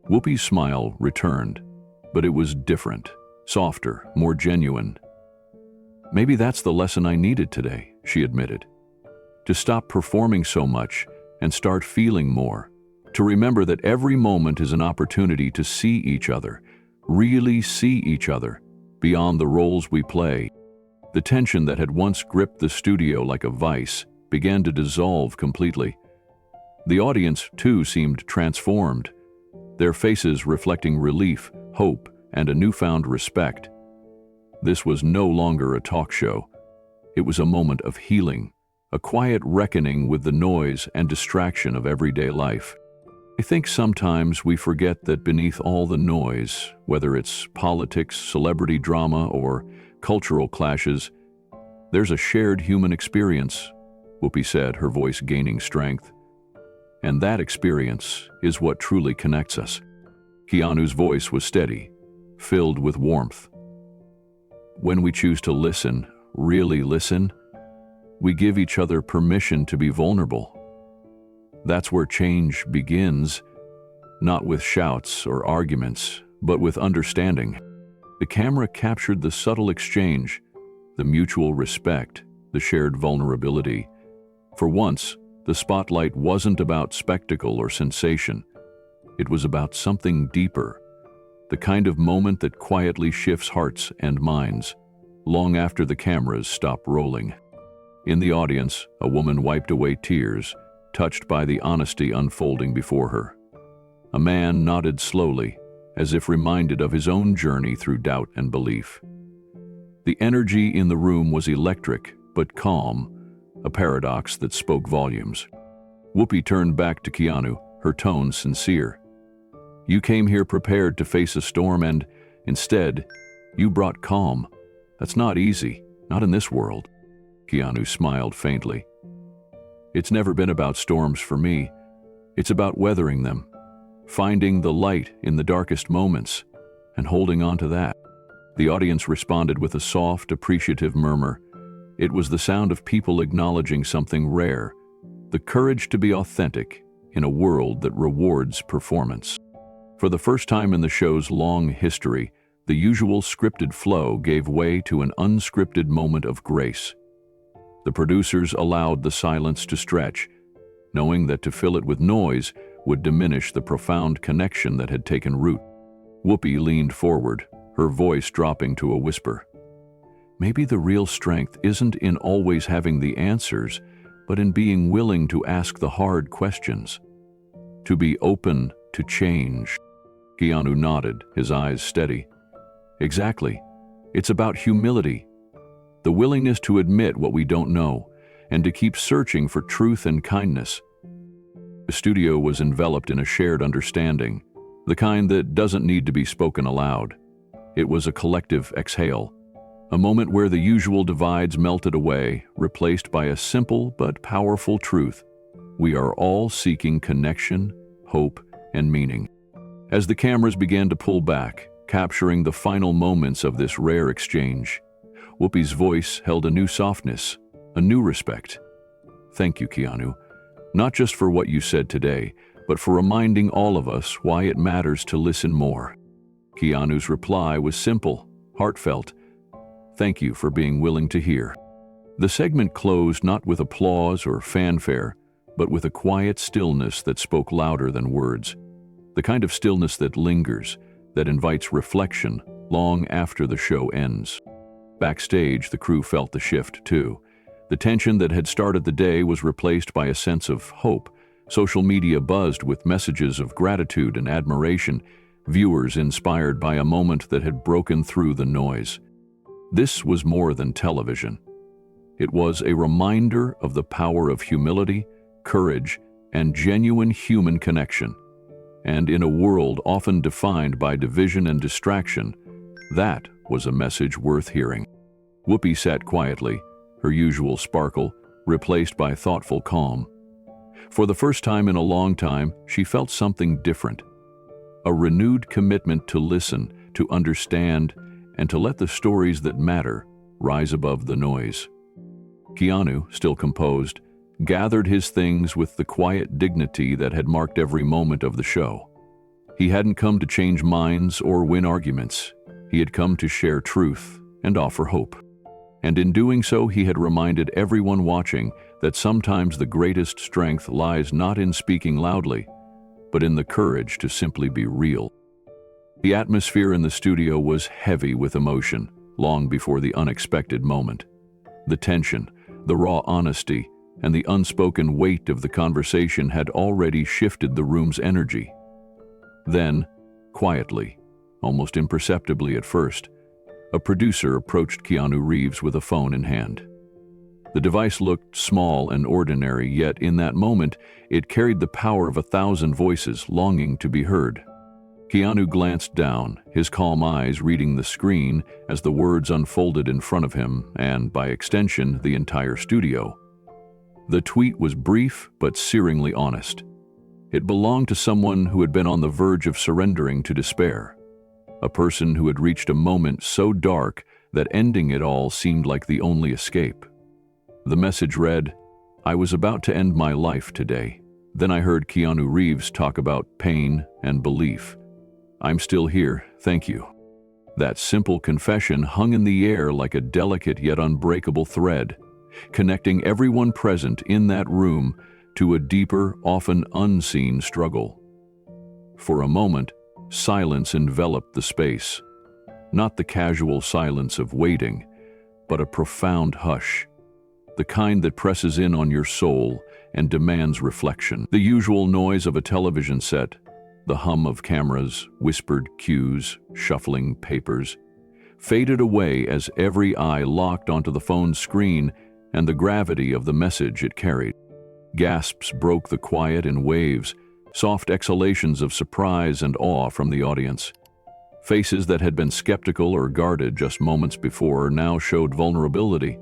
Whoopi's smile returned, but it was different, softer, more genuine. Maybe that's the lesson I needed today, she admitted. To stop performing so much and start feeling more. To remember that every moment is an opportunity to see each other, really see each other, beyond the roles we play. The tension that had once gripped the studio like a vice began to dissolve completely. The audience, too, seemed transformed, their faces reflecting relief, hope, and a newfound respect. This was no longer a talk show. It was a moment of healing, a quiet reckoning with the noise and distraction of everyday life. I think sometimes we forget that beneath all the noise, whether it's politics, celebrity drama, or cultural clashes, there's a shared human experience, Whoopi said, her voice gaining strength. And that experience is what truly connects us. Keanu's voice was steady, filled with warmth. When we choose to listen, really listen, we give each other permission to be vulnerable. That's where change begins, not with shouts or arguments, but with understanding. The camera captured the subtle exchange, the mutual respect, the shared vulnerability. For once, the spotlight wasn't about spectacle or sensation. It was about something deeper, the kind of moment that quietly shifts hearts and minds, long after the cameras stop rolling. In the audience, a woman wiped away tears, touched by the honesty unfolding before her. A man nodded slowly, as if reminded of his own journey through doubt and belief. The energy in the room was electric, but calm, a paradox that spoke volumes. Whoopi turned back to Keanu, her tone sincere. "You came here prepared to face a storm and, instead, you brought calm. That's not easy, not in this world." Keanu smiled faintly. "It's never been about storms for me. It's about weathering them, finding the light in the darkest moments, and holding on to that." The audience responded with a soft, appreciative murmur. It was the sound of people acknowledging something rare, the courage to be authentic in a world that rewards performance. For the first time in the show's long history, the usual scripted flow gave way to an unscripted moment of grace. The producers allowed the silence to stretch, knowing that to fill it with noise would diminish the profound connection that had taken root. Whoopi leaned forward, her voice dropping to a whisper. "Maybe the real strength isn't in always having the answers, but in being willing to ask the hard questions. To be open to change." Keanu nodded, his eyes steady. "Exactly. It's about humility. The willingness to admit what we don't know, and to keep searching for truth and kindness." The studio was enveloped in a shared understanding, the kind that doesn't need to be spoken aloud. It was a collective exhale, a moment where the usual divides melted away, replaced by a simple but powerful truth. We are all seeking connection, hope, and meaning. As the cameras began to pull back, capturing the final moments of this rare exchange, Whoopi's voice held a new softness, a new respect. "Thank you, Keanu, not just for what you said today, but for reminding all of us why it matters to listen more." Keanu's reply was simple, heartfelt. "Thank you for being willing to hear." The segment closed not with applause or fanfare, but with a quiet stillness that spoke louder than words. The kind of stillness that lingers, that invites reflection long after the show ends. Backstage, the crew felt the shift too. The tension that had started the day was replaced by a sense of hope. Social media buzzed with messages of gratitude and admiration, viewers inspired by a moment that had broken through the noise. This was more than television. It was a reminder of the power of humility, courage, and genuine human connection. And in a world often defined by division and distraction, that was a message worth hearing. Whoopi sat quietly, her usual sparkle replaced by thoughtful calm. For the first time in a long time, she felt something different. A renewed commitment to listen, to understand, and to let the stories that matter rise above the noise. Keanu, still composed, gathered his things with the quiet dignity that had marked every moment of the show. He hadn't come to change minds or win arguments. He had come to share truth and offer hope. And in doing so, he had reminded everyone watching that sometimes the greatest strength lies not in speaking loudly, but in the courage to simply be real. The atmosphere in the studio was heavy with emotion, long before the unexpected moment. The tension, the raw honesty, and the unspoken weight of the conversation had already shifted the room's energy. Then, quietly, almost imperceptibly at first, a producer approached Keanu Reeves with a phone in hand. The device looked small and ordinary, yet in that moment, it carried the power of 1,000 voices longing to be heard. Keanu glanced down, his calm eyes reading the screen as the words unfolded in front of him and, by extension, the entire studio. The tweet was brief but searingly honest. It belonged to someone who had been on the verge of surrendering to despair, a person who had reached a moment so dark that ending it all seemed like the only escape. The message read, "I was about to end my life today. Then I heard Keanu Reeves talk about pain and belief. I'm still here, thank you." That simple confession hung in the air like a delicate yet unbreakable thread, connecting everyone present in that room to a deeper, often unseen struggle. For a moment, silence enveloped the space. Not the casual silence of waiting, but a profound hush. The kind that presses in on your soul and demands reflection. The usual noise of a television set, the hum of cameras, whispered cues, shuffling papers, faded away as every eye locked onto the phone's screen and the gravity of the message it carried. Gasps broke the quiet in waves, soft exhalations of surprise and awe from the audience. Faces that had been skeptical or guarded just moments before now showed vulnerability.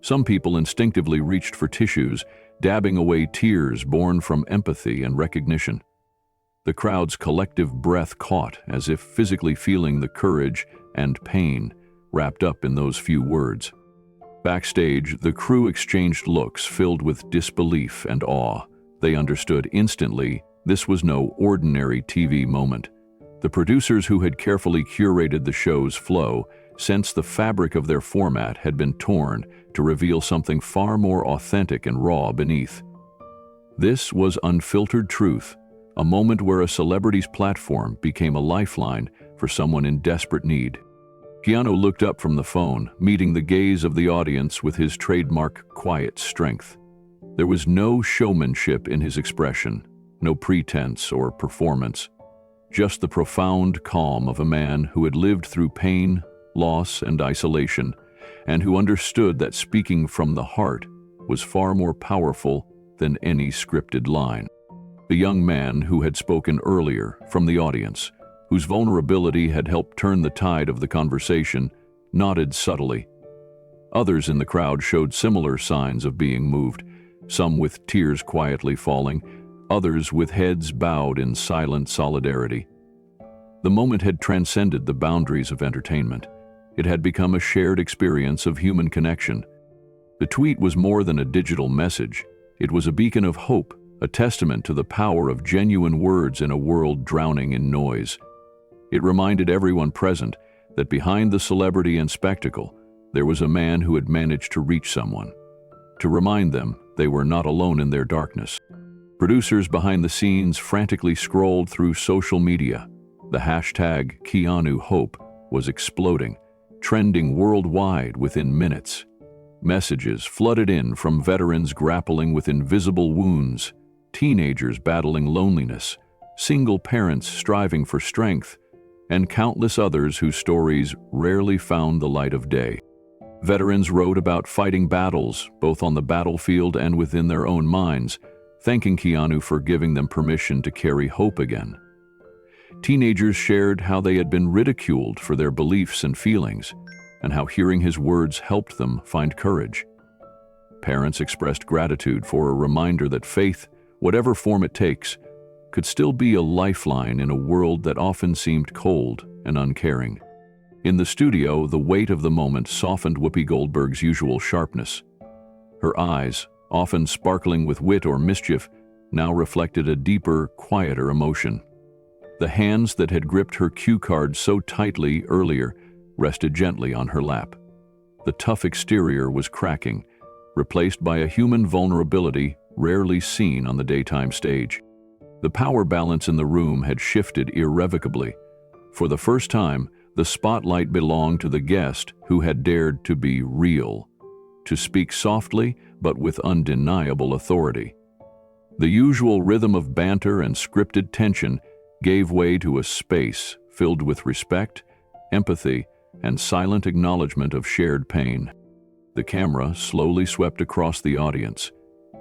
Some people instinctively reached for tissues, dabbing away tears born from empathy and recognition. The crowd's collective breath caught, as if physically feeling the courage and pain wrapped up in those few words. Backstage, the crew exchanged looks filled with disbelief and awe. They understood instantly this was no ordinary TV moment. The producers who had carefully curated the show's flow sensed the fabric of their format had been torn to reveal something far more authentic and raw beneath. This was unfiltered truth, a moment where a celebrity's platform became a lifeline for someone in desperate need. Keanu looked up from the phone, meeting the gaze of the audience with his trademark quiet strength. There was no showmanship in his expression, no pretense or performance, just the profound calm of a man who had lived through pain, loss, and isolation, and who understood that speaking from the heart was far more powerful than any scripted line. The young man who had spoken earlier from the audience, whose vulnerability had helped turn the tide of the conversation, nodded subtly. Others in the crowd showed similar signs of being moved, some with tears quietly falling, others with heads bowed in silent solidarity. The moment had transcended the boundaries of entertainment. It had become a shared experience of human connection. The tweet was more than a digital message. It was a beacon of hope, a testament to the power of genuine words in a world drowning in noise. It reminded everyone present that behind the celebrity and spectacle, there was a man who had managed to reach someone, to remind them they were not alone in their darkness. Producers behind the scenes frantically scrolled through social media. The hashtag #KeanuHope was exploding, trending worldwide within minutes. Messages flooded in from veterans grappling with invisible wounds, teenagers battling loneliness, single parents striving for strength, and countless others whose stories rarely found the light of day. Veterans wrote about fighting battles, both on the battlefield and within their own minds, thanking Keanu for giving them permission to carry hope again. Teenagers shared how they had been ridiculed for their beliefs and feelings, and how hearing his words helped them find courage. Parents expressed gratitude for a reminder that faith, whatever form it takes, could still be a lifeline in a world that often seemed cold and uncaring. In the studio, the weight of the moment softened Whoopi Goldberg's usual sharpness. Her eyes, often sparkling with wit or mischief, now reflected a deeper, quieter emotion. The hands that had gripped her cue card so tightly earlier rested gently on her lap. The tough exterior was cracking, replaced by a human vulnerability rarely seen on the daytime stage. The power balance in the room had shifted irrevocably. For the first time, the spotlight belonged to the guest who had dared to be real, to speak softly but with undeniable authority. The usual rhythm of banter and scripted tension gave way to a space filled with respect, empathy, and silent acknowledgement of shared pain. The camera slowly swept across the audience,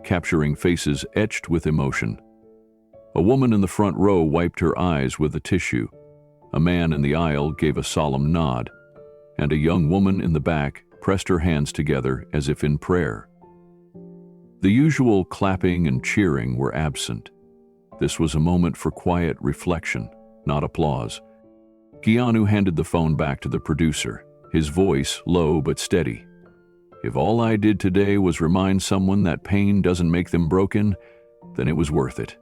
capturing faces etched with emotion. A woman in the front row wiped her eyes with a tissue. A man in the aisle gave a solemn nod, and a young woman in the back pressed her hands together as if in prayer. The usual clapping and cheering were absent. This was a moment for quiet reflection, not applause. Keanu handed the phone back to the producer, his voice low but steady. "If all I did today was remind someone that pain doesn't make them broken, then it was worth it."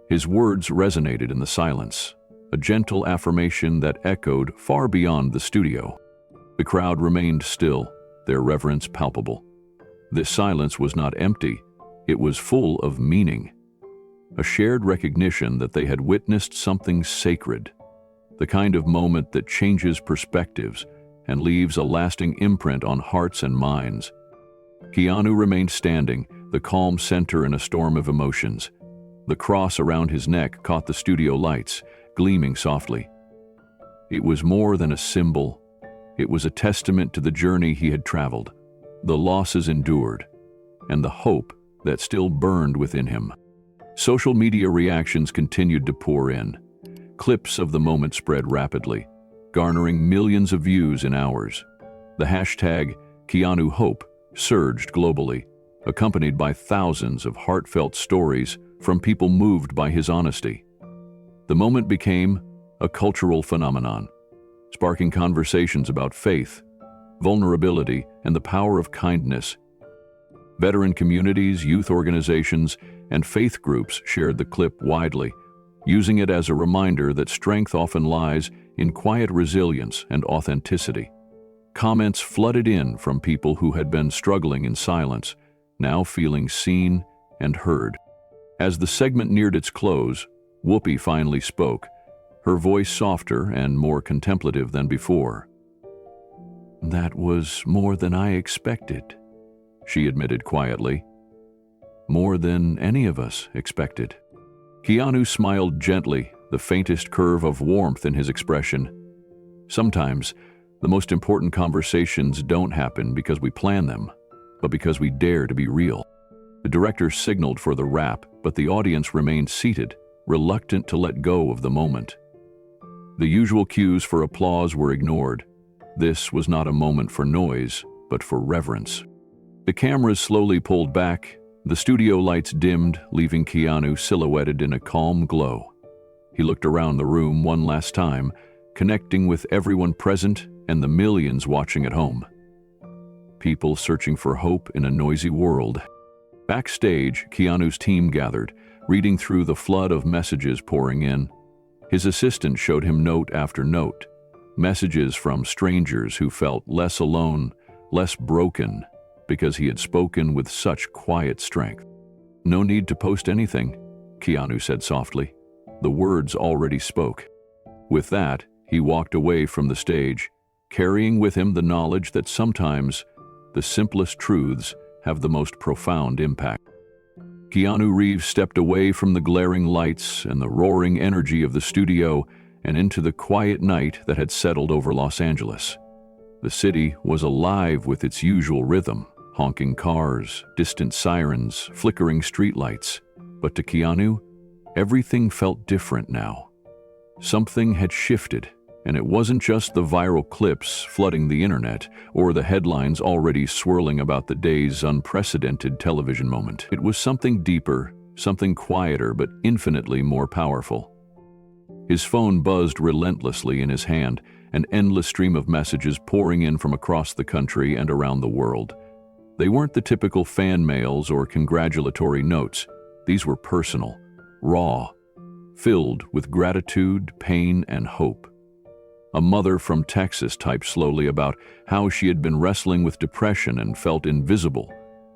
His words resonated in the silence, a gentle affirmation that echoed far beyond the studio. The crowd remained still, their reverence palpable. This silence was not empty, it was full of meaning. A shared recognition that they had witnessed something sacred, the kind of moment that changes perspectives and leaves a lasting imprint on hearts and minds. Keanu remained standing, the calm center in a storm of emotions. The cross around his neck caught the studio lights, gleaming softly. It was more than a symbol. It was a testament to the journey he had traveled, the losses endured, and the hope that still burned within him. Social media reactions continued to pour in. Clips of the moment spread rapidly, garnering millions of views in hours. The hashtag #KeanuHope surged globally, accompanied by thousands of heartfelt stories from people moved by his honesty. The moment became a cultural phenomenon, sparking conversations about faith, vulnerability, and the power of kindness. Veteran communities, youth organizations, and faith groups shared the clip widely, using it as a reminder that strength often lies in quiet resilience and authenticity. Comments flooded in from people who had been struggling in silence, now feeling seen and heard. As the segment neared its close, Whoopi finally spoke, her voice softer and more contemplative than before. "That was more than I expected," she admitted quietly. "More than any of us expected." Keanu smiled gently, the faintest curve of warmth in his expression. Sometimes, the most important conversations don't happen because we plan them, but because we dare to be real. The director signaled for the wrap, but the audience remained seated, reluctant to let go of the moment. The usual cues for applause were ignored. This was not a moment for noise, but for reverence. The cameras slowly pulled back, the studio lights dimmed, leaving Keanu silhouetted in a calm glow. He looked around the room one last time, connecting with everyone present and the millions watching at home. People searching for hope in a noisy world. Backstage, Keanu's team gathered, reading through the flood of messages pouring in. His assistant showed him note after note, messages from strangers who felt less alone, less broken, because he had spoken with such quiet strength. "No need to post anything," Keanu said softly. The words already spoke. With that, he walked away from the stage, carrying with him the knowledge that sometimes the simplest truths have the most profound impact. Keanu Reeves stepped away from the glaring lights and the roaring energy of the studio and into the quiet night that had settled over Los Angeles. The city was alive with its usual rhythm, honking cars, distant sirens, flickering streetlights. But to Keanu, everything felt different now. Something had shifted, and it wasn't just the viral clips flooding the internet or the headlines already swirling about the day's unprecedented television moment. It was something deeper, something quieter, but infinitely more powerful. His phone buzzed relentlessly in his hand, an endless stream of messages pouring in from across the country and around the world. They weren't the typical fan mails or congratulatory notes. These were personal, raw, filled with gratitude, pain, and hope. A mother from Texas typed slowly about how she had been wrestling with depression and felt invisible,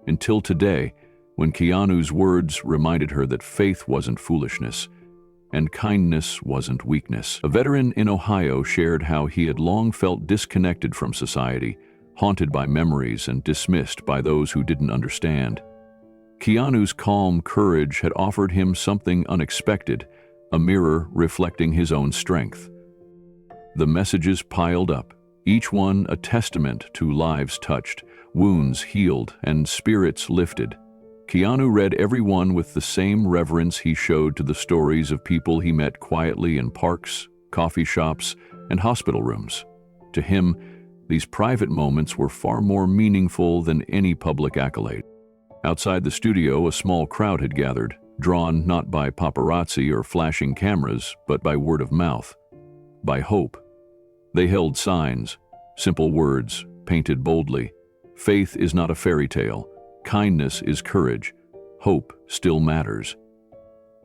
until today, when Keanu's words reminded her that faith wasn't foolishness, and kindness wasn't weakness. A veteran in Ohio shared how he had long felt disconnected from society, haunted by memories and dismissed by those who didn't understand. Keanu's calm courage had offered him something unexpected, a mirror reflecting his own strength. The messages piled up, each one a testament to lives touched, wounds healed, and spirits lifted. Keanu read everyone with the same reverence he showed to the stories of people he met quietly in parks, coffee shops, and hospital rooms. To him, these private moments were far more meaningful than any public accolade. Outside the studio, a small crowd had gathered, drawn not by paparazzi or flashing cameras, but by word of mouth, by hope. They held signs, simple words, painted boldly. Faith is not a fairy tale. Kindness is courage. Hope still matters.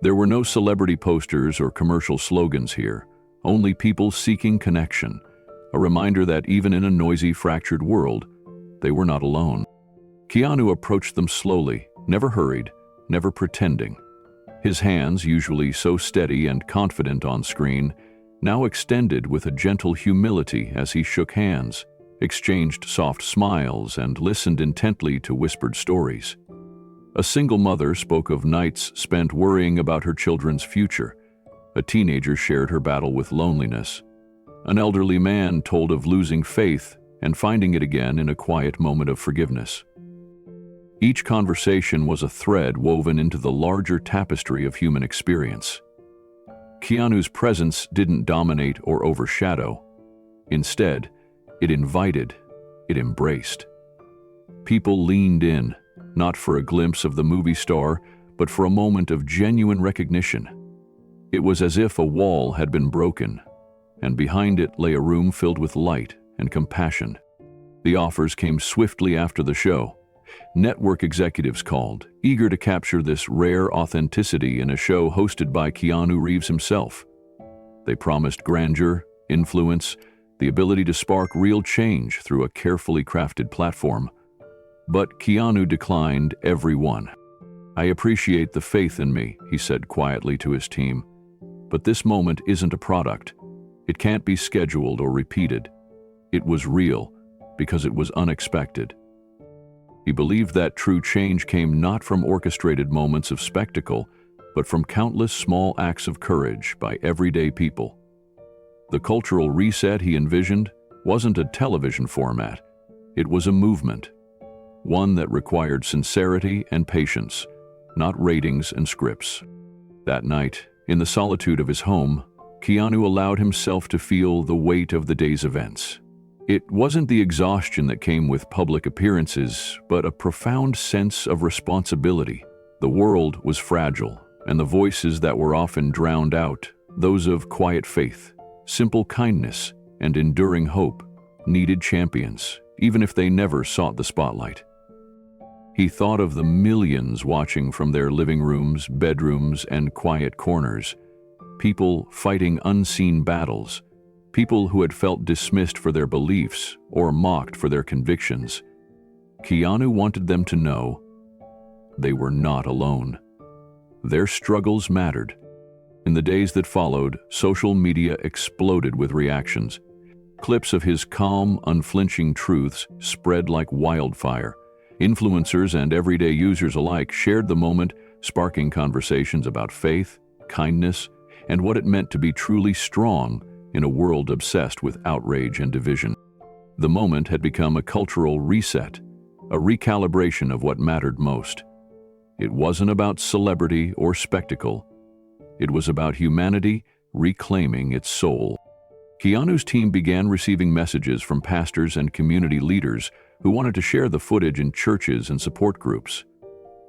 There were no celebrity posters or commercial slogans here, only people seeking connection, a reminder that even in a noisy, fractured world, they were not alone. Keanu approached them slowly, never hurried, never pretending. His hands, usually so steady and confident on screen, now extended with a gentle humility as he shook hands, exchanged soft smiles, and listened intently to whispered stories. A single mother spoke of nights spent worrying about her children's future. A teenager shared her battle with loneliness. An elderly man told of losing faith and finding it again in a quiet moment of forgiveness. Each conversation was a thread woven into the larger tapestry of human experience. Keanu's presence didn't dominate or overshadow. Instead, it invited, it embraced. People leaned in, not for a glimpse of the movie star, but for a moment of genuine recognition. It was as if a wall had been broken, and behind it lay a room filled with light and compassion. The offers came swiftly after the show. Network executives called, eager to capture this rare authenticity in a show hosted by Keanu Reeves himself. They promised grandeur, influence, the ability to spark real change through a carefully crafted platform. But Keanu declined every one. "I appreciate the faith in me," he said quietly to his team. "But this moment isn't a product. It can't be scheduled or repeated. It was real because it was unexpected." He believed that true change came not from orchestrated moments of spectacle, but from countless small acts of courage by everyday people. The cultural reset he envisioned wasn't a television format. It was a movement, one that required sincerity and patience, not ratings and scripts. That night, in the solitude of his home, Keanu allowed himself to feel the weight of the day's events. It wasn't the exhaustion that came with public appearances, but a profound sense of responsibility. The world was fragile, and the voices that were often drowned out, those of quiet faith, simple kindness, and enduring hope, needed champions, even if they never sought the spotlight. He thought of the millions watching from their living rooms, bedrooms, and quiet corners, people fighting unseen battles, people who had felt dismissed for their beliefs or mocked for their convictions. Keanu wanted them to know they were not alone. Their struggles mattered. In the days that followed, social media exploded with reactions. Clips of his calm, unflinching truths spread like wildfire. Influencers and everyday users alike shared the moment, sparking conversations about faith, kindness, and what it meant to be truly strong in a world obsessed with outrage and division. The moment had become a cultural reset, a recalibration of what mattered most. It wasn't about celebrity or spectacle. It was about humanity reclaiming its soul. Keanu's team began receiving messages from pastors and community leaders who wanted to share the footage in churches and support groups.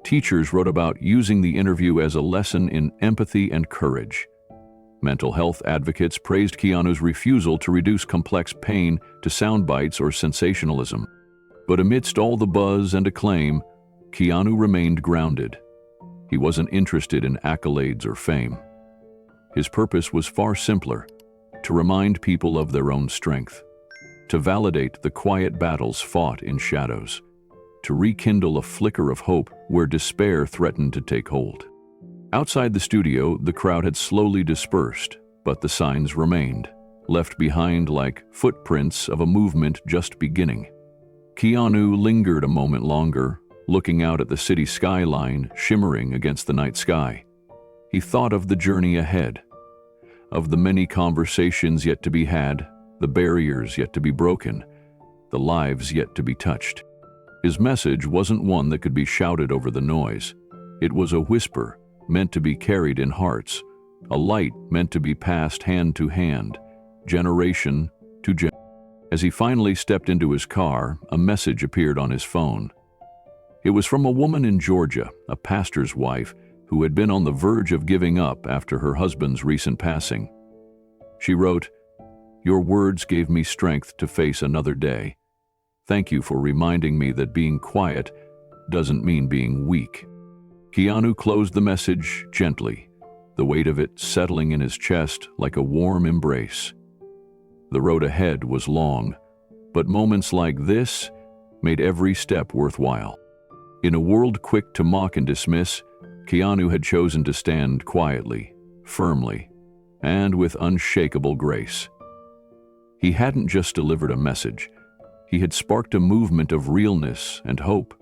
Teachers wrote about using the interview as a lesson in empathy and courage. Mental health advocates praised Keanu's refusal to reduce complex pain to sound bites or sensationalism. But amidst all the buzz and acclaim, Keanu remained grounded. He wasn't interested in accolades or fame. His purpose was far simpler: to remind people of their own strength, to validate the quiet battles fought in shadows, to rekindle a flicker of hope where despair threatened to take hold. Outside the studio, the crowd had slowly dispersed, but the signs remained, left behind like footprints of a movement just beginning. Keanu lingered a moment longer, looking out at the city skyline shimmering against the night sky. He thought of the journey ahead, of the many conversations yet to be had, the barriers yet to be broken, the lives yet to be touched. His message wasn't one that could be shouted over the noise. It was a whisper meant to be carried in hearts, a light meant to be passed hand to hand, generation to generation. As he finally stepped into his car, a message appeared on his phone. It was from a woman in Georgia, a pastor's wife, who had been on the verge of giving up after her husband's recent passing. She wrote, "Your words gave me strength to face another day. Thank you for reminding me that being quiet doesn't mean being weak." Keanu closed the message gently, the weight of it settling in his chest like a warm embrace. The road ahead was long, but moments like this made every step worthwhile. In a world quick to mock and dismiss, Keanu had chosen to stand quietly, firmly, and with unshakable grace. He hadn't just delivered a message, he had sparked a movement of realness and hope,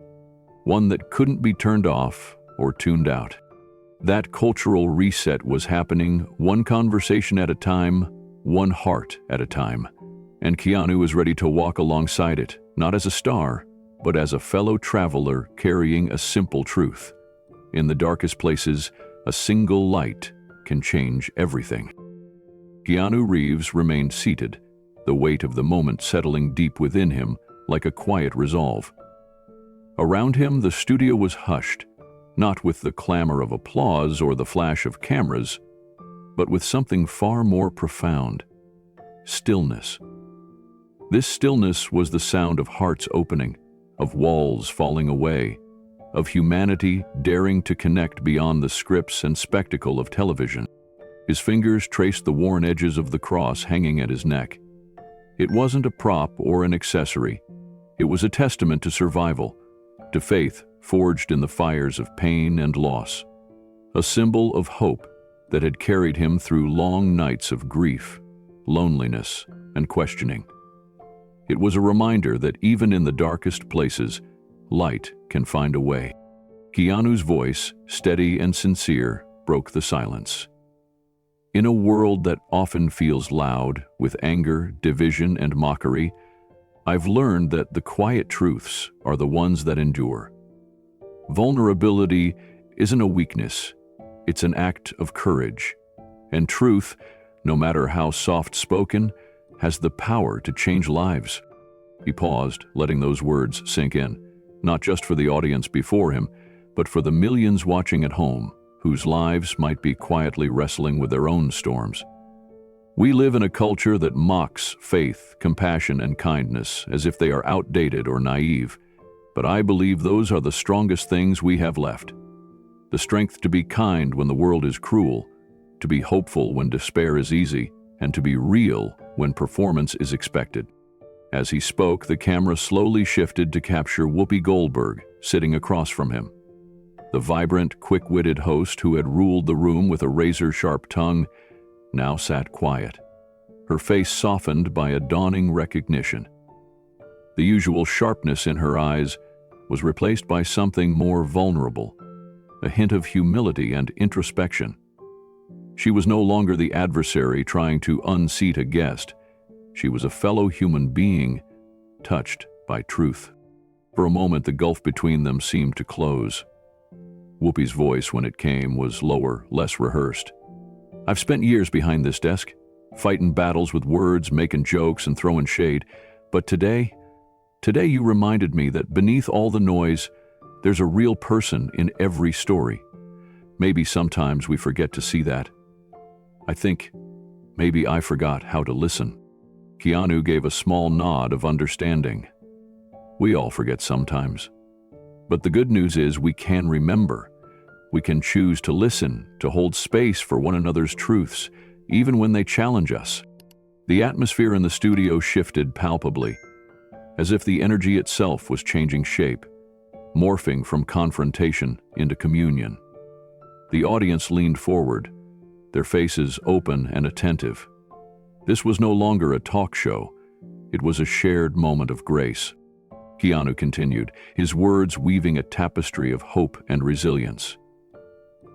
one that couldn't be turned off or tuned out. That cultural reset was happening one conversation at a time, one heart at a time, and Keanu was ready to walk alongside it, not as a star, but as a fellow traveler carrying a simple truth. In the darkest places, a single light can change everything. Keanu Reeves remained seated, the weight of the moment settling deep within him like a quiet resolve. Around him, the studio was hushed, not with the clamor of applause or the flash of cameras, but with something far more profound: stillness. This stillness was the sound of hearts opening, of walls falling away, of humanity daring to connect beyond the scripts and spectacle of television. His fingers traced the worn edges of the cross hanging at his neck. It wasn't a prop or an accessory. It was a testament to survival, to faith forged in the fires of pain and loss, a symbol of hope that had carried him through long nights of grief, loneliness, and questioning. It was a reminder that even in the darkest places, light can find a way. Keanu's voice, steady and sincere, broke the silence. In a world that often feels loud, with anger, division, and mockery, I've learned that the quiet truths are the ones that endure. Vulnerability isn't a weakness, it's an act of courage. And truth, no matter how soft-spoken, has the power to change lives. He paused, letting those words sink in, not just for the audience before him, but for the millions watching at home, whose lives might be quietly wrestling with their own storms. We live in a culture that mocks faith, compassion, and kindness as if they are outdated or naive, but I believe those are the strongest things we have left. The strength to be kind when the world is cruel, to be hopeful when despair is easy, and to be real when performance is expected. As he spoke, the camera slowly shifted to capture Whoopi Goldberg, sitting across from him. The vibrant, quick-witted host who had ruled the room with a razor-sharp tongue now sat quiet, her face softened by a dawning recognition. The usual sharpness in her eyes was replaced by something more vulnerable, a hint of humility and introspection. She was no longer the adversary trying to unseat a guest. She was a fellow human being, touched by truth. For a moment, the gulf between them seemed to close. Whoopi's voice, when it came, was lower, less rehearsed. "I've spent years behind this desk, fighting battles with words, making jokes, and throwing shade. But today you reminded me that beneath all the noise, there's a real person in every story. Maybe sometimes we forget to see that. I think maybe I forgot how to listen." Keanu gave a small nod of understanding. We all forget sometimes. But the good news is we can remember. We can choose to listen, to hold space for one another's truths, even when they challenge us. The atmosphere in the studio shifted palpably, as if the energy itself was changing shape, morphing from confrontation into communion. The audience leaned forward, their faces open and attentive. This was no longer a talk show. It was a shared moment of grace. Keanu continued, his words weaving a tapestry of hope and resilience.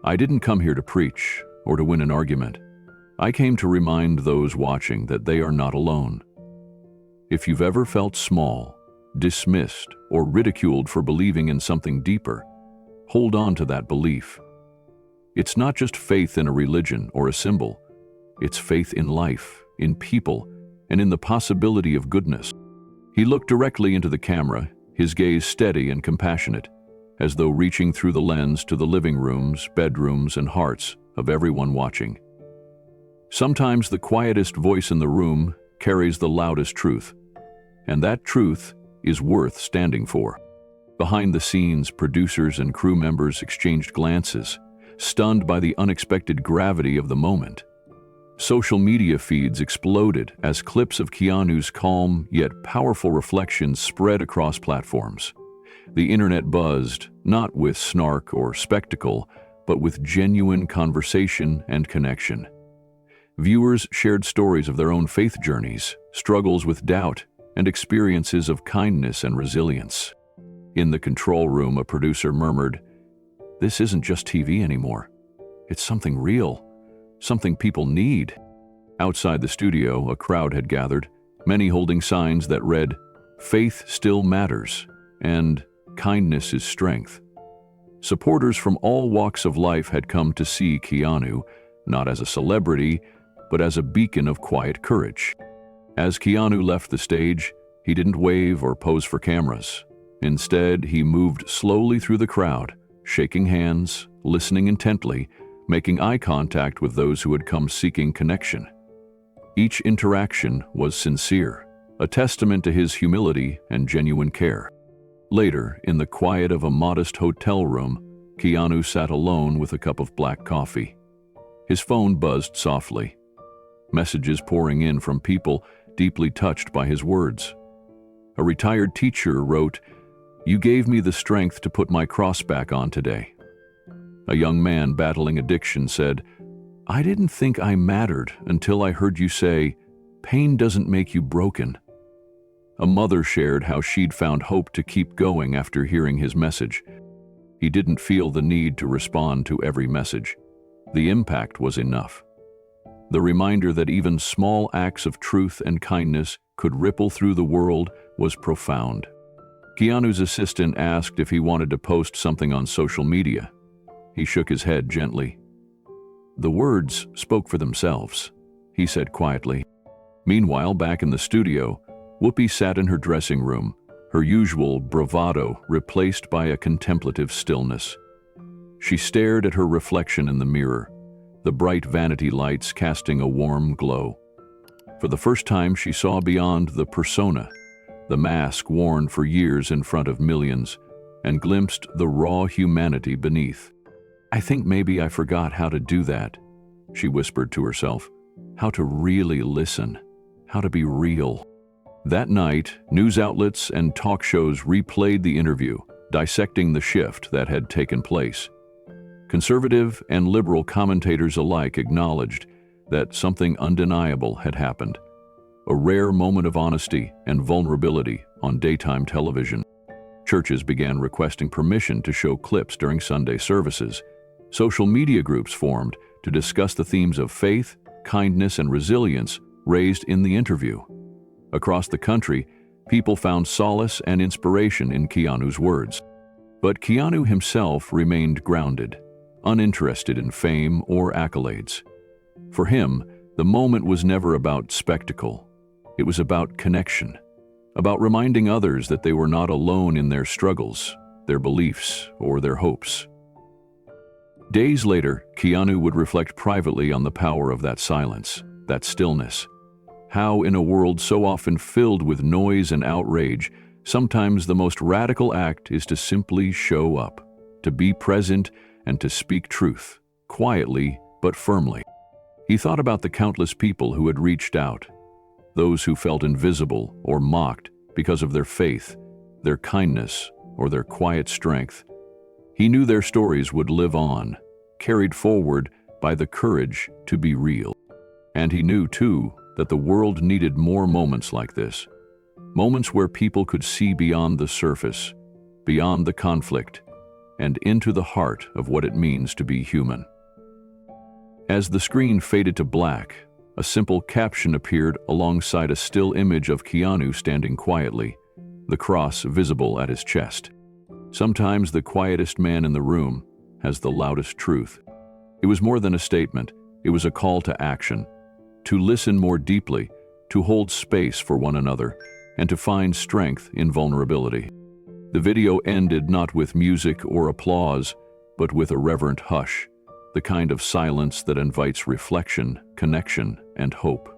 "I didn't come here to preach or to win an argument. I came to remind those watching that they are not alone. If you've ever felt small, dismissed, or ridiculed for believing in something deeper. Hold on to that belief. It's not just faith in a religion or a symbol. It's faith in life, in people, and in the possibility of goodness. He looked directly into the camera, his gaze steady and compassionate, as though reaching through the lens to the living rooms, bedrooms, and hearts of everyone watching. Sometimes the quietest voice in the room carries the loudest truth, and that truth is worth standing for. Behind the scenes, producers and crew members exchanged glances, stunned by the unexpected gravity of the moment. Social media feeds exploded as clips of Keanu's calm yet powerful reflections spread across platforms. The internet buzzed, not with snark or spectacle, but with genuine conversation and connection. Viewers shared stories of their own faith journeys, struggles with doubt, and experiences of kindness and resilience. In the control room, a producer murmured, "This isn't just TV anymore. It's something real, something people need." Outside the studio, a crowd had gathered, many holding signs that read, "Faith still matters," and "Kindness is strength." Supporters from all walks of life had come to see Keanu, not as a celebrity, but as a beacon of quiet courage. As Keanu left the stage, he didn't wave or pose for cameras. Instead, he moved slowly through the crowd, shaking hands, listening intently, making eye contact with those who had come seeking connection. Each interaction was sincere, a testament to his humility and genuine care. Later, in the quiet of a modest hotel room, Keanu sat alone with a cup of black coffee. His phone buzzed softly, messages pouring in from people deeply touched by his words. A retired teacher wrote, "You gave me the strength to put my cross back on today." A young man battling addiction said, "I didn't think I mattered until I heard you say, 'Pain doesn't make you broken.'" A mother shared how she'd found hope to keep going after hearing his message. He didn't feel the need to respond to every message. The impact was enough. The reminder that even small acts of truth and kindness could ripple through the world was profound. Keanu's assistant asked if he wanted to post something on social media. He shook his head gently. "The words spoke for themselves," he said quietly. Meanwhile, back in the studio, Whoopi sat in her dressing room, her usual bravado replaced by a contemplative stillness. She stared at her reflection in the mirror, the bright vanity lights casting a warm glow. For the first time, she saw beyond the persona, the mask worn for years in front of millions, and glimpsed the raw humanity beneath. "I think maybe I forgot how to do that," she whispered to herself. "How to really listen, how to be real." That night, news outlets and talk shows replayed the interview, dissecting the shift that had taken place. Conservative and liberal commentators alike acknowledged that something undeniable had happened, a rare moment of honesty and vulnerability on daytime television. Churches began requesting permission to show clips during Sunday services. Social media groups formed to discuss the themes of faith, kindness, and resilience raised in the interview. Across the country, people found solace and inspiration in Keanu's words. But Keanu himself remained grounded, uninterested in fame or accolades. For him, the moment was never about spectacle. It was about connection, about reminding others that they were not alone in their struggles, their beliefs, or their hopes. Days later, Keanu would reflect privately on the power of that silence, that stillness. How, in a world so often filled with noise and outrage, sometimes the most radical act is to simply show up, to be present, and to speak truth, quietly but firmly. He thought about the countless people who had reached out, those who felt invisible or mocked because of their faith, their kindness, or their quiet strength. He knew their stories would live on, carried forward by the courage to be real. And he knew, too, that the world needed more moments like this, moments where people could see beyond the surface, beyond the conflict, and into the heart of what it means to be human. As the screen faded to black, a simple caption appeared alongside a still image of Keanu standing quietly, the cross visible at his chest. Sometimes the quietest man in the room has the loudest truth. It was more than a statement, it was a call to action, to listen more deeply, to hold space for one another, and to find strength in vulnerability. The video ended not with music or applause, but with a reverent hush, the kind of silence that invites reflection, connection, and hope.